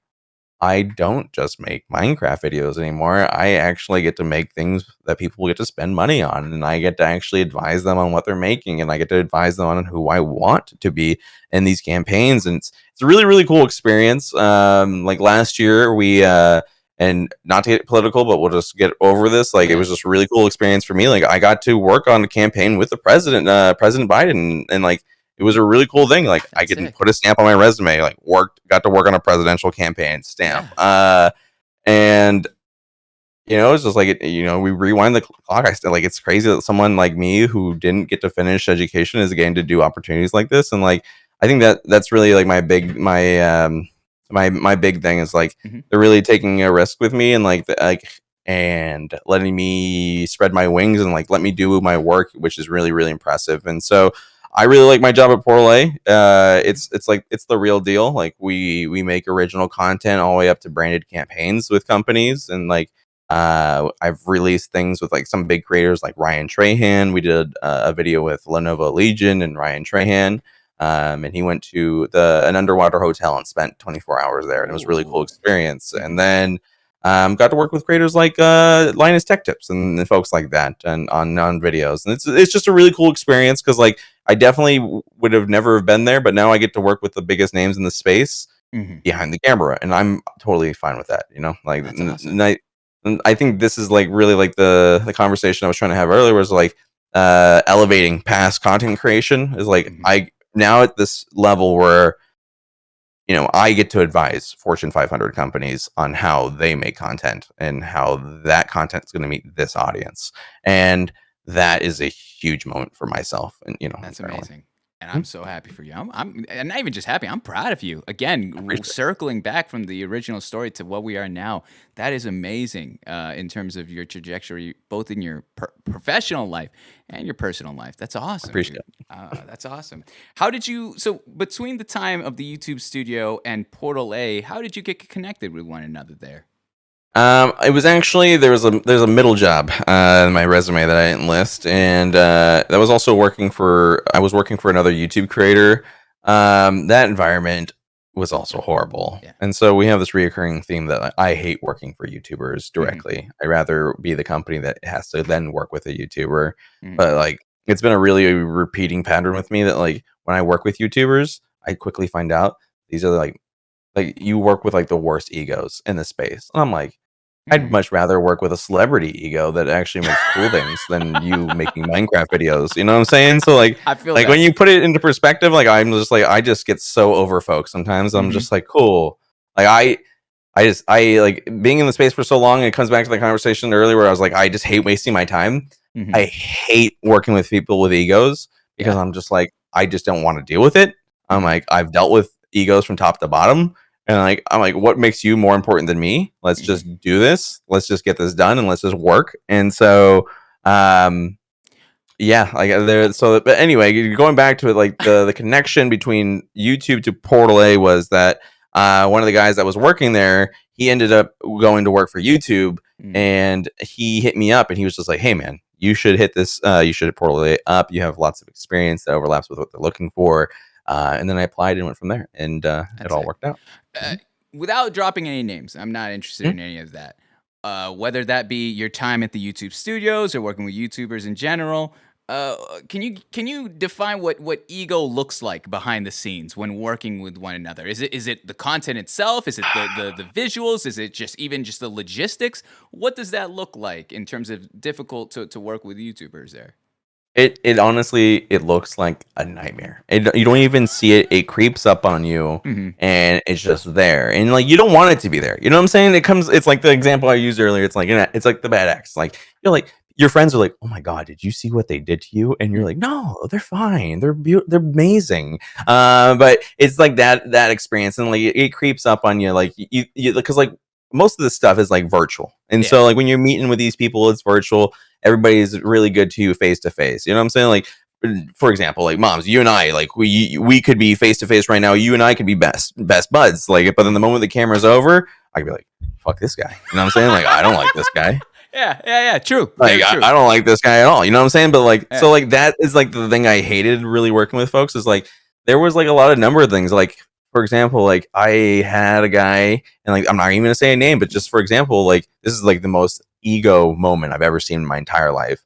I don't just make Minecraft videos anymore. I actually get to make things that people get to spend money on, and I get to actually advise them on what they're making, and I get to advise them on who I want to be in these campaigns. And it's a really, really cool experience. Like last year, we and not to get political, but we'll just get over this. Like it Yeah. was just a really cool experience for me. Like I got to work on a campaign with the president, President Biden, and like it was a really cool thing. Like I That's could sick. put a stamp on my resume. Like got to work on a presidential campaign stamp. Yeah. And it's just like we rewind the clock. I still like it's crazy that someone like me who didn't get to finish education is getting to do opportunities like this. And like I think that's really like my big thing is like Mhm. they're really taking a risk with me and and letting me spread my wings and like let me do my work, which is really, really impressive. And so I really like my job at Portal A. It's like it's the real deal. Like we make original content all the way up to branded campaigns with companies, and like I've released things with like some big creators like Ryan Trahan. We did a video with Lenovo Legion and Ryan Trahan, and he went to an underwater hotel and spent 24 hours there, and it was a really cool Ooh. experience. Mhm. And then got to work with creators like Linus Tech Tips and folks like that, and on videos, and it's just a really cool experience because like I definitely would have never been there, but now I get to work with the biggest names in the space Mhm. behind the camera, and I'm totally fine with that. Like That's awesome. and I think this is like really like the conversation I was trying to have earlier was like elevating past content creation is like Mhm. I now at this level where I get to advise Fortune 500 companies on how they make content and how that content is going to meet this audience. And that is a huge moment for myself and, That's internally. amazing. And Hmm, I'm so happy for you. I'm and not even just happy. I'm proud of you. Again, I appreciate it. circling back from the original story to what we are now. That is amazing in terms of your trajectory, both in your professional life and your personal life. That's I awesome, appreciate dude. it. That's awesome. How did you? So between the time of the YouTube studio and Portal A, how did you get connected with one another there? It was actually there's a middle job in my resume that I didn't list, and that was also I was working for another YouTube creator. That environment was also horrible, Yeah. and so we have this reoccurring theme that I hate working for YouTubers Hmm. directly. I'd rather be the company that has to then work with a YouTuber. Hmm. But like it's been a really repeating pattern with me that like when I work with YouTubers, I quickly find out these are like you work with like the worst egos in the space. And I'm like, I'd Hmm. much rather work with a celebrity ego that actually makes cool things than you making Minecraft videos. You know what I'm saying? So I feel like when that. you put it into perspective, like I'm just like I just get so over folks sometimes. I'm Hmm. just like, cool. Like I like being in the space for so long, and it comes back to the conversation earlier where I was like, I just hate wasting my time. Hmm. I hate working with people with egos because Yeah. I'm just like, I just don't want to deal with it. I'm Hmm. like, I've dealt with egos from top to bottom. And like, I'm like, what makes you more important than me? Let's just Hmm. do this. Let's just get this done and let's just work. And so, um, yeah, like there. So, but anyway, going back to it, like the connection between YouTube to Portal A was that one of the guys that was working there, he ended up going to work for YouTube, Hmm. and he hit me up, and he was just like, "Hey, man, you should hit this. You should hit Portal A up. You have lots of experience that overlaps with what they're looking for." And then I applied and went from there, and it That's all it. worked out. Uh, Without dropping any names, I'm not interested Mhm. in any of that. Whether that be your time at the YouTube studios or working with YouTubers in general, can you define what ego looks like behind the scenes when working with one another? Is it the content itself? Is it the visuals? Is it just the logistics? What does that look like in terms of difficult to work with YouTubers there? It honestly, it looks like a nightmare. You don't even see it. It creeps up on you, and it's just there. And like you don't want it to be there. You know what I'm saying? It's like the example I used earlier. It's like it's like the bad acts. Like you're like your friends are like, oh my god, did you see what they did to you? And you're like, no, they're fine. They're amazing. But it's like that experience, and like it creeps up on you. Like you because like most of this stuff is like virtual, and so like when you're meeting with these people, it's virtual. Everybody's really good to you face to face. You know what I'm saying? Like, for example, like moms, you and I, like we could be face to face right now. You and I could be best buds. Like, but then the moment the camera's over, I could be like, fuck this guy. You know what I'm saying? Like, I don't like this guy. Yeah. True. Like, Very true. I don't like this guy at all. You know what I'm saying? But like, so like that is like the thing I hated really working with folks is like there was like a lot of number of things. Like, for example, like I had a guy, and like I'm not even gonna say a name, but just for example, like this is like the most ego moment I've ever seen in my entire life.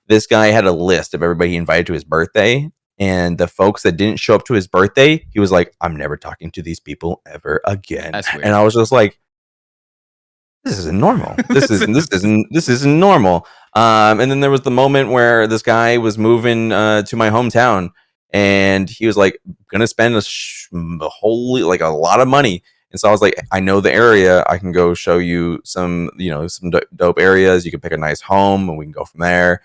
This guy had a list of everybody he invited to his birthday, and the folks that didn't show up to his birthday, he was like, I'm never talking to these people ever again. That's weird. And I was just like, this isn't normal. This isn't normal. And then there was the moment where this guy was moving to my hometown, and he was like gonna spend a lot of money. And so I was like, I know the area. I can go show you some dope areas. You can pick a nice home, and we can go from there.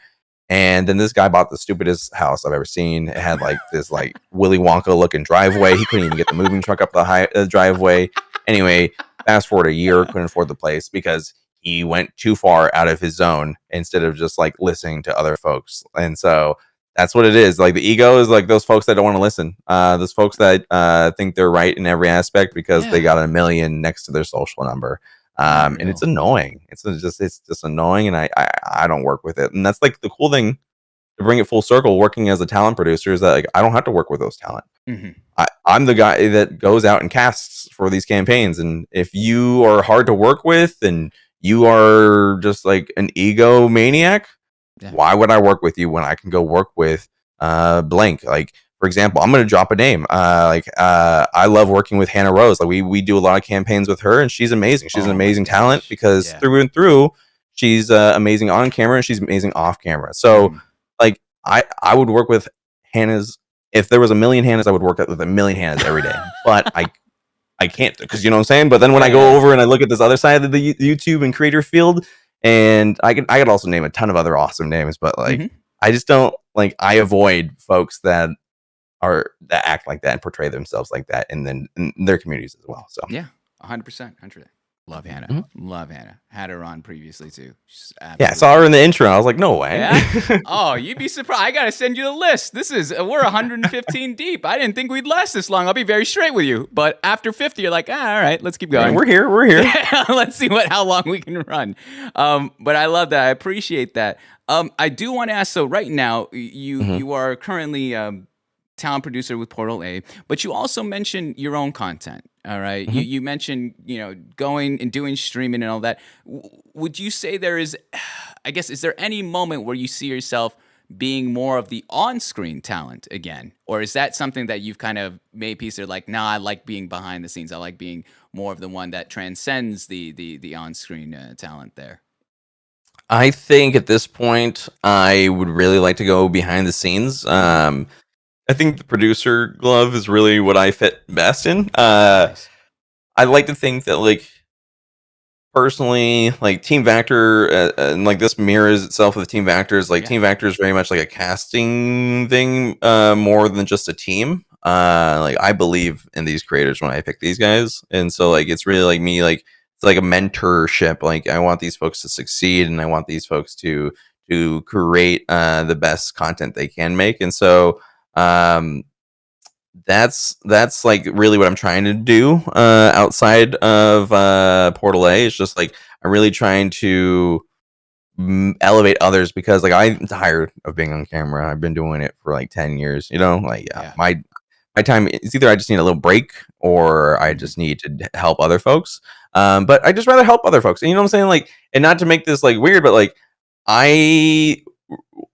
And then this guy bought the stupidest house I've ever seen. It had like this like Willy Wonka looking driveway. He couldn't even get the moving truck up the driveway. Anyway, fast forward a year, couldn't afford the place because he went too far out of his zone instead of just like listening to other folks. And so that's what it is. Like the ego is like those folks that don't want to listen. Those folks that think they're right in every aspect because they got a million next to their social number. And it's annoying. It's just annoying, and I don't work with it. And that's like the cool thing to bring it full circle. Working as a talent producer is that like I don't have to work with those talent. I'm the guy that goes out and casts for these campaigns. And if you are hard to work with and you are just like an ego maniac, why would I work with you when I can go work with blank? Like, for example, I'm going to drop a name. I love working with Hannah Rose. Like we do a lot of campaigns with her, and she's amazing. She's an amazing talent because through and through, she's amazing on camera and she's amazing off camera. So like I would work with Hannah's. If there was a million Hannahs, I would work with a million Hannahs every day. But I can't, because you know what I'm saying? But then when I go over and I look at this other side of the YouTube and creator field, and I could also name a ton of other awesome names, but like I just don't like, I avoid folks that act like that and portray themselves like that, and then in their communities as well. So 100%. Love Hannah. Love Hannah. Had her on previously too. I saw her in the intro. I was like, no way. Yeah? Oh, you'd be surprised. I gotta send you the list. We're 115 deep. I didn't think we'd last this long. I'll be very straight with you. But after 50, you're like, all right, let's keep going. We're here. Let's see how long we can run. But I love that. I appreciate that. I do want to ask. So right now, you are currently talent producer with Portal A, but you also mentioned your own content. All right. You mentioned, going and doing streaming and all that. Would you say is there any moment where you see yourself being more of the on-screen talent again? Or is that something that you've kind of made peace? Or like, nah, I like being behind the scenes. I like being more of the one that transcends the on-screen talent there. I think at this point, I would really like to go behind the scenes. I think the producer glove is really what I fit best in. Nice. I like to think that, like, personally, like Team Vector, and like this mirrors itself with Team Vectors. Like Team Vector is very much like a casting thing, more than just a team. Like I believe in these creators when I pick these guys, and so like it's really like me, like it's like a mentorship. Like I want these folks to succeed, and I want these folks to create the best content they can make, and so. That's like really what I'm trying to do outside of Portal A. It's just like I'm really trying to elevate others, because like I'm tired of being on camera. I've been doing it for like 10 years, my time is either I just need a little break or I just need to help other folks. But I just rather help other folks. And you know what I'm saying? Like, and not to make this like weird, but like I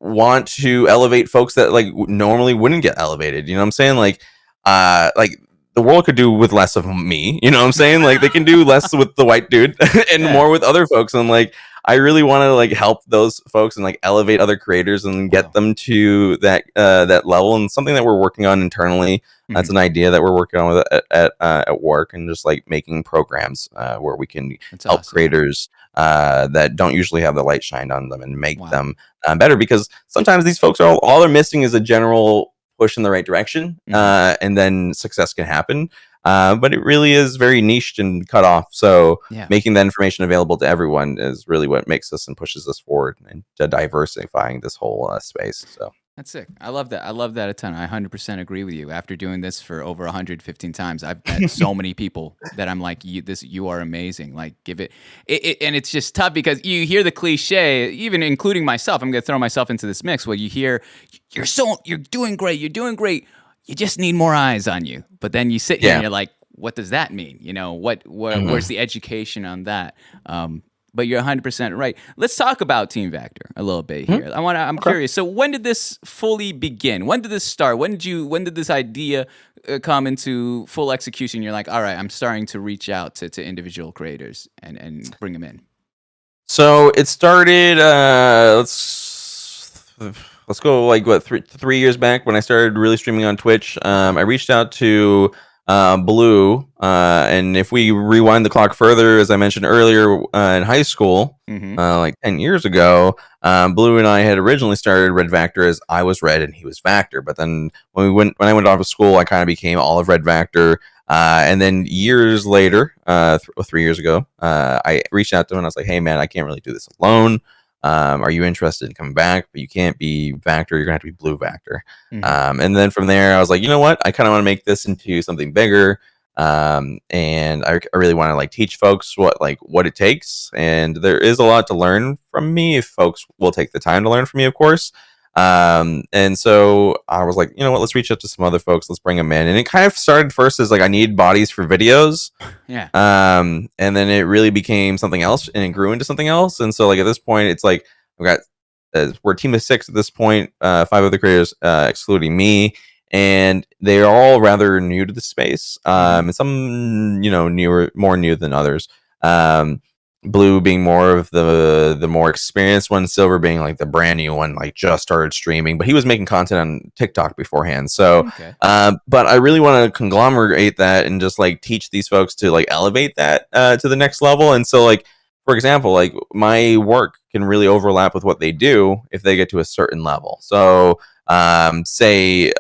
want to elevate folks that like normally wouldn't get elevated. You know what I'm saying? Like the world could do with less of me. You know what I'm saying? Like they can do less with the white dude and more with other folks. And like I really want to like help those folks and like elevate other creators and get them to that level, and something that we're working on internally. That's an idea that we're working on with at work, and just like making programs where we can help creators that don't usually have the light shined on them and make them better, because sometimes these folks are all they're missing is a general push in the right direction, and then success can happen. But it really is very niched and cut off. So making that information available to everyone is really what makes us and pushes us forward and diversifying this whole space. So that's sick. I love that. I love that a ton. I 100% agree with you. After doing this for over 115 times, I've met so many people that I'm like, you are amazing. Like, give it, and it's just tough because you hear the cliche, even including myself. I'm going to throw myself into this mix where you hear, you're doing great. You're doing great. You just need more eyes on you. But then you sit here and you're like, what does that mean? You know, where's the education on that? But you're 100% right. Let's talk about Team Vactor a little bit here. I'm curious. So when did this fully begin? When did this start? When did this idea come into full execution? You're like, all right, I'm starting to reach out to individual creators and bring them in. So it started, let's go like what, 3 years back when I started really streaming on Twitch. I reached out to Blue, and if we rewind the clock further, as I mentioned earlier, in high school, like 10 years ago, Blue and I had originally started RedVacktor as I was Red and he was Vactor. But then when I went off of school, I kind of became all of RedVacktor. And then years later, 3 years ago, I reached out to him and I was like, hey man, I can't really do this alone. Are you interested in coming back? But you can't be Vactor. You're gonna have to be Blue Vactor. And then from there, I was like, you know what? I kind of want to make this into something bigger. And I really want to like teach folks what it takes. And there is a lot to learn from me if folks will take the time to learn from me, of course. And so I was like, you know what? Let's reach out to some other folks. Let's bring them in. And it kind of started first as like I need bodies for videos. And then it really became something else, and it grew into something else. And so like at this point, it's like I've got we're a team of 6 at this point, 5 other creators, excluding me, and they are all rather new to the space. And some more new than others. Blue being more of the more experienced one, Silver being like the brand new one, like just started streaming, but he was making content on TikTok beforehand. So, but I really want to conglomerate that and just like teach these folks to like elevate that to the next level. And so, like for example, like my work can really overlap with what they do if they get to a certain level. So, say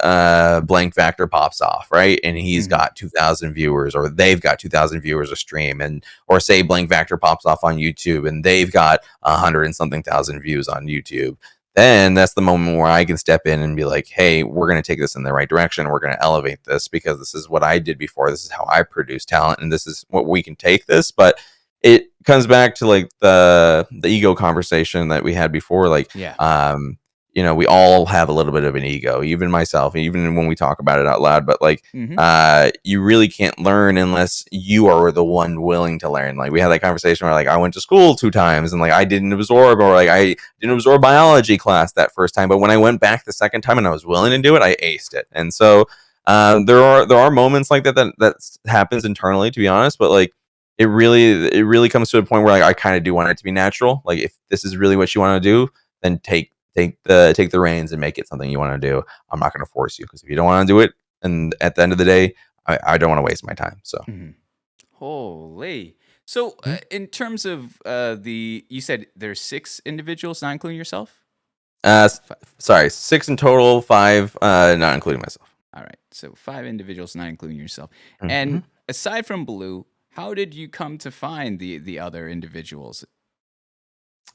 blank Vactor pops off, right, and he's got 2,000 viewers, or they've got 2,000 viewers a stream, or say blank Vactor pops off on YouTube and they've got 100 and something thousand views on YouTube. Then that's the moment where I can step in and be like, hey, we're going to take this in the right direction. We're going to elevate this because this is what I did before. This is how I produce talent, and this is what we can take this. But it comes back to like the ego conversation that we had before. Like, we all have a little bit of an ego, even myself, even when we talk about it out loud. But like, you really can't learn unless you are the one willing to learn. Like we had that conversation where like I went to school 2 times and like I didn't absorb biology class that first time. But when I went back the second time and I was willing to do it, I aced it. And so there are moments like that happens internally, to be honest. But like it really comes to a point where like I kind of do want it to be natural. Like if this is really what you want to do, then take the reins and make it something you want to do. I'm not going to force you, because if you don't want to do it, and at the end of the day, I don't want to waste my time. So, holy. So, in terms of you said there's 6 individuals, not including yourself. Sorry, 6 in total, 5 not including myself. All right, so 5 individuals, not including yourself. And aside from Blue, how did you come to find the other individuals?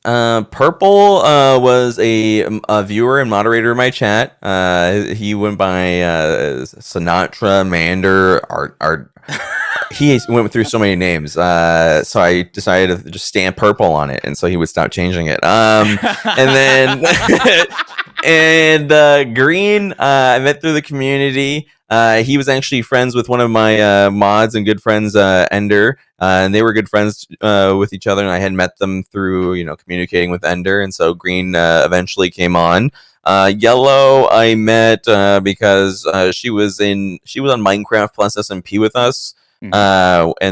Purple was a viewer and moderator in my chat. He went by Sinatra, Mander, Art. He went through so many names. So I decided to just stamp Purple on it, and so he would stop changing it. And then Green, I met through the community. He was actually friends with one of my mods and good friends, Ender, and they were good friends with each other, and I had met them through communicating with Ender, and so Green eventually came on. Yellow I met because she was on Minecraft plus SMP with us. And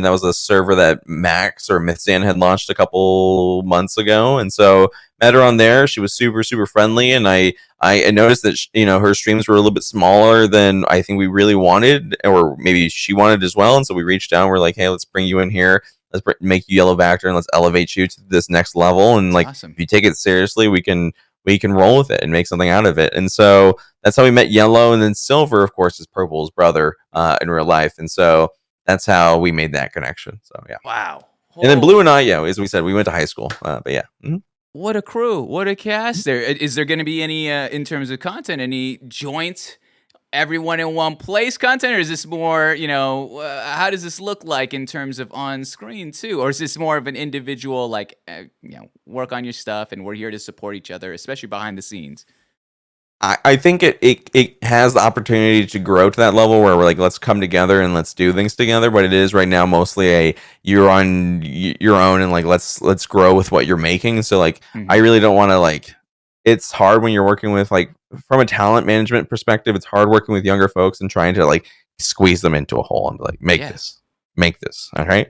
that was a server that Max or Mythzan had launched a couple months ago, and so met her on there. She was super friendly, and I noticed that her streams were a little bit smaller than I think we really wanted, or maybe she wanted as well. And so we reached out. We're like, hey, let's bring you in here. Let's make you RedVacktor, and let's elevate you to this next level. And like, awesome. if you take it seriously, we can roll with it and make something out of it. And so that's how we met Yellow, and then Silver, of course, is Purple's brother in real life. And so that's how we made that connection. So yeah. Wow. And then Blue and I, as we said, we went to high school. But yeah. Mm-hmm. What a crew. What a cast there. Is there going to be any, in terms of content, any joint, everyone in one place content? Or is this more, how does this look like in terms of on screen too? Or is this more of an individual, like, work on your stuff and we're here to support each other, especially behind the scenes? I think it has the opportunity to grow to that level where we're like, let's come together and let's do things together. But it is right now mostly you're on your own, and like let's grow with what you're making. So like, I really don't want to like. It's hard when you're working with like, from a talent management perspective, it's hard working with younger folks and trying to like squeeze them into a hole and be like, make this, all right?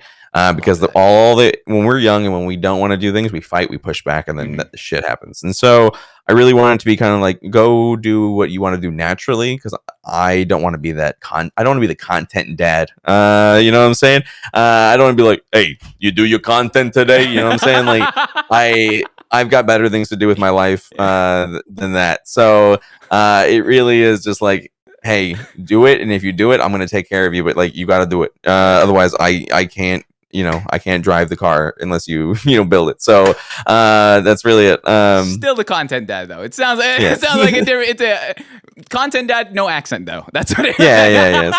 Because when we're young and when we don't want to do things, we fight, we push back, and then shit happens. And so I really want it to be kind of like, go do what you want to do naturally, because I don't want to be that I don't want to be the content dad. You know what I'm saying? I don't want to be like, hey, you do your content today. You know what I'm saying? Like I've got better things to do with my life than that. So it really is just like, hey, do it, and if you do it, I'm gonna take care of you. But like, you got to do it. Otherwise, I can't. I can't drive the car unless you build it. So that's really it. Still the content dad though. It sounds like it's a content dad, no accent though. That's what it is. Yeah.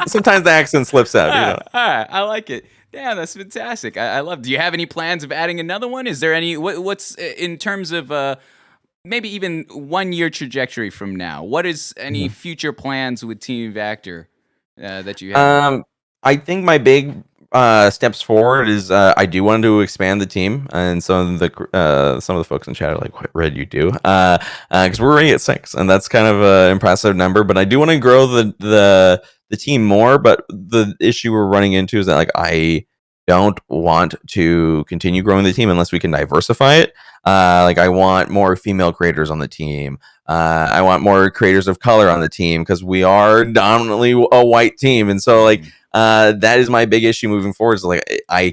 Sometimes the accent slips out. All right, I like it. Damn, that's fantastic. I love. Do you have any plans of adding another one? Is there any? What's in terms of maybe even 1 year trajectory from now? What is any future plans with Team Vactor that you have? I think my big steps forward is I do want to expand the team, and some of the folks in chat are like, "What Red you do?" Because we're already at 6, and that's kind of an impressive number. But I do want to grow the team more. But the issue we're running into is that like I don't want to continue growing the team unless we can diversify it. Like I want more female creators on the team. I want more creators of color on the team, because we are dominantly a white team, and so like. That is my big issue moving forward. Is like I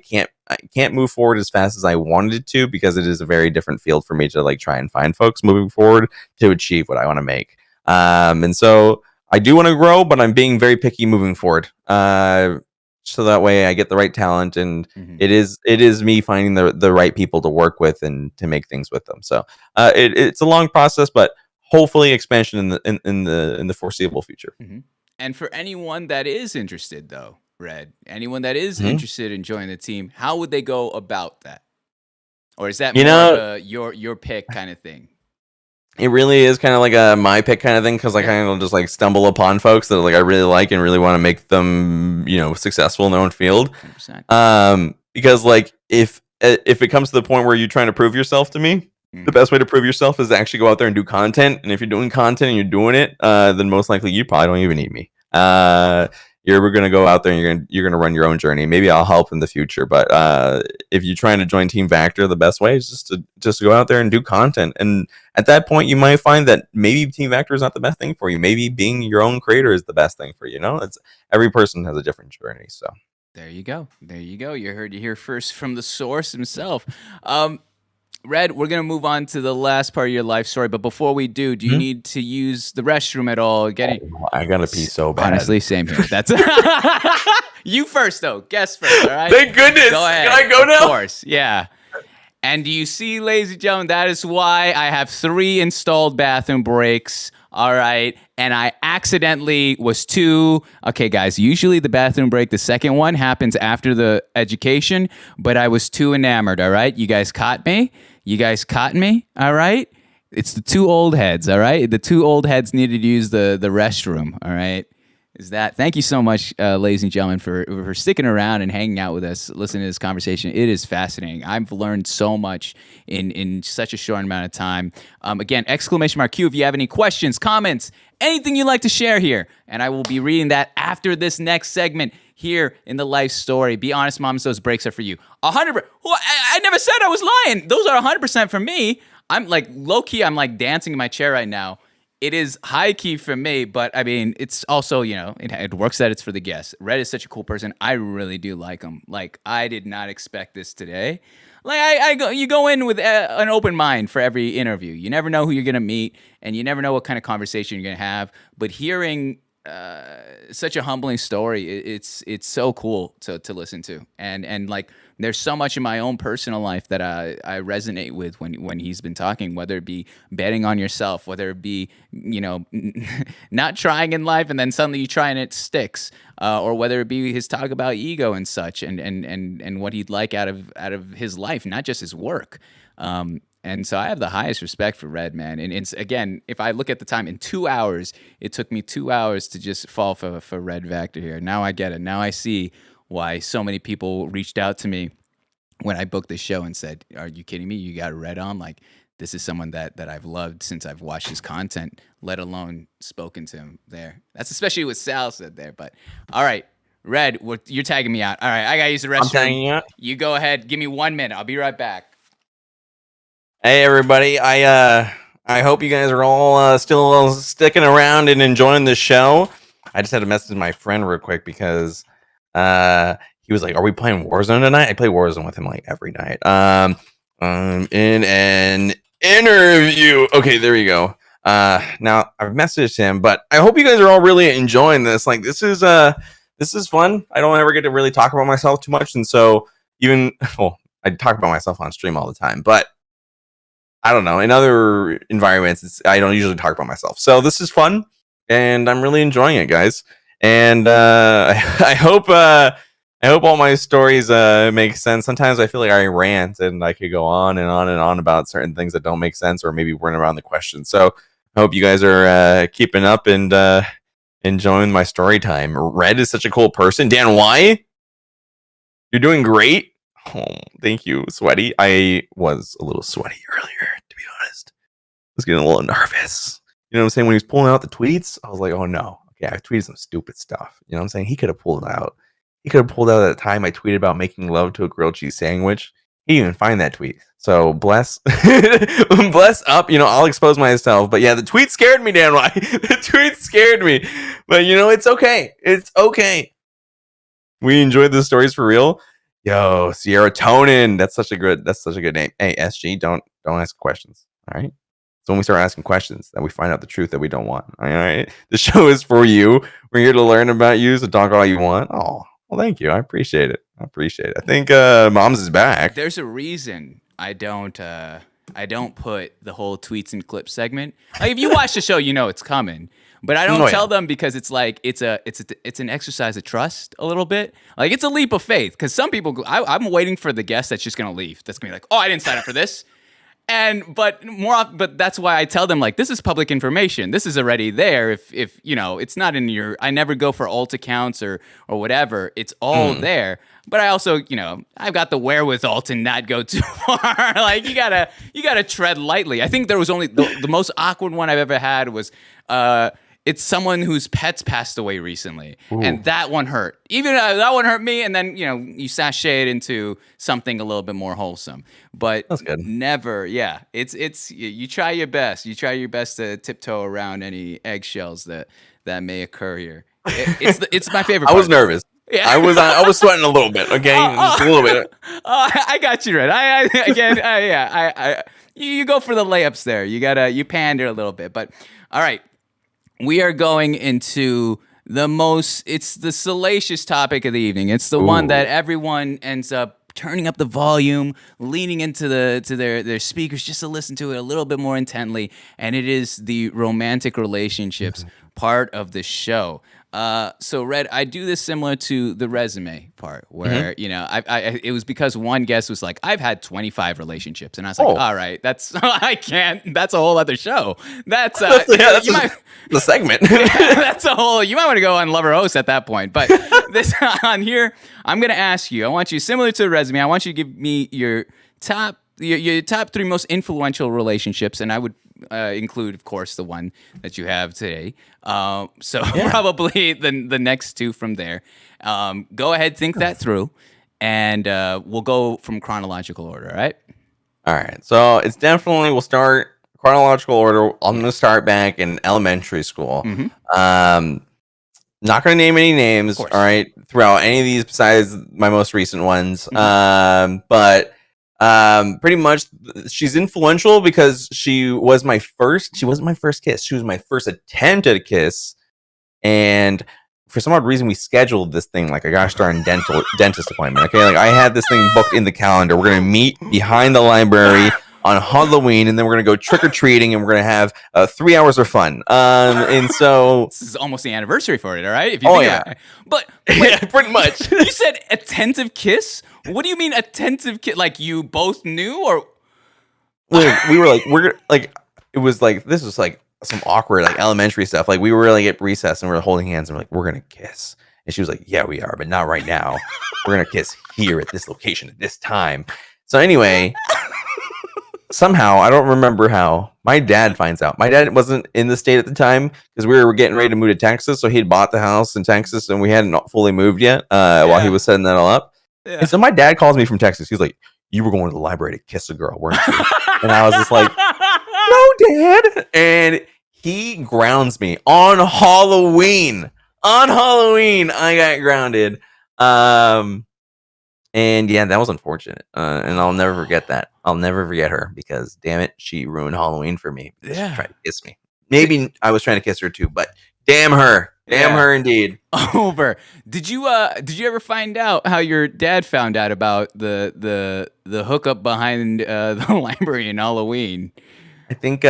can't move forward as fast as I wanted to, because it is a very different field for me to like try and find folks moving forward to achieve what I want to make. And so I do want to grow, but I'm being very picky moving forward. So that way I get the right talent, and it is me finding the right people to work with and to make things with them. So it's a long process, but hopefully expansion in the foreseeable future. And for anyone that is interested, though, Red, anyone that is interested in joining the team, how would they go about that? Or is that more of your pick kind of thing? It really is kind of like a my pick kind of thing, because I kind of just like stumble upon folks that like I really like and really want to make them successful in their own field. 100%. Because like if it comes to the point where you're trying to prove yourself to me. The best way to prove yourself is to actually go out there and do content. And if you're doing content and you're doing it, then most likely you probably don't even need me. You're going to go out there and you're going to run your own journey. Maybe I'll help in the future. But if you're trying to join Team Vactor, the best way is just to go out there and do content. And at that point, you might find that maybe Team Vactor is not the best thing for you. Maybe being your own creator is the best thing for you. It's every person has a different journey. So there you go. You heard it here first from the source himself. Red, we're going to move on to the last part of your life story. But before we do you need to use the restroom at all? I got to pee so bad. Honestly, same here. That's you first, though. Guess first, all right? Thank goodness. Go ahead. Can I go now? Of course, yeah. And do you see, ladies and gentlemen, that is why I have 3 installed bathroom breaks. All right. And I accidentally was too. Okay, guys, usually the bathroom break, the second one happens after the education, but I was too enamored. All right. You guys caught me. All right. It's the 2 old heads. All right. The 2 old heads needed to use the restroom. All right. Thank you so much, ladies and gentlemen, for sticking around and hanging out with us, listening to this conversation. It is fascinating. I've learned so much in such a short amount of time. Again, !Q if you have any questions, comments, anything you'd like to share here. And I will be reading that after this next segment here in the life story. Be honest, moms, those breaks are for you. 100%. Well, I never said I was lying. Those are 100% for me. I'm like low key. I'm like dancing in my chair right now. It is high key for me, but I mean, it's also, it works that it's for the guests. Red is such a cool person. I really do like him. Like, I did not expect this today. Like, you go in with an open mind for every interview. You never know who you're going to meet, and you never know what kind of conversation you're going to have. But hearing such a humbling story, it's so cool to listen to. And like, there's so much in my own personal life that I resonate with when he's been talking, whether it be betting on yourself, whether it be, not trying in life and then suddenly you try and it sticks, or whether it be his talk about ego and such and what he'd like out of his life, not just his work. And so I have the highest respect for Red, man. And it's, again, if I look at the time, in 2 hours, it took me 2 hours to just fall for RedVacktor here. Now I get it. Now I see why so many people reached out to me when I booked this show and said, are you kidding me? You got Red on? Like, this is someone that I've loved since I've watched his content, let alone spoken to him there. That's especially what Sal said there. But all right, Red, you're tagging me out. All right, I got to use the restroom. I'm tagging you out. You go ahead. Give me 1 minute. I'll be right back. Hey everybody, I hope you guys are all still sticking around and enjoying the show. I just had to message my friend real quick because he was like, "Are we playing Warzone tonight?" I play Warzone with him like every night. In an interview. Okay, there you go. Now I've messaged him, but I hope you guys are all really enjoying this. Like, this is fun. I don't ever get to really talk about myself too much, and so I talk about myself on stream all the time, but I don't know. In other environments, I don't usually talk about myself. So this is fun, and I'm really enjoying it, guys. And I hope all my stories make sense. Sometimes I feel like I rant, and I could go on and on and on about certain things that don't make sense, or maybe weren't around the question. So I hope you guys are keeping up and enjoying my story time. Red is such a cool person. Dan, why? You're doing great. Oh, thank you, Sweaty. I was a little sweaty earlier, to be honest. I was getting a little nervous. You know what I'm saying? When he was pulling out the tweets, I was like, oh no. Okay, I tweeted some stupid stuff. You know what I'm saying? He could have pulled it out. He could have pulled out at the time I tweeted about making love to a grilled cheese sandwich. He didn't even find that tweet. So bless bless up. I'll expose myself. But yeah, the tweet scared me, Dan. Why? The tweet scared me. But it's okay. It's okay. We enjoyed the stories for real. Yo, Serotonin. That's such a good name. Hey, SG, don't ask questions. All right. So when we start asking questions, then we find out the truth that we don't want. All right. The show is for you. We're here to learn about you, so talk all you want. Oh, well, thank you. I appreciate it. I think Moms is back. There's a reason I don't put the whole tweets and clips segment. Like, if you watch the show, it's coming. But I don't tell them because it's like it's an exercise of trust a little bit. Like, it's a leap of faith, because some people I'm waiting for the guest that's just gonna leave. That's gonna be like, oh, I didn't sign up for this. But that's why I tell them, like, this is public information. This is already there. If it's not in your, I never go for alt accounts or whatever. It's all there. But I also, I've got the wherewithal to not go too far. Like, you gotta tread lightly. I think there was only the most awkward one I've ever had was it's someone whose pets passed away recently. Ooh. And that one hurt. Even that one hurt me, and then, you sashay it into something a little bit more wholesome. But that's good. Never, yeah. It's you try your best. You try your best to tiptoe around any eggshells that may occur here. It's my favorite part. I was nervous. Yeah. I was sweating a little bit, okay? Just a little bit. I got you, Red. You go for the layups there. You pander a little bit. But all right. We are going into it's the salacious topic of the evening. It's the one that everyone ends up turning up the volume, leaning into their speakers just to listen to it a little bit more intently, and it is the romantic relationships part of the show. So Red, I do this similar to the resume part where, it was because one guest was like, I've had 25 relationships. And I was like, all right, that's a whole other show. That's, the segment. That's a whole, you might want to go on Lover Host at that point. But this on here, I'm going to ask you, I want you, similar to the resume, I want you to give me your top 3 most influential relationships. And I would include, of course, the one that you have today. So probably the next two from there. Go ahead, think that through, and we'll go from chronological order. All right. All right. So it's definitely, we'll start chronological order. I'm going to start back in elementary school. Not going to name any names. All right. Throughout any of these besides my most recent ones. But pretty much she's influential because she wasn't my first kiss. She was my first attempt at a kiss. And for some odd reason, we scheduled this thing like a gosh darn dentist appointment. Okay, like I had this thing booked in the calendar. We're gonna meet behind the library on Halloween, and then we're gonna go trick or treating, and we're gonna have 3 hours of fun. And so this is almost the anniversary for it. All right. If you think about it. But yeah, pretty much. You said attentive kiss. What do you mean attentive kiss? Like you both knew, or we were like, it was like this was like some awkward like elementary stuff. Like we were like at recess and we were holding hands and we're like, we're gonna kiss. And she was like, yeah, we are, but not right now. We're gonna kiss here at this location at this time. So anyway, somehow I don't remember how my dad finds out. My dad wasn't in the state at the time because we were getting ready to move to Texas. So he'd bought the house in Texas and we hadn't fully moved yet while he was setting that all up. Yeah. And so my dad calls me from Texas. He's like, you were going to the library to kiss a girl, weren't you? And I was just like, no, Dad. And he grounds me on Halloween. On Halloween, I got grounded. And yeah, that was unfortunate. And I'll never forget that. I'll never forget her because, damn it, she ruined Halloween for me. Yeah. She tried to kiss me. Maybe I was trying to kiss her too, but damn her. Damn her indeed. Over. Did you ever find out how your dad found out about the hookup behind the library in Halloween? I think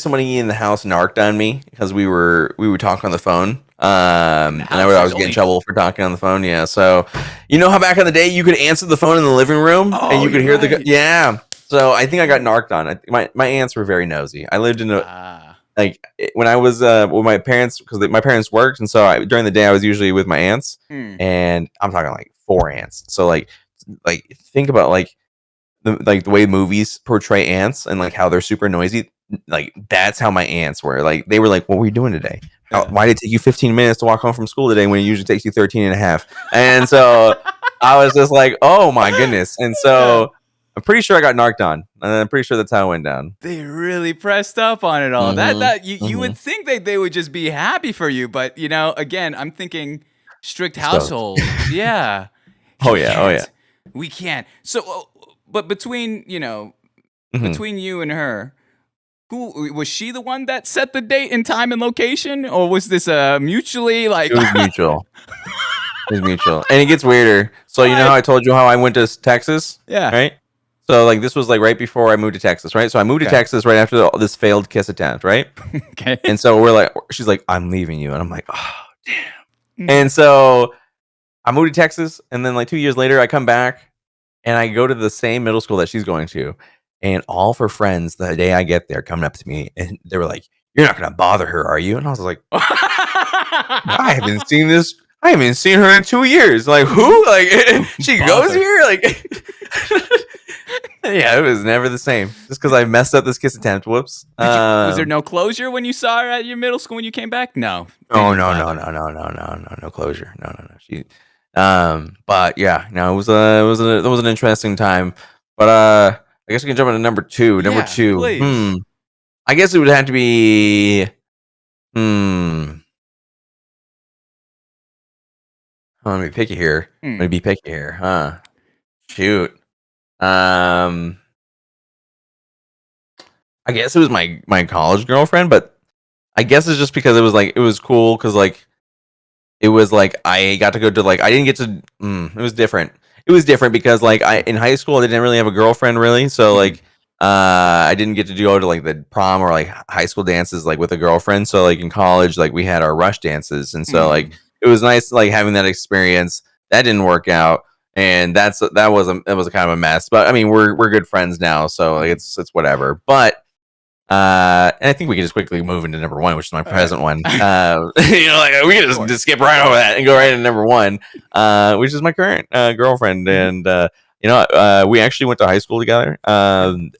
somebody in the house narked on me because we were talking on the phone. And I was getting in trouble for talking on the phone. Yeah. So you know how back in the day you could answer the phone in the living room and you could hear So I think I got narked on. My aunts were very nosy. I lived in like when I was with my parents because my parents worked, and so during the day I was usually with my aunts, and I'm talking like 4 aunts. So like think about like the way movies portray ants and like how they're super noisy. Like that's how my aunts were. Like they were like, "What were you doing today? Why did it take you 15 minutes to walk home from school today when it usually takes you 13 and a half?" And so I was just like, "Oh my goodness!" And so I'm pretty sure I got narked on. And I'm pretty sure that's how it went down. They really pressed up on it all. That you would think that they would just be happy for you, but you know, again, I'm thinking strict household. Yeah. Oh yeah. We can't. So, but between between you and her, who was she the one that set the date and time and location, or was this mutually like? It was mutual. It was mutual, and it gets weirder. So you know how I told you how I went to Texas? Yeah. Right. So like this was like right before I moved to Texas, right? So I moved to Texas right after this failed kiss attempt, right? Okay. And so she's like, I'm leaving you, and I'm like, oh damn. And so I moved to Texas, and then like 2 years later, I come back, and I go to the same middle school that she's going to, and all of her friends the day I get there coming up to me, and they were like, "You're not gonna bother her, are you?" And I was like, I haven't seen her in 2 years. Like who? Like she goes here? Like yeah, it was never the same. Just because I messed up this kiss attempt. Whoops. Was there no closure when you saw her at your middle school when you came back? No. Oh no closure. No. She. But yeah, no, it was an interesting time. But I guess we can jump into number two. Number two. Please. I guess it would have to be. I'm gonna be picky here. Huh? Shoot. I guess it was my college girlfriend, but I guess it's just because it was cool because like it was like I got to go to like I didn't get to. It was different. It was different because like in high school I didn't really have a girlfriend really, so like I didn't get to go to like the prom or like high school dances like with a girlfriend. So like in college like we had our rush dances, and so like it was nice like having that experience. That didn't work out. And that was a kind of a mess, but I mean we're good friends now, so like, it's whatever. But and I think we can just quickly move into number one, which is my present one. You know, like we can just skip right over that and go right into number one, which is my current girlfriend. And you know, we actually went to high school together, and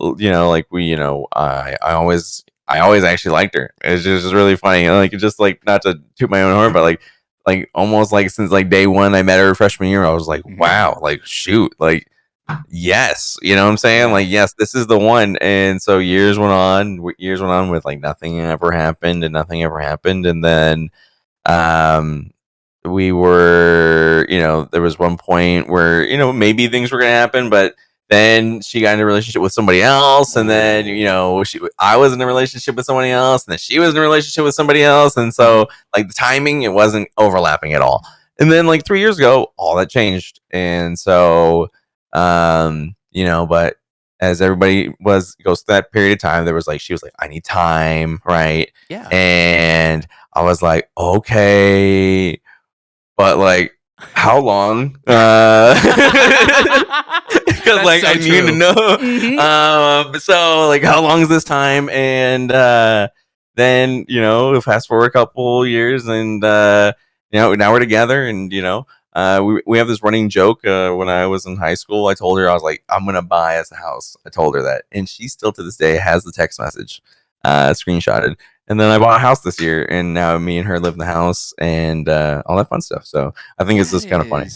like I always actually liked her. It's just really funny. Like, just like, not to toot my own horn, but like almost like since like day one I met her freshman year, I was like, wow, like shoot, like yes, you know what I'm saying? Like, yes, this is the one. And so years went on with like nothing ever happened. And then we were, there was one point where, maybe things were gonna happen, but then she got in a relationship with somebody else, and then I was in a relationship with somebody else, and then she was in a relationship with somebody else, and so like the timing, it wasn't overlapping at all. And then like 3 years ago, all that changed, and so but as everybody goes through that period of time, she was like, I need time, right? Yeah. And I was like, okay, but like, how long? Because like so I need to know. So like, how long is this time? And then fast forward a couple years, and now we're together, and we have this running joke. When I was in high school, I told her, I was like, I'm gonna buy us a house. I told her that, and she still to this day has the text message screenshotted. And then I bought a house this year, and now me and her live in the house, and all that fun stuff. So I think it's just kind of funny.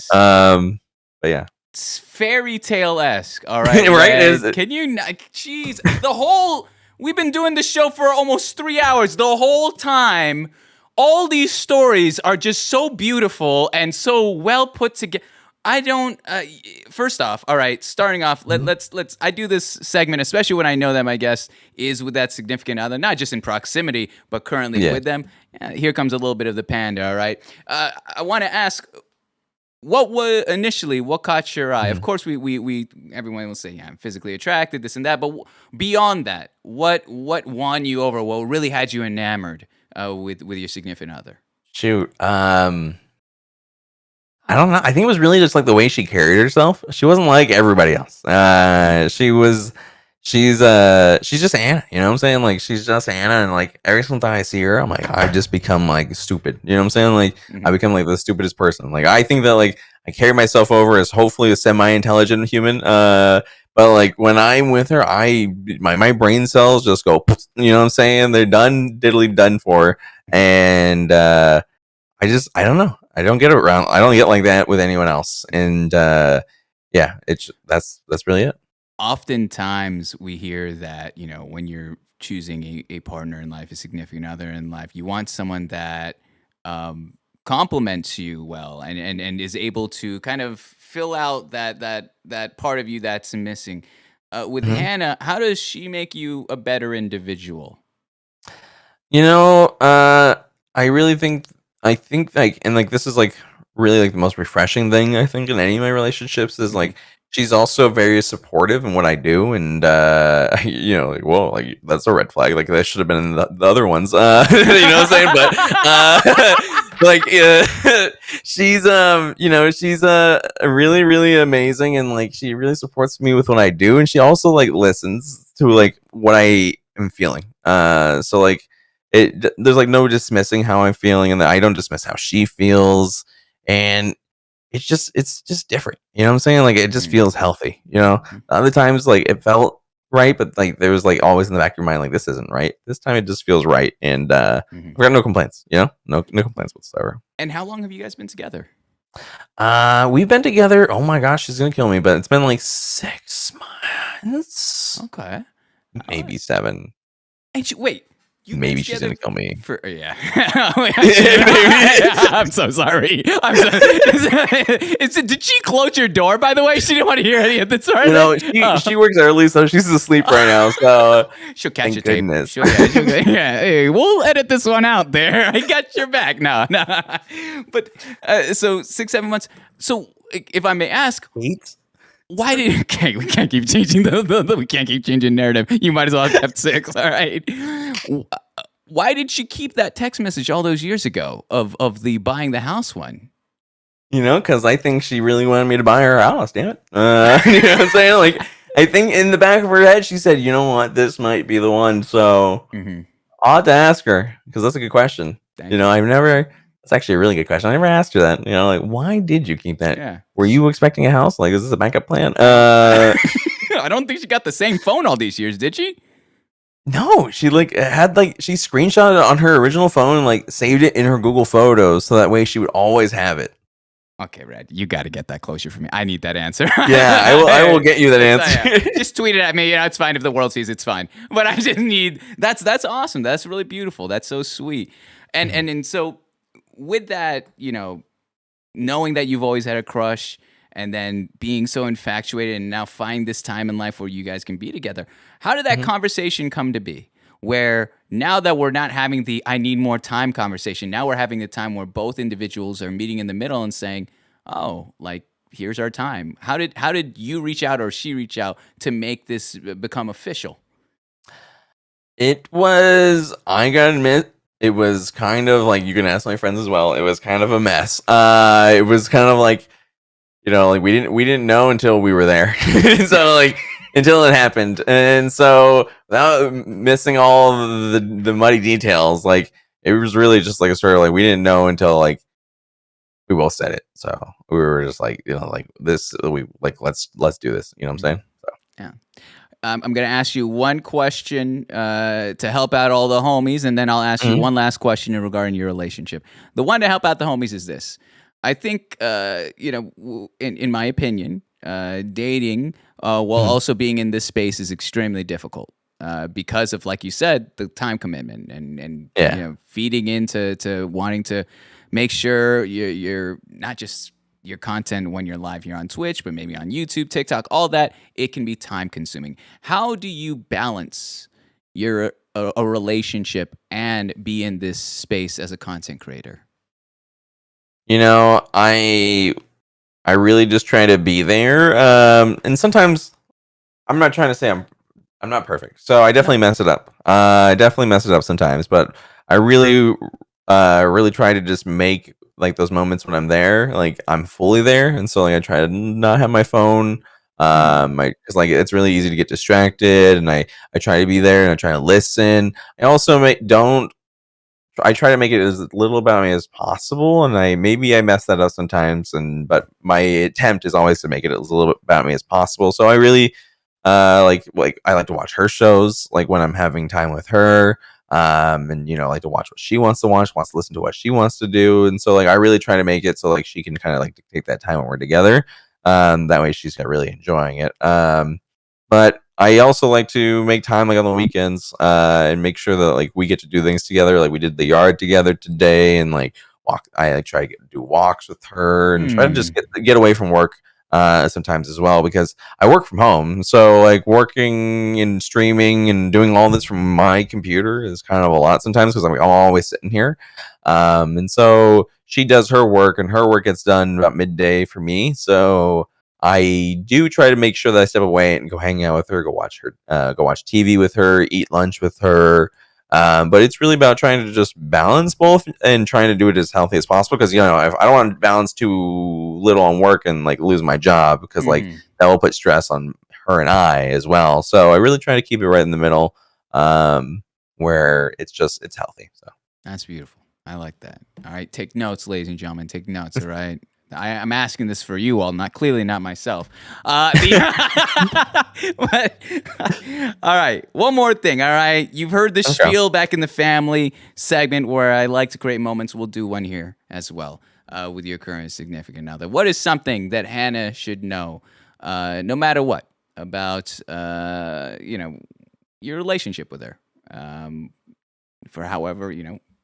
But yeah, it's fairy tale-esque. All right, right? Is it? Can you? Jeez, we've been doing this show for almost 3 hours. The whole time, all these stories are just so beautiful and so well put together. I don't. First off, all right. Starting off, let's. I do this segment, especially when I know that my guest is with that significant other, not just in proximity, but currently with them. Here comes a little bit of the panda. All right. I want to ask, what caught your eye? Of course, we everyone will say, yeah, I'm physically attracted, this and that. But beyond that, what won you over? What really had you enamored with your significant other? Shoot. I don't know. I think it was really just like the way she carried herself. She wasn't like everybody else. She's just Anna, you know what I'm saying? Like, she's just Anna, and like every single time I see her, I'm like, I've just become like stupid. You know what I'm saying? Like, I become like the stupidest person. Like, I think that like I carry myself over as hopefully a semi-intelligent human. But like when I'm with her, my brain cells just go, you know what I'm saying? They're diddly done for. And I don't know. I don't get like that with anyone else. And that's really it. Oftentimes we hear that, when you're choosing a partner in life, a significant other in life, you want someone that complements you well and is able to kind of fill out that part of you that's missing. With Hannah, how does she make you a better individual? I think like, and like, this is like really like the most refreshing thing I think in any of my relationships is like, she's also very supportive in what I do, and like, whoa, like that's a red flag. Like, that should have been in the other ones. You know what I'm saying? But like, she's she's really, really amazing, and like she really supports me with what I do, and she also like listens to like what I am feeling. So like, there's like no dismissing how I'm feeling, and I don't dismiss how she feels, and it's just different. You know what I'm saying? Like, it just feels healthy. Other times like it felt right, but like there was like always in the back of your mind like, this isn't right. This time it just feels right, and I've got no complaints. No complaints whatsoever. And how long have you guys been together? We've been together. Oh my gosh, she's gonna kill me, but it's been like 6 months. Okay, maybe 7. And wait. Maybe she's gonna kill me. I'm so sorry. Did she close your door, by the way? She didn't want to hear any of this. She works early, so she's asleep right now. So she'll catch your tape. Hey, we'll edit this one out there. I got your back. No. But so 6-7 months. So if I may ask, 8. Why did we can't keep changing we can't keep changing narrative. You might as well have kept 6. All right. Why did she keep that text message all those years ago of the buying the house one? Because I think she really wanted me to buy her house. Damn it. You know what I'm saying? Like, I think in the back of her head, she said, you know what, this might be the one. So I'll have to ask her, because that's a good question. I've never. That's actually a really good question. I never asked her that. Like, why did you keep that? Yeah. Were you expecting a house? Like, is this a backup plan? I don't think she got the same phone all these years, did she? No, she she screenshotted it on her original phone and like saved it in her Google Photos so that way she would always have it. Okay, Red, you got to get that closure for me. I need that answer. Yeah, I will get you that answer. Just tweet it at me. It's fine if the world sees it's fine. But I just need that's awesome. That's really beautiful. That's so sweet. And so with that, knowing that you've always had a crush and then being so infatuated and now find this time in life where you guys can be together. How did that conversation come to be? Where now that we're not having the I need more time conversation, now we're having the time where both individuals are meeting in the middle and saying, oh, like, here's our time. How did you reach out or she reach out to make this become official? It was, I gotta admit, it was kind of like, you can ask my friends as well, it was kind of a mess. It was kind of like, like we didn't know until we were there. So like, until it happened. And so without missing all of the muddy details, like it was really just like a story like we didn't know until like we both said it. So we were just like, like this, we like, let's do this. You know what I'm saying? So. Yeah. I'm going to ask you one question to help out all the homies, and then I'll ask you one last question regarding your relationship. The one to help out the homies is this. I think, in my opinion, dating while also being in this space is extremely difficult because of, like you said, the time commitment and feeding into wanting to make sure you're not just your content when you're live here on Twitch, but maybe on YouTube, TikTok, all that. It can be time consuming. How do you balance a relationship and be in this space as a content creator? I really just try to be there. And sometimes I'm not trying to say I'm not perfect. So I definitely mess it up. I definitely mess it up sometimes, but I really try to just make like those moments when I'm there, like I'm fully there. And so like I try to not have my phone. Because like it's really easy to get distracted, and I try to be there and I try to listen. I also I try to make it as little about me as possible, and I mess that up sometimes, but my attempt is always to make it as little bit about me as possible. So I really like I like to watch her shows like when I'm having time with her, and like to watch what she wants to watch, wants to listen to what she wants to do, and so like I really try to make it so like she can kind of like dictate that time when we're together. That way she's really enjoying it. But I also like to make time like on the weekends and make sure that like we get to do things together. Like we did the yard together today, and like walk. I like try to do walks with her and try to just get away from work sometimes as well, because I work from home. So like working and streaming and doing all this from my computer is kind of a lot sometimes because I'm always sitting here. And so she does her work, and her work gets done about midday for me. So I do try to make sure that I step away and go hang out with her, go watch TV with her, eat lunch with her. But it's really about trying to just balance both and trying to do it as healthy as possible. Because, if I don't want to balance too little on work and like lose my job, because like that will put stress on her and I as well. So I really try to keep it right in the middle, where it's healthy. So that's beautiful. I like that. All right. Take notes, ladies and gentlemen. Take notes. All right. I'm asking this for you all, not myself. All right, one more thing. All right, you've heard the spiel back in the family segment where I like to create moments. We'll do one here as well with your current significant other. What is something that Hannah should know, no matter what, about your relationship with her, for however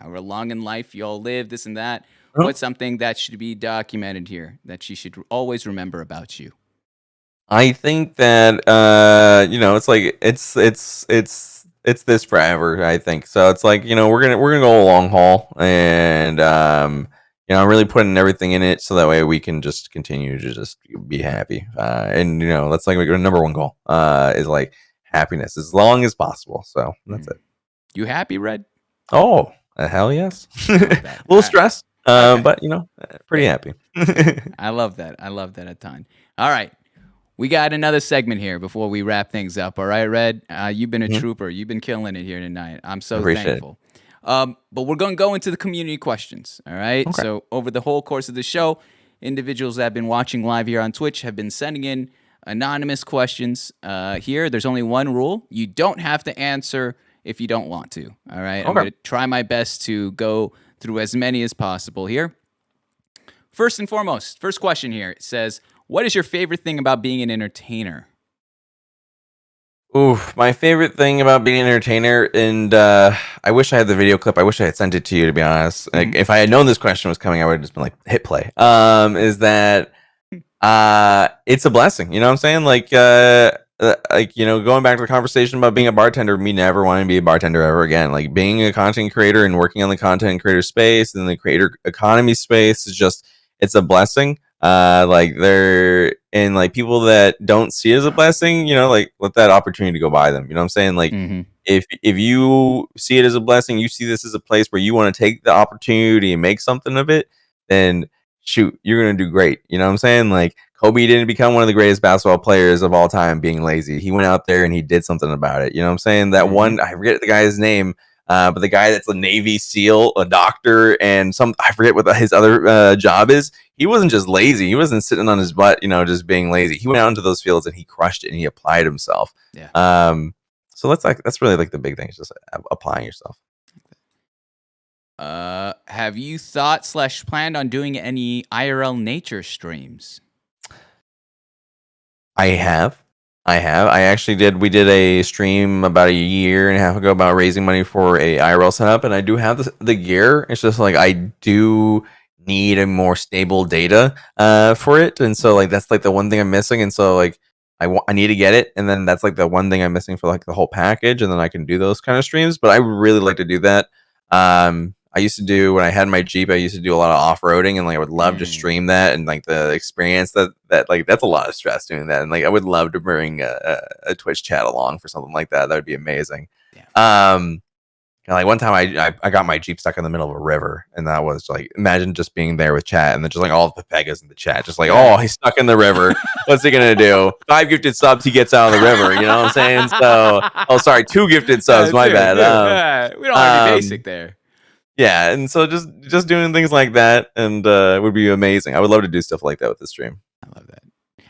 long in life you all live, this and that. What's something that should be documented here that she should always remember about you? I think that it's like it's this forever. I think so. It's like we're gonna go a long haul, and I'm really putting everything in it so that way we can just continue to just be happy. And that's like our number one goal is like happiness as long as possible. So that's it. You happy, Red? Oh, hell yes. A little stressed. But pretty happy. I love that. I love that a ton. All right. We got another segment here before we wrap things up. All right, Red? You've been a trooper. You've been killing it here tonight. I'm so thankful. But we're going to go into the community questions. All right. Okay. So over the whole course of the show, individuals that have been watching live here on Twitch have been sending in anonymous questions here. There's only one rule. You don't have to answer if you don't want to. All right. I'm Okay. going to try my best to go through as many as possible here. First and foremost, first question here. It says, what is your favorite thing about being an entertainer? Oof, my favorite thing about being an entertainer, and I wish I had the video clip. I wish I had sent it to you, to be honest. Like, if I had known this question was coming, I would have just been like, hit play. Is that it's a blessing. You know what I'm saying? Like, going back to the conversation about being a bartender, me never wanting to be a bartender ever again. Like, being a content creator and working on the content creator space and the creator economy space is just, it's a blessing. Like, they're and like people that don't see it as a blessing, like, let that opportunity go by them. You know what I'm saying? Like, if you see it as a blessing, you see this as a place where you want to take the opportunity and make something of it, then shoot, you're gonna do great. You know what I'm saying? Like, Kobe didn't become one of the greatest basketball players of all time being lazy. He went out there and he did something about it. You know what I'm saying? That one, I forget the guy's name, but the guy that's a Navy SEAL, a doctor, and I forget what his other job is. He wasn't just lazy. He wasn't sitting on his butt, just being lazy. He went out into those fields and he crushed it and he applied himself. Yeah. So that's really like the big thing, is just applying yourself. Have you thought / planned on doing any IRL nature streams? I have. I actually did. We did a stream about a year and a half ago about raising money for a IRL setup, and I do have the gear. It's just like I do need a more stable data for it, and so like that's like the one thing I'm missing, and so like I need to get it, and then that's like the one thing I'm missing for like the whole package, and then I can do those kind of streams. But I would really like to do that. I used to do, when I had my Jeep, I used to do a lot of off-roading, and like I would love to stream that, and like the experience that like that's a lot of stress doing that, and like I would love to bring a Twitch chat along for something like that. That would be amazing. Yeah. Like one time I got my Jeep stuck in the middle of a river, and that was like, imagine just being there with chat and then just like all the Pepegas in the chat, just like, oh, he's stuck in the river. What's he gonna do? 5 gifted subs, he gets out of the river. You know what I'm saying? So, oh, sorry, 2 gifted subs. My bad. We don't want to be basic there. Yeah, and so just doing things like that, and would be amazing. I would love to do stuff like that with the stream. I love that.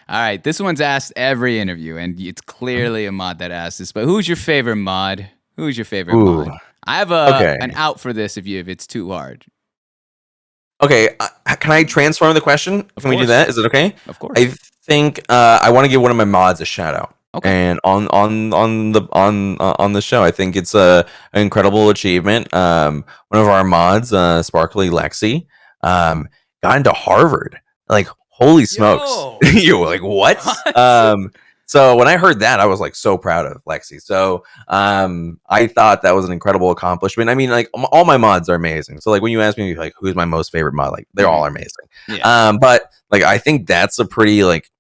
All right, this one's asked every interview, and it's clearly a mod that asked this. But who's your favorite mod? Who's your favorite mod? I have an out for this if it's too hard. Okay, can I transform the question? Can we do that? Is it okay? Of course. I think I want to give one of my mods a shout out. Okay. And on the show, I think it's an incredible achievement. One of our mods, Sparkly Lexi, got into Harvard. Like, holy smokes! You're like, what? So when I heard that, I was like so proud of Lexi. So I thought that was an incredible accomplishment. I mean, like, all my mods are amazing. So like when you ask me like who's my most favorite mod, like they're all amazing. Yeah. But like I think that's a pretty like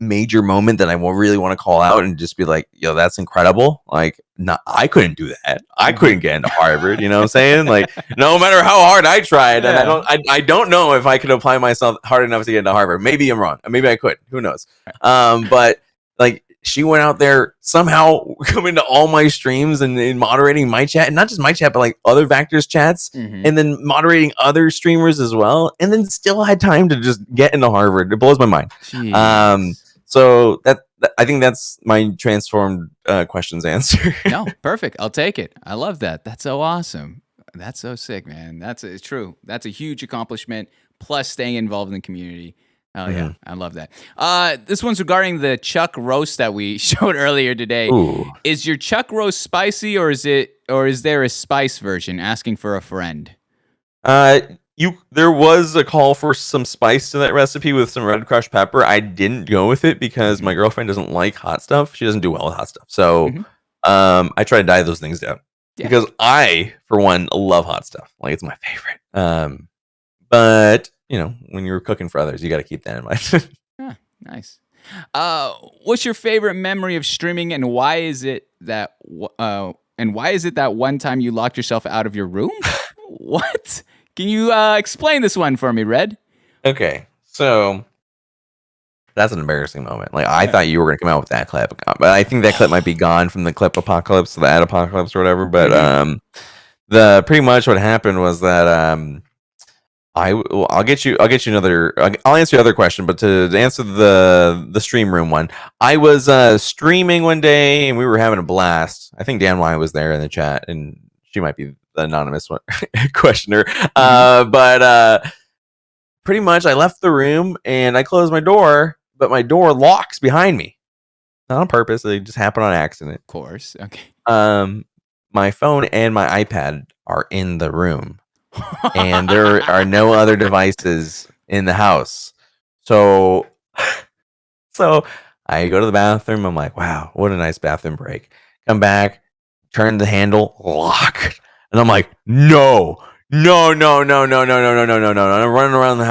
major moment that I will really want to call out and just be like, yo, that's incredible. Like, I couldn't do that. I couldn't get into Harvard. You know what I'm saying? Like, no matter how hard I tried, and I don't know if I could apply myself hard enough to get into Harvard. Maybe I'm wrong. Maybe I could. Who knows? But like, she went out there somehow coming to all my streams and moderating my chat, and not just my chat, but like other Vactor's chats, and then moderating other streamers as well, and then still had time to just get into Harvard. It blows my mind. Jeez. So I think that's my transformed questions answer. No, perfect. I'll take it. I love that. That's so awesome. That's so sick, man. It's true. That's a huge accomplishment. Plus staying involved in the community. Oh yeah, I love that. This one's regarding the Chuck roast that we showed earlier today. Ooh. Is your Chuck roast spicy, or is there a spice version? Asking for a friend. There was a call for some spice to that recipe with some red crushed pepper. I didn't go with it because my girlfriend doesn't like hot stuff. She doesn't do well with hot stuff. So I try to diet those things down because I, for one, love hot stuff. Like, it's my favorite. But when you're cooking for others, you got to keep that in mind. Nice. What's your favorite memory of streaming, and why is it that one time you locked yourself out of your room? What? Can you explain this one for me, Red? Okay, so that's an embarrassing moment. Like, I thought you were going to come out with that clip, but I think that clip might be gone from the clip apocalypse to the ad apocalypse or whatever. But pretty much what happened was that I'll get you another. I'll answer your other question, but to answer the stream room one, I was streaming one day and we were having a blast. I think Dan Y was there in the chat, and she might be the anonymous one questioner. But pretty much, I left the room and I closed my door, but my door locks behind me. Not on purpose; it just happened on accident. Of course. Okay. My phone and my iPad are in the room. And there are no other devices in the house. So I go to the bathroom. I'm like, wow, what a nice bathroom break. Come back, turn the handle, lock. And I'm like, no. I'm running around the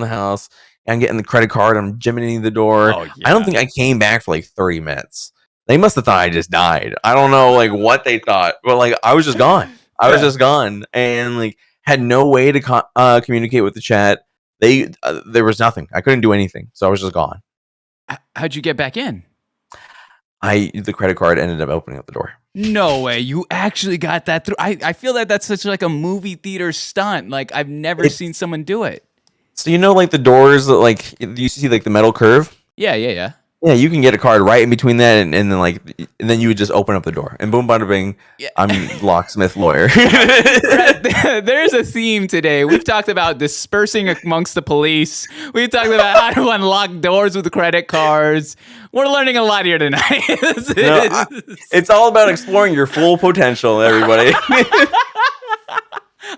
house. I'm getting the credit card. I'm jimmying the door. Oh, I don't think I came back for like 30 minutes. They must have thought I just died. I don't know like what they thought, but like I was just gone. I was just gone, and like had no way to communicate with the chat. There was nothing. I couldn't do anything, so I was just gone. How'd you get back in? The credit card ended up opening up the door. No way. You actually got that through. I feel that that's such like a movie theater stunt. Like I've never seen someone do it. So like the doors, like you see like the metal curve. Yeah. Yeah, you can get a card right in between that, and then you would just open up the door, and boom, bada bing, yeah. I'm locksmith lawyer. There's a theme today. We've talked about dispersing amongst the police. We've talked about how to unlock doors with credit cards. We're learning a lot here tonight. It's all about exploring your full potential, everybody.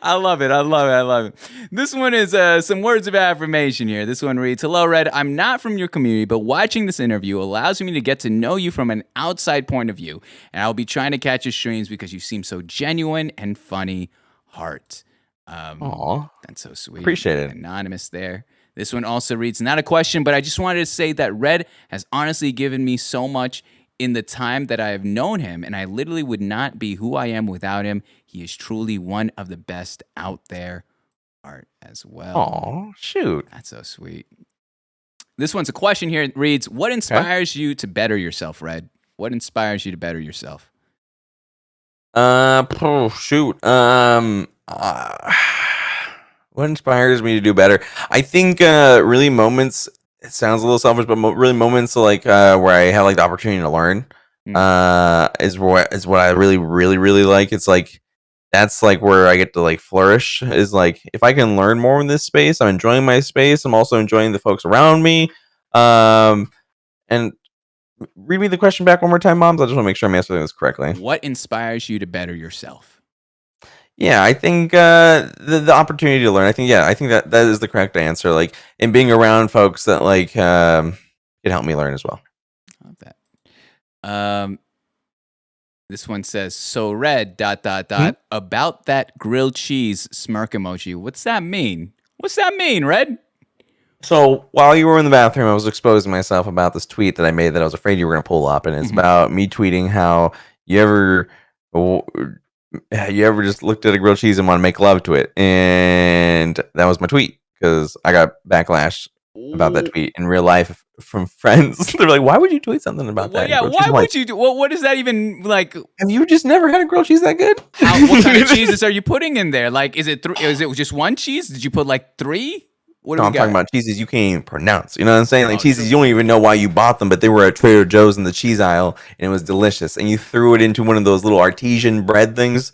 I love it. This one is some words of affirmation here. This one reads, "Hello, Red. I'm not from your community, but watching this interview allows me to get to know you from an outside point of view. And I'll be trying to catch your streams because you seem so genuine and funny. Heart." Aw. That's so sweet. Appreciate it. Anonymous there. This one also reads, "Not a question, but I just wanted to say that Red has honestly given me so much in the time that I have known him, and I literally would not be who I am without him. He is truly one of the best out there." Art as well. Oh, shoot. That's so sweet. This one's a question here. It reads, "What inspires you to better yourself, Red? What inspires you to better yourself?" Shoot. What inspires me to do better? I think really moments. It sounds a little selfish, but really moments like where I have like the opportunity to learn is what I really like. It's like that's like where I get to like flourish. Is like if I can learn more in this space, I'm enjoying my space. I'm also enjoying the folks around me. And read me the question back one more time, Moms. I just want to make sure I'm answering this correctly. What inspires you to better yourself? Yeah, I think the opportunity to learn. I think that is the correct answer. Like in being around folks that like can help me learn as well. I love that. This one says, "So Red ... about that grilled cheese smirk emoji. What's that mean? Red?" So while you were in the bathroom, I was exposing myself about this tweet that I made that I was afraid you were going to pull up, and it's about me tweeting how you ever just looked at a grilled cheese and want to make love to it, and that was my tweet because I got backlash about that tweet in real life from friends. They're like, "Why would you tweet something about that?" Yeah, why would you do? What is that even like? Have you just never had a grilled cheese that good? What kind of cheeses are you putting in there? Like, is it just one cheese? Did you put like 3? What I'm talking about cheeses you can't even pronounce. You know what I'm saying? Like cheeses you don't even know why you bought them, but they were at Trader Joe's in the cheese aisle, and it was delicious. And you threw it into one of those little artesian bread things.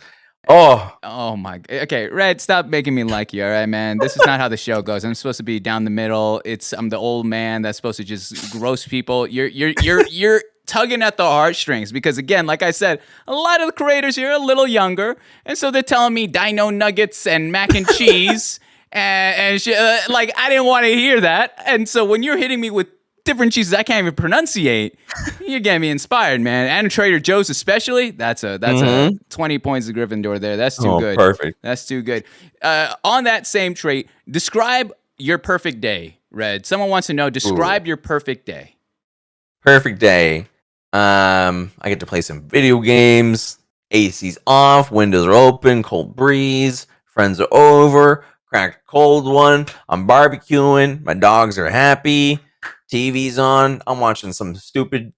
Oh my. Okay, Red, stop making me like you. All right, man. This is not how the show goes. I'm supposed to be down the middle. I'm the old man that's supposed to just roast people. You're tugging at the heartstrings because, again, like I said, a lot of the creators here are a little younger, and so they're telling me dino nuggets and mac and cheese. And like, I didn't want to hear that. And so when you're hitting me with different cheeses I can't even pronunciate, you're getting me inspired, man. And Trader Joe's especially, that's a 20 points of Gryffindor there. That's too good. Perfect. That's too good. On that same trait, describe your perfect day, Red. Someone wants to know, describe your perfect day. Perfect day. I get to play some video games. AC's off, windows are open, cold breeze, friends are over. Cracked a cold one. I'm barbecuing. My dogs are happy. TV's on. I'm watching some stupid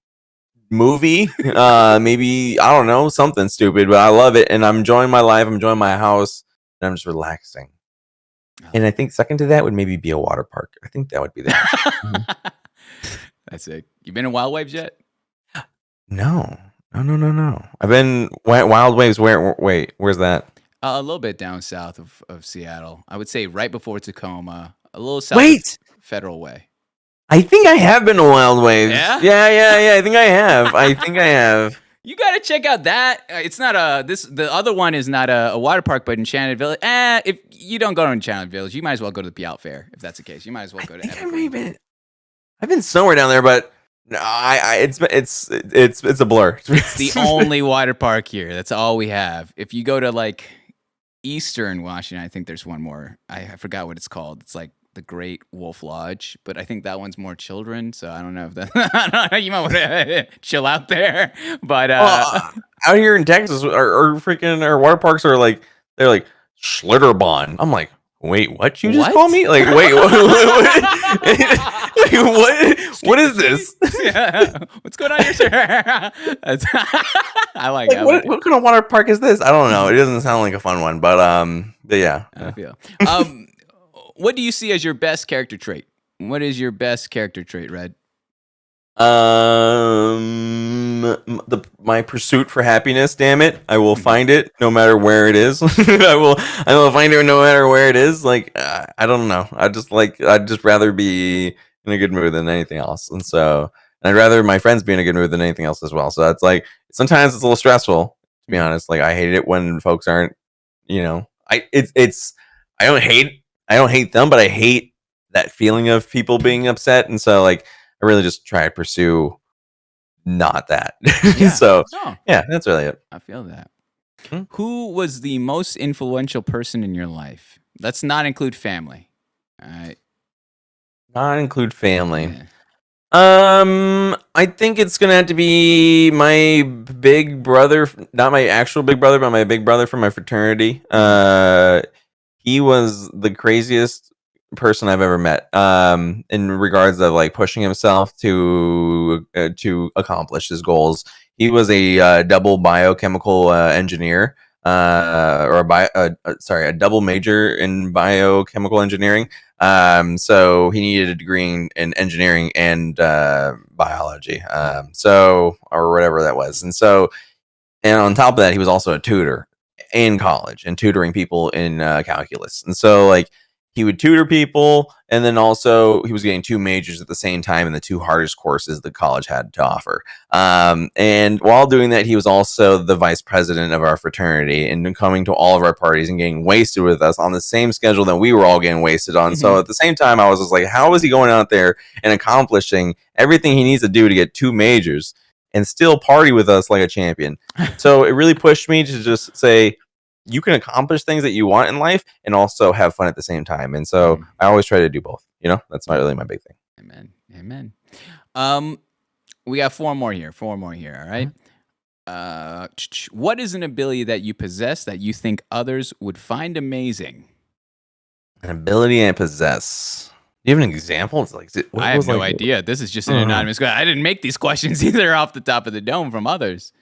movie. Maybe, I don't know, something stupid, but I love it. And I'm enjoying my life. I'm enjoying my house. And I'm just relaxing. And I think second to that would maybe be a water park. I think that would be that. That's it. You been in Wild Waves yet? No. I've been Wild Waves. Wait, where's that? A little bit down south of Seattle. I would say right before Tacoma, a little south Wait, of Federal Way. I think I have been to Wild Waves. Yeah? Yeah. I think I have. You gotta check out that. It's not the other one is not a water park, but Enchanted Village. If you don't go to Enchanted Village, you might as well go to the Puyallup Fair. If that's the case, you might as well go to. I've been somewhere down there, but no, it's a blur. It's the only water park here. That's all we have. If you go to like Eastern Washington, I think there's one more. I forgot what it's called. It's like the Great Wolf Lodge, but I think that one's more children. So I don't know if that. I don't know, you might want to chill out there. But out here in Texas, our water parks are like they're like Schlitterbahn. I'm like, wait, what? You just call me? Like, wait, what is this? Yeah. What's going on here, sir? I like that. What kind of water park is this? I don't know. It doesn't sound like a fun one, but yeah. I feel. What do you see as your best character trait? What is your best character trait, Red? My pursuit for happiness. Damn it, I will find it no matter where it is. I will find it no matter where it is. Like I don't know. I'd just rather be in a good mood than anything else, and I'd rather my friends be in a good mood than anything else as well. So it's like sometimes it's a little stressful, to be honest. Like I hate it when folks aren't, I don't hate them, but I hate that feeling of people being upset, and so like I really just try to pursue not that. Yeah. So yeah, that's really it. I feel that. Who was the most influential person in your life? Let's not include family. All right. Not include family. Yeah. I think it's gonna have to be my big brother, not my actual big brother, but my big brother from my fraternity. He was the craziest person I've ever met. In regards of like pushing himself to accomplish his goals. He was a double biochemical engineer, or a double major in biochemical engineering. So he needed a degree in engineering and biology. Or whatever that was. And on top of that, he was also a tutor in college and tutoring people in calculus. And so like he would tutor people, and then also he was getting 2 majors at the same time in the 2 hardest courses the college had to offer. And while doing that, he was also the vice president of our fraternity and coming to all of our parties and getting wasted with us on the same schedule that we were all getting wasted on. Mm-hmm. So at the same time, I was just like, how is he going out there and accomplishing everything he needs to do to get 2 majors and still party with us like a champion? So it really pushed me to just say, you can accomplish things that you want in life and also have fun at the same time. And so I always try to do both. That's not really my big thing. Amen. We got 4 more here. All right. What is an ability that you possess that you think others would find amazing? An ability I possess. Do you have an example? It's like I have no idea. This is just an anonymous question. I didn't make these questions either off the top of the dome from others.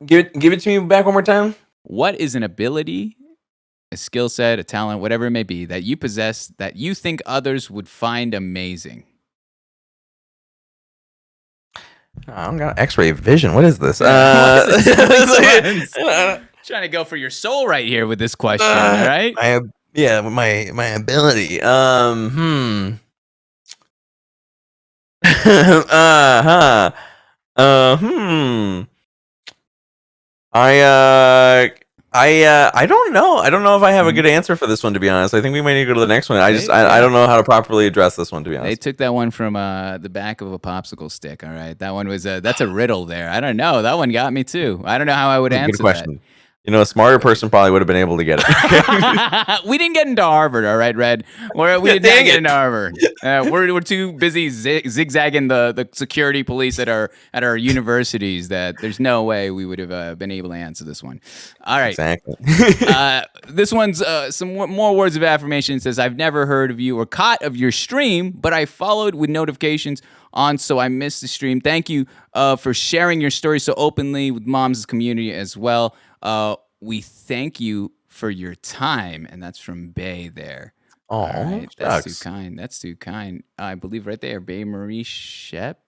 Give it to me back one more time. What is an ability, a skill set, a talent, whatever it may be, that you possess that you think others would find amazing? I don't got X-ray vision. What is this? Trying to go for your soul right here with this question, all right? My ability. I don't know. I don't know if I have a good answer for this one, to be honest. I think we might need to go to the next one. I don't know how to properly address this one, to be honest. They took that one from the back of a popsicle stick. All right, that one was that's a riddle there. I don't know. That one got me too. I don't know how I would answer good question. A smarter person probably would have been able to get it. We didn't get into Harvard, all right, Red. We did not get into Harvard. We're too busy zigzagging the security police at our universities that there's no way we would have been able to answer this one. All right. Exactly. This one's some more words of affirmation. It says, I've never heard of you or caught of your stream, but I followed with notifications on, so I missed the stream. Thank you for sharing your story so openly with Mom's community as well. We thank you for your time, and that's from Bay there. Oh, All right, that's too shucks. kind. That's too kind. I believe right there, Bay Marie Shep.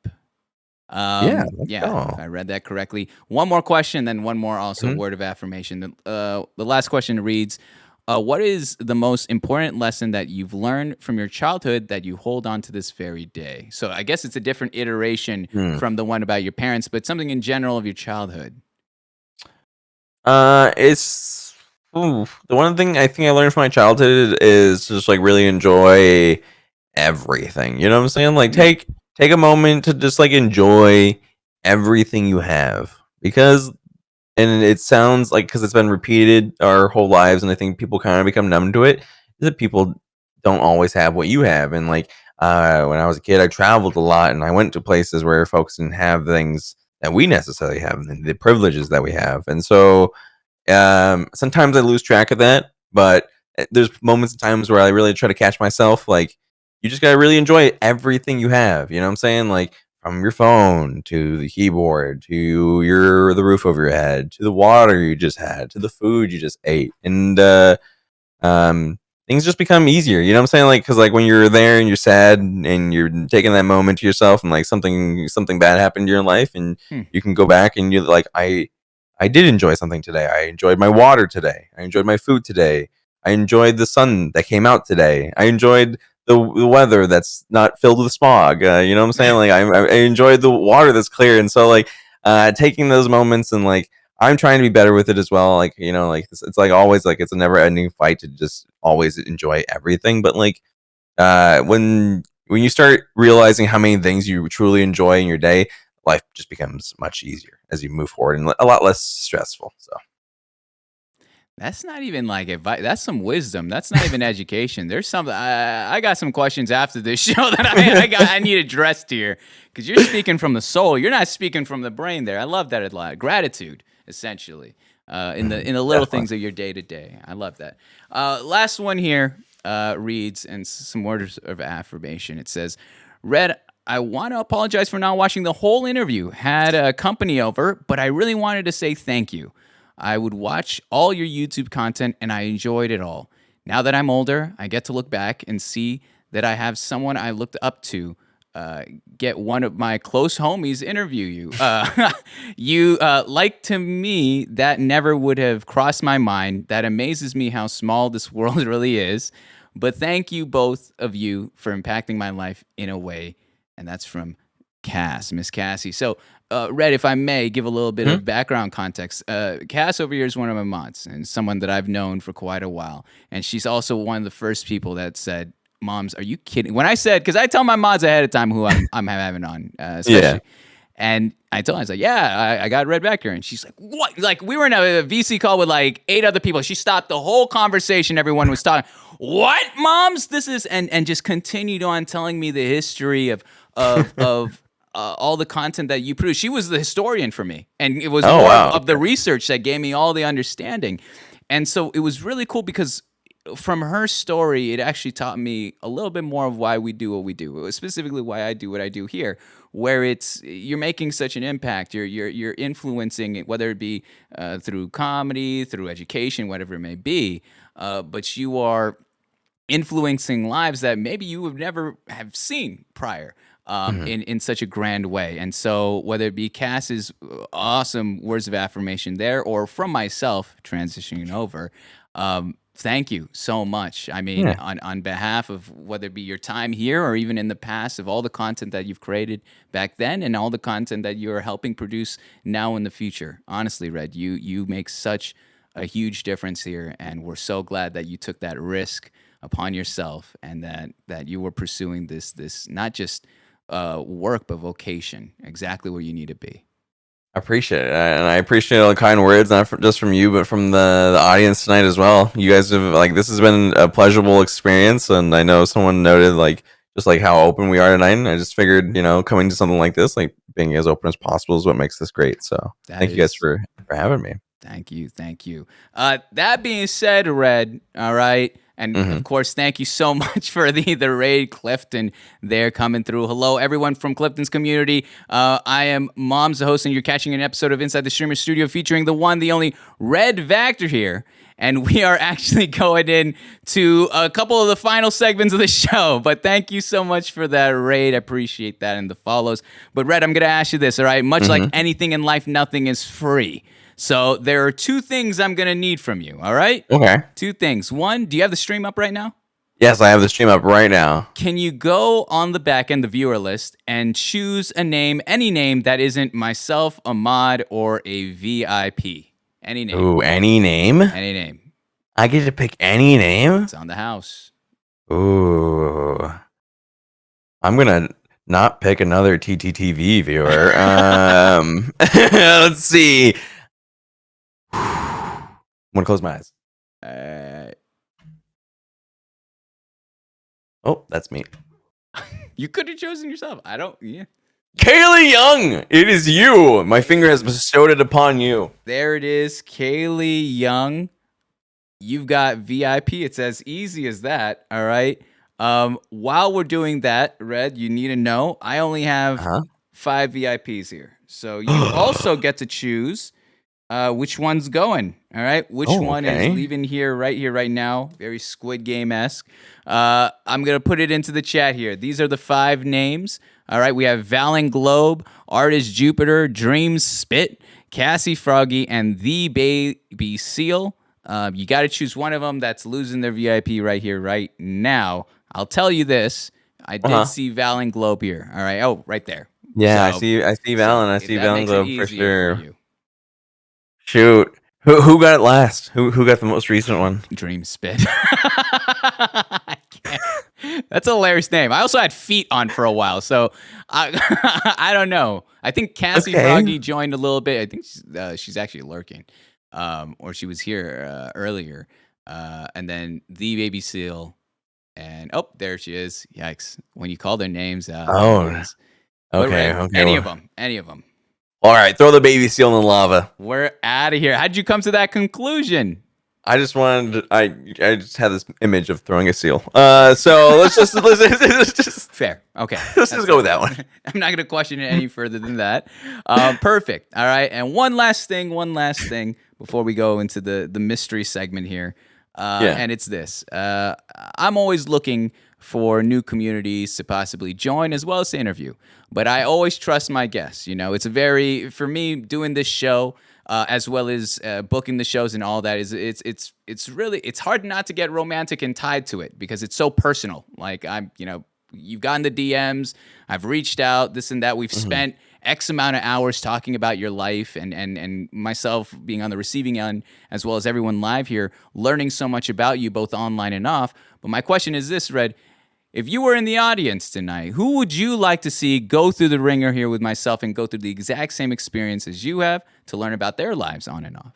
Yeah, let's Yeah, if go. I read that correctly. One more question, then one more also Mhm. word of affirmation. The last question reads, what is the most important lesson that you've learned from your childhood that you hold on to this very day? So I guess it's a different iteration Hmm. from the one about your parents, but something in general of your childhood. It's the one thing I think I learned from my childhood is just like really enjoy everything. You know what I'm saying? Like Yeah. take a moment to just like enjoy everything you have because and it sounds like because it's been repeated our whole lives and I think people kind of become numb to it is that people don't always have what you have and like when I was a kid I traveled a lot and I went to places where folks didn't have things that we necessarily have and the privileges that we have and so sometimes I lose track of that, but there's moments and times where I really try to catch myself. Like, you just gotta really enjoy everything you have. You know what I'm saying? Like from your phone to the keyboard to the roof over your head to the water you just had to the food you just ate, and um, things just become easier. You know what I'm saying? Like, because like when you're there and you're sad and you're taking that moment to yourself, and like something bad happened in your life, and Hmm. you can go back and you're like, I did enjoy something today. I enjoyed my water today. I enjoyed my food today. I enjoyed the sun that came out today. I enjoyed the weather that's not filled with smog. You know what I'm saying? Like I enjoyed the water that's clear, and so like taking those moments and like I'm trying to be better with it as well. Like, you know, like it's like always like it's a never ending fight to just always enjoy everything. But like when you start realizing how many things you truly enjoy in your day, life just becomes much easier as you move forward and a lot less stressful. So That's not even like advice. That's some wisdom. That's not even education. There's something. I got some questions after this show that I need addressed here because you're speaking from the soul. You're not speaking from the brain. There, I love that a lot. Gratitude, essentially, in the little definitely. things of your day to day. I love that. Last one here reads and some words of affirmation. It says, "Red, I want to apologize for not watching the whole interview. Had a company over, but I really wanted to say thank you. I would watch all your YouTube content and I enjoyed it all. Now that I'm older, I get to look back and see that I have someone I looked up to get one of my close homies interview you. Like to me, that never would have crossed my mind. That amazes me how small this world really is. But thank you, both of you, for impacting my life in a way." And that's from Miss Cassie. So, Red, if I may give a little bit Mhm. of background context, Cass over here is one of my mods and someone that I've known for quite a while. And she's also one of the first people that said, "Moms, are you kidding?" When I said, because I tell my mods ahead of time who I'm having on, Yeah. especially. And I told her, I was like, "Yeah, I got RedVacktor." And she's like, "What?" Like, we were in a VC call with like 8 other people. She stopped the whole conversation. Everyone was talking, "What, moms? This is," and just continued on telling me the history of all the content that you produce. She was the historian for me. And it was Oh more wow. of the research that gave me all the understanding. And so it was really cool because from her story, it actually taught me a little bit more of why we do what we do, specifically why I do what I do here, where it's you're making such an impact, you're influencing it, whether it be through comedy, through education, whatever it may be, but you are influencing lives that maybe you would never have seen prior. Mhm. In such a grand way. And so, whether it be Cass's awesome words of affirmation there, or from myself transitioning over, thank you so much. I mean, Yeah. on behalf of whether it be your time here or even in the past, of all the content that you've created back then and all the content that you're helping produce now in the future. Honestly, Red, you make such a huge difference here, and we're so glad that you took that risk upon yourself and that you were pursuing this not just work but vocation, exactly where you need to be. I appreciate it, and I appreciate all the kind words, not just from you, but from the audience tonight as well. You guys have like this has been a pleasurable experience, and I know someone noted like just like how open we are tonight. And I just figured, you know, coming to something like this, like being as open as possible, is what makes this great. So That thank you guys is for having me. Thank you. That being said, Red, all right, And of course, thank you so much for the raid, Clifton. There coming through. Hello, everyone from Clifton's community. I am Mom's the host, and you're catching an episode of Inside the Streamer Studio featuring the one, the only RedVacktor here. And we are actually going in to a couple of the final segments of the show. But thank you so much for that raid. I appreciate that and the follows. But Red, I'm going to ask you this, all right? Much like anything in life, nothing is free. So there are two things I'm going to need from you, all right? Okay. Two things. One, do you have the stream up right now? Yes, I have the stream up right now. Can you go on the back end, the viewer list, and choose a name, any name that isn't myself, a mod, or a VIP? Any name. Ooh, any name? Any name. I get to pick any name? It's on the house. Ooh. I'm going to not pick another TTTV viewer. Let's see. I'm going to close my eyes. Oh, that's me. You could have chosen yourself. Yeah. Kaylee Young, it is you. My finger has bestowed it upon you. There it is. Kaylee Young. You've got VIP. It's as easy as that. All right. While we're doing that, Red, you need to know I only have 5 VIPs here. So you also get to choose which one's going. All right. Which one is leaving here, right now. Very Squid Game-esque. I'm going to put it into the chat here. These are the 5 names. All right. We have Valen Globe, Artist Jupiter, Dreams Spit, Cassie Froggy, and The Baby Seal. You got to choose one of them that's losing their VIP right here, right now. I'll tell you this. I did see Valen Globe here. All right. Oh, right there. Yeah, So- I see Valen. I see that Valen makes it Globe for easier sure. for you. Shoot. Who got it last? Who got the most recent one? Dream Spit. I can't. That's a hilarious name. I also had Feet on for a while, so I don't know. I think Cassie Froggy joined a little bit. I think she's actually lurking, or she was here earlier. And then The Baby Seal, and there she is. Yikes! When you call their names out. Okay. Any of them. All right, throw the baby seal in the lava. We're out of here. How'd you come to that conclusion? I just wanted. I just had this image of throwing a seal. So let's just Fair. Okay. let's just go with that one. I'm not going to question it any further than that. Perfect. All right. And one last thing before we go into the mystery segment here. And it's this. I'm always looking for new communities to possibly join as well as to interview. But I always trust my guests. You know, for me, doing this show, as well as booking the shows and all that, it's hard not to get romantic and tied to it because it's so personal. Like you've gotten the DMs, I've reached out, this and that. We've spent X amount of hours talking about your life and myself being on the receiving end, as well as everyone live here, learning so much about you both online and off. But my question is this, Red. If you were in the audience tonight, who would you like to see go through the ringer here with myself and go through the exact same experience as you have to learn about their lives on and off?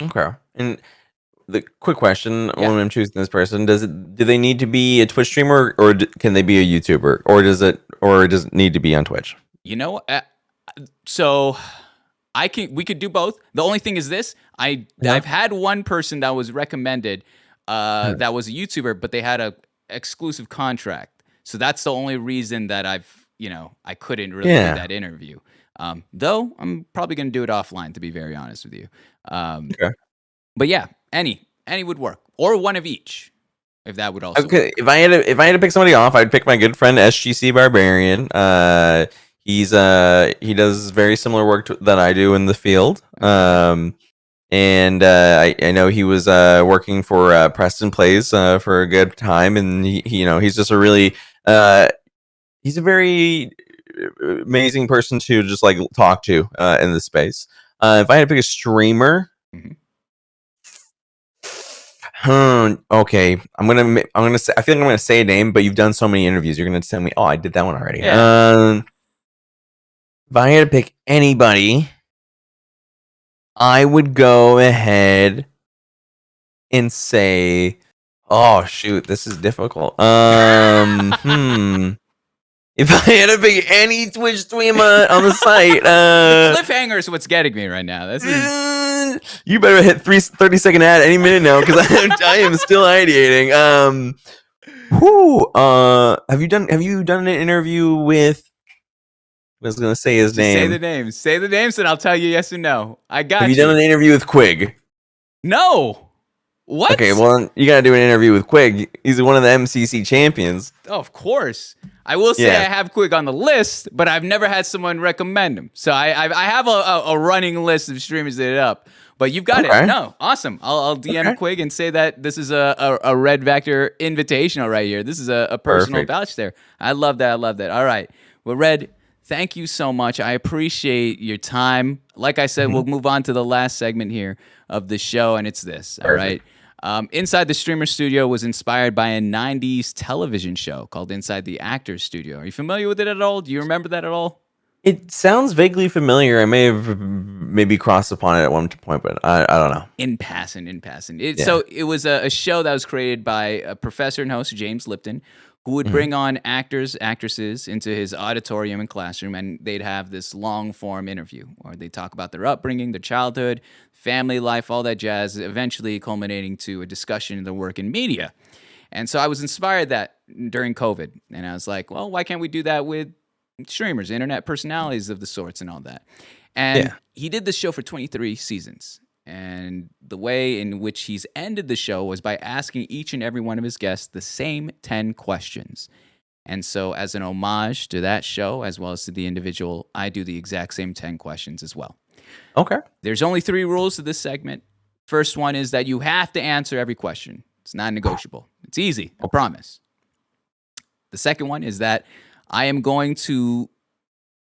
Okay. And the quick question when I'm choosing this person, do they need to be a Twitch streamer or can they be a YouTuber or does it need to be on Twitch? You know, so we could do both. The only thing is this, I've had one person that was recommended that was a YouTuber, but they had a exclusive contract. So that's the only reason that I couldn't really do that interview. Though I'm probably going to do it offline, to be very honest with you. Okay. But yeah, any would work, or one of each, if that would also. Okay. Work. If I had to pick somebody off, I'd pick my good friend SGC Barbarian. He does very similar work that I do in the field. And I know he was working for Preston Plays for a good time, and he's just a really he's a very amazing person to just like talk to in this space. If I had to pick a streamer, okay, I'm gonna say, I feel like I'm gonna say a name, but you've done so many interviews, you're gonna tell me, oh, I did that one already. Yeah. If I had to pick anybody, I would go ahead and say, oh shoot, this is difficult. If I had to pick any Twitch stream on the site, Cliffhanger is what's getting me right now. This is you better hit 30-second ad any minute now because I am still ideating. Have you done an interview with? I was gonna say his just name. say the names. Say the names, and I'll tell you yes or no. I got Have you. you done an interview with Quig? No. What? Okay, well, you gotta do an interview with Quig. He's one of the MCC champions. Oh, of course. I will say Yeah. I have Quig on the list, but I've never had someone recommend him. So I have a running list of streamers that are up. But you've got Okay. it. No, awesome. I'll DM Okay. Quig and say that this is a RedVacktor invitational right here. This is a personal Perfect. vouch there. I love that. I love that. All right. Well, Red, thank you so much. I appreciate your time. Like I said, we'll move on to the last segment here of the show, and it's this. All right. Inside the Streamer Studio was inspired by a 90s television show called Inside the Actors Studio. Are you familiar with it at all? Do you remember that at all? It sounds vaguely familiar. I may have maybe crossed upon it at one point, but I don't know. In passing. Yeah. So it was a show that was created by a professor and host, James Lipton, who would bring on actors, actresses into his auditorium and classroom, and they'd have this long form interview where they talk about their upbringing, their childhood, family life, all that jazz, eventually culminating to a discussion of their work in media. And so I was inspired that during COVID, and I was like, well, why can't we do that with streamers, internet personalities of the sorts and all that? And Yeah. he did this show for 23 seasons. And the way in which he's ended the show was by asking each and every one of his guests the same 10 questions. And so as an homage to that show, as well as to the individual, I do the exact same 10 questions as well. Okay. There's only 3 rules to this segment. First one is that you have to answer every question. It's non-negotiable. It's easy, I promise. The second one is that I am going to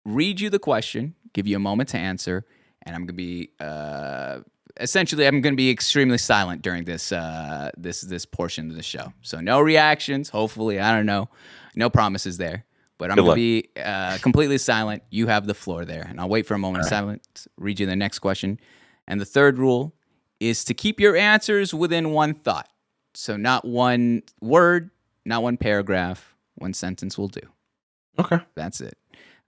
read you the question, give you a moment to answer, and I'm going to be essentially I'm going to be extremely silent during this this portion of the show. So no reactions, hopefully, I don't know. No promises there. But I'm Good going to be completely silent. You have the floor there. And I'll wait for a moment of silence, read you the next question. And the third rule is to keep your answers within one thought. So not one word, not one paragraph, one sentence will do. Okay. That's it.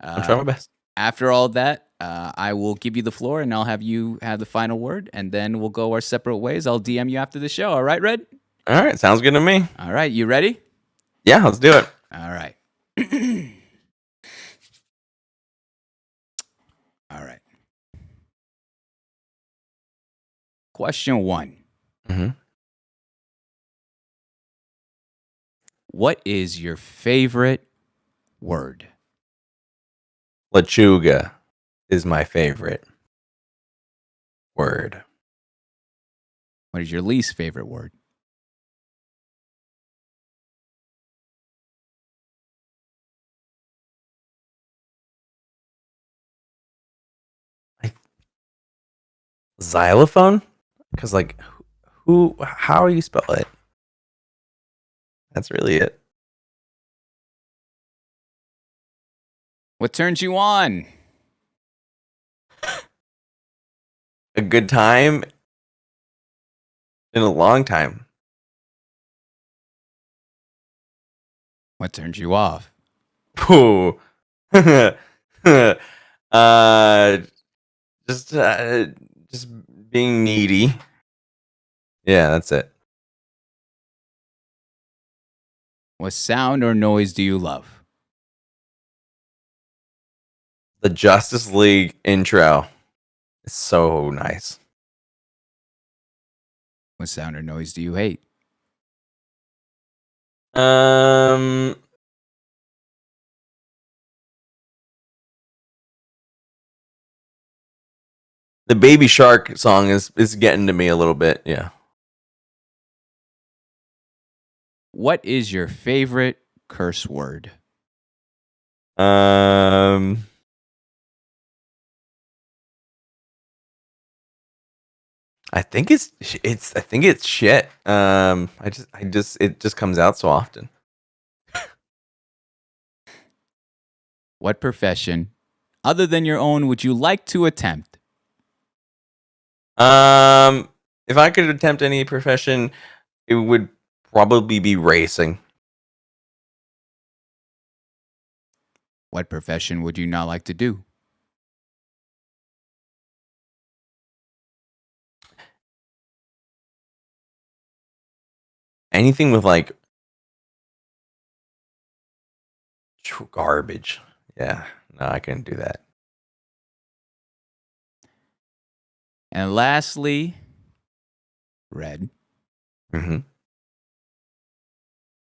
I'll try my best. After all that, I will give you the floor and I'll have you have the final word. And then we'll go our separate ways. I'll DM you after the show. All right, Red? All right. Sounds good to me. All right. You ready? Yeah, let's do it. All right. All right. Question 1. Mhm. What is your favorite word? Lechuga is my favorite word. What is your least favorite word? Xylophone? Because like, how do you spell it? That's really it. What turns you on? A good time in a long time. What turns you off? Ooh. Just being needy. Yeah, that's it. What sound or noise do you love? The Justice League intro is so nice. What sound or noise do you hate? The Baby Shark song is getting to me a little bit. Yeah. What is your favorite curse word? I think it's shit. It just comes out so often. What profession, other than your own, would you like to attempt? If I could attempt any profession, it would probably be racing. What profession would you not like to do? Anything with like garbage. Yeah. No, I couldn't do that. And lastly, Red, Hmm.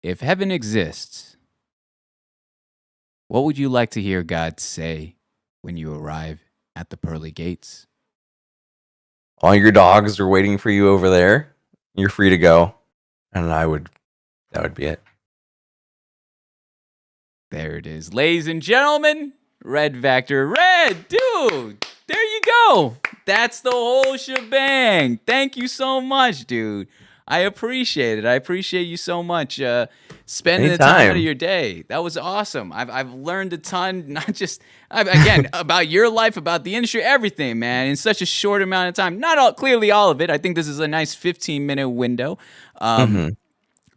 if heaven exists, what would you like to hear God say when you arrive at the pearly gates? All your dogs are waiting for you over there. You're free to go. And that would be it. There it is. Ladies and gentlemen, RedVacktor. Red, dude, there you go. That's the whole shebang. Thank you so much, dude. I appreciate it. I appreciate you so much spending the time out of Anytime. your day. That was awesome. I've learned a ton, not just, again, about your life, about the industry, everything, man, in such a short amount of time. Not all, clearly all of it. I think this is a nice 15-minute window.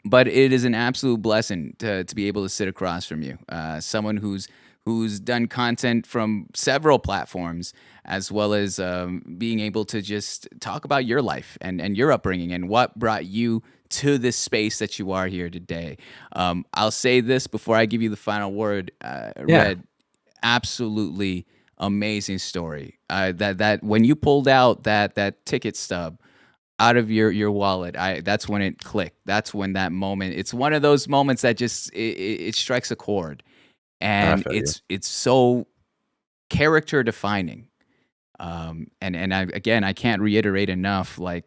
But it is an absolute blessing to be able to sit across from you. Someone who's done content from several platforms, as well as being able to just talk about your life and your upbringing and what brought you to this space that you are here today. I'll say this before I give you the final word, Red. Absolutely amazing story. That when you pulled out that ticket stub out of your wallet, that's when it clicked. That's when that moment. It's one of those moments that just it strikes a chord, and feel you. it's so character defining. And I can't reiterate enough. Like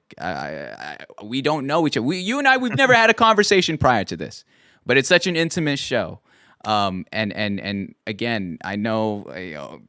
we don't know each other. You and I, we've never had a conversation prior to this, but it's such an intimate show. And again, I know.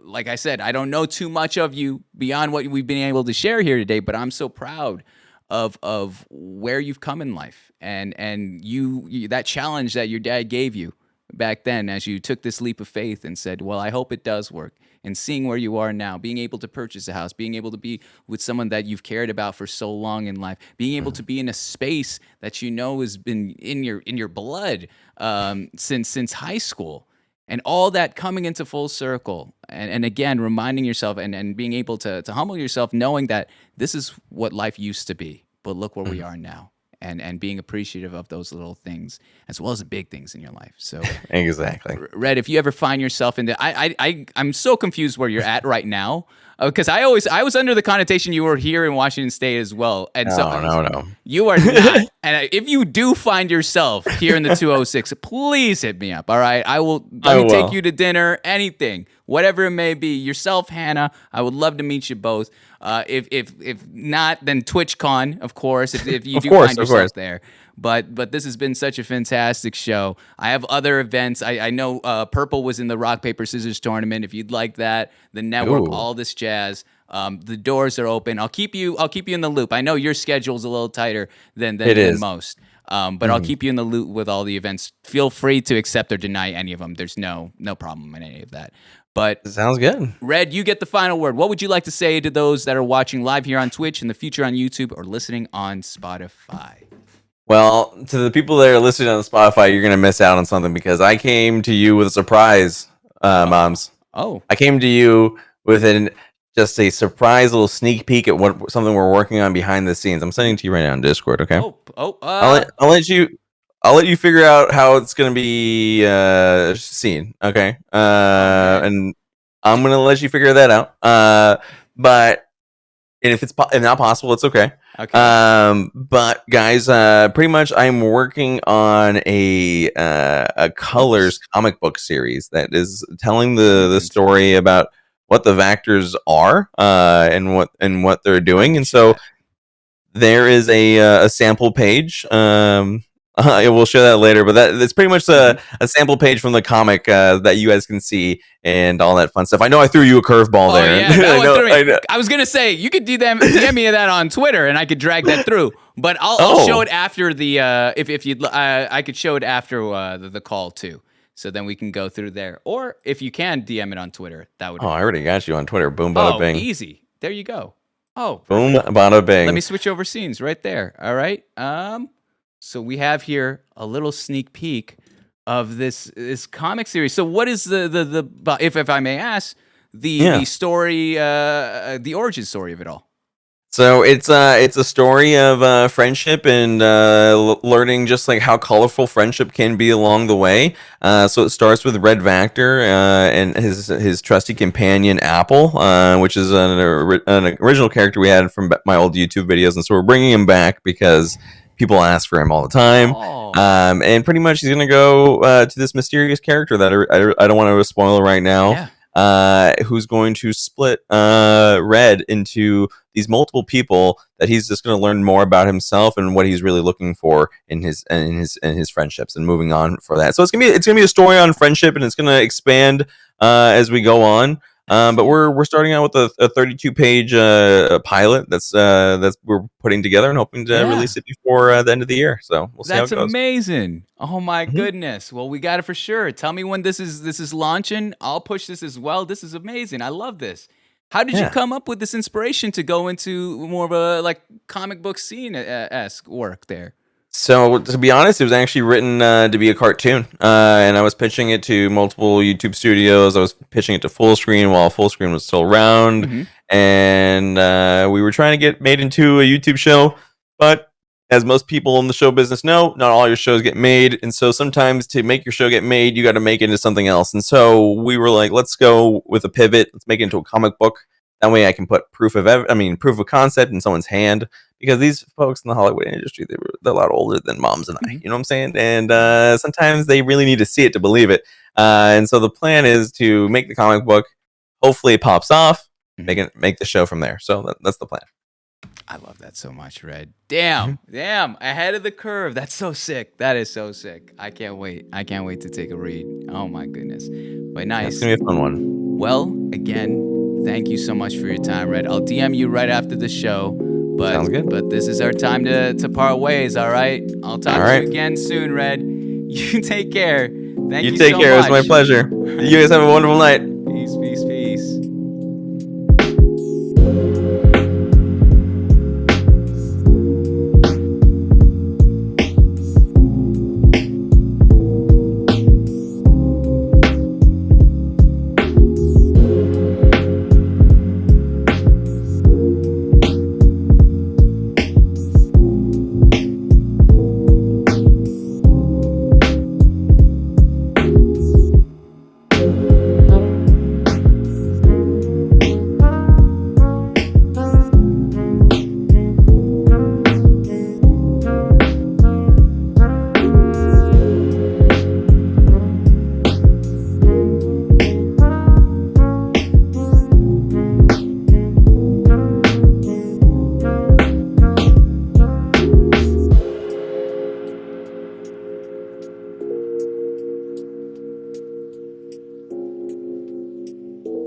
Like I said, I don't know too much of you beyond what we've been able to share here today, but I'm so proud of where you've come in life and you that challenge that your dad gave you back then as you took this leap of faith and said, well, I hope it does work. And seeing where you are now, being able to purchase a house, being able to be with someone that you've cared about for so long in life, being able to be in a space that you know has been in your blood since high school. And all that coming into full circle. And again, reminding yourself and being able to humble yourself, knowing that this is what life used to be, but look where we are now. And being appreciative of those little things, as well as the big things in your life. So Exactly. Red, if you ever find yourself in I'm so confused where you're at right now. Because I was under the connotation you were here in Washington State as well. And No. you are not. And if you do find yourself here in the 206, please hit me up. All right. Let me take you to dinner, anything, whatever it may be. Yourself, Hannah. I would love to meet you both. If not, then TwitchCon, of course, if you find yourself there. But this has been such a fantastic show. I have other events. I know Purple was in the rock, paper, scissors tournament. If you'd like that, the network, Ooh. all this jazz. The doors are open. I'll keep you in the loop. I know your schedule's a little tighter than most. But I'll keep you in the loop with all the events. Feel free to accept or deny any of them. There's no problem in any of that. But Sounds good. Red, you get the final word. What would you like to say to those that are watching live here on Twitch, in the future on YouTube, or listening on Spotify? Well, to the people that are listening on Spotify, you're gonna miss out on something because I came to you with a surprise, moms. Oh, I came to you with just a surprise little sneak peek at something we're working on behind the scenes. I'm sending it to you right now on Discord. Okay. I'll let you figure out how it's gonna be seen. Okay. And I'm gonna let you figure that out. But if it's if not possible, it's okay. okay. But guys, pretty much I'm working on a colors comic book series that is telling the story about what the Vactors are and what they're doing. And so there is a sample page. I will show that later, but that's pretty much a sample page from the comic that you guys can see and all that fun stuff. I know I threw you a curveball there. Yeah, that one threw me. I was gonna say you could DM me that on Twitter, and I could drag that through. But I'll show it after the if you'd I could show it after the call too. So then we can go through there, or if you can DM it on Twitter, that would. Oh, I already got you on Twitter. Boom, bada bing. Easy. There you go. Oh, boom, bada bing. Let me switch over scenes right there. All right. So we have here a little sneak peek this comic series. So what is the if I may ask, Yeah. the story, the origin story of it all? So it's a story of friendship and learning just like how colorful friendship can be along the way. So it starts with RedVacktor and his trusty companion Apple, which is an original character we had from my old YouTube videos, and so we're bringing him back because people ask for him all the time. Oh. And pretty much he's gonna go to this mysterious character that I don't want to spoil right now. Yeah. Who's going to split Red into these multiple people that he's just going to learn more about himself and what he's really looking for in his friendships and moving on for that. So it's gonna be a story on friendship, and it's gonna expand as we go on. But we're starting out with a 32-page pilot that's we're putting together and hoping to release it before the end of the year. So we'll see how it That's goes. amazing. Oh my goodness. Well, we got it for sure. Tell me when this is launching. I'll push this as well. This is amazing. I love this. How did you come up with this inspiration to go into more of a like comic book scene-esque work there? So to be honest, it was actually written to be a cartoon, and I was pitching it to multiple YouTube studios. I was pitching it to Full Screen while Full Screen was still around, and we were trying to get made into a YouTube show. But as most people in the show business know, not all your shows get made, and so sometimes to make your show get made, you got to make it into something else. And so we were like, let's go with a pivot. Let's make it into a comic book. That way, I can put proof of concept in someone's hand. Because these folks in the Hollywood industry, they're a lot older than moms and I. You know what I'm saying? And sometimes they really need to see it to believe it. And so the plan is to make the comic book. Hopefully, it pops off. Make the show from there. So that's the plan. I love that so much, Red. Damn, ahead of the curve. That's so sick. That is so sick. I can't wait. I can't wait to take a read. Oh my goodness. But nice. It's gonna be a fun one. Well, again, thank you so much for your time, Red. I'll DM you right after the show. But, Sounds good. But this is our time to part ways, all right? I'll talk to you again soon, Red. You take care. Thank you You take so care. much. It was my pleasure. You guys have a wonderful night.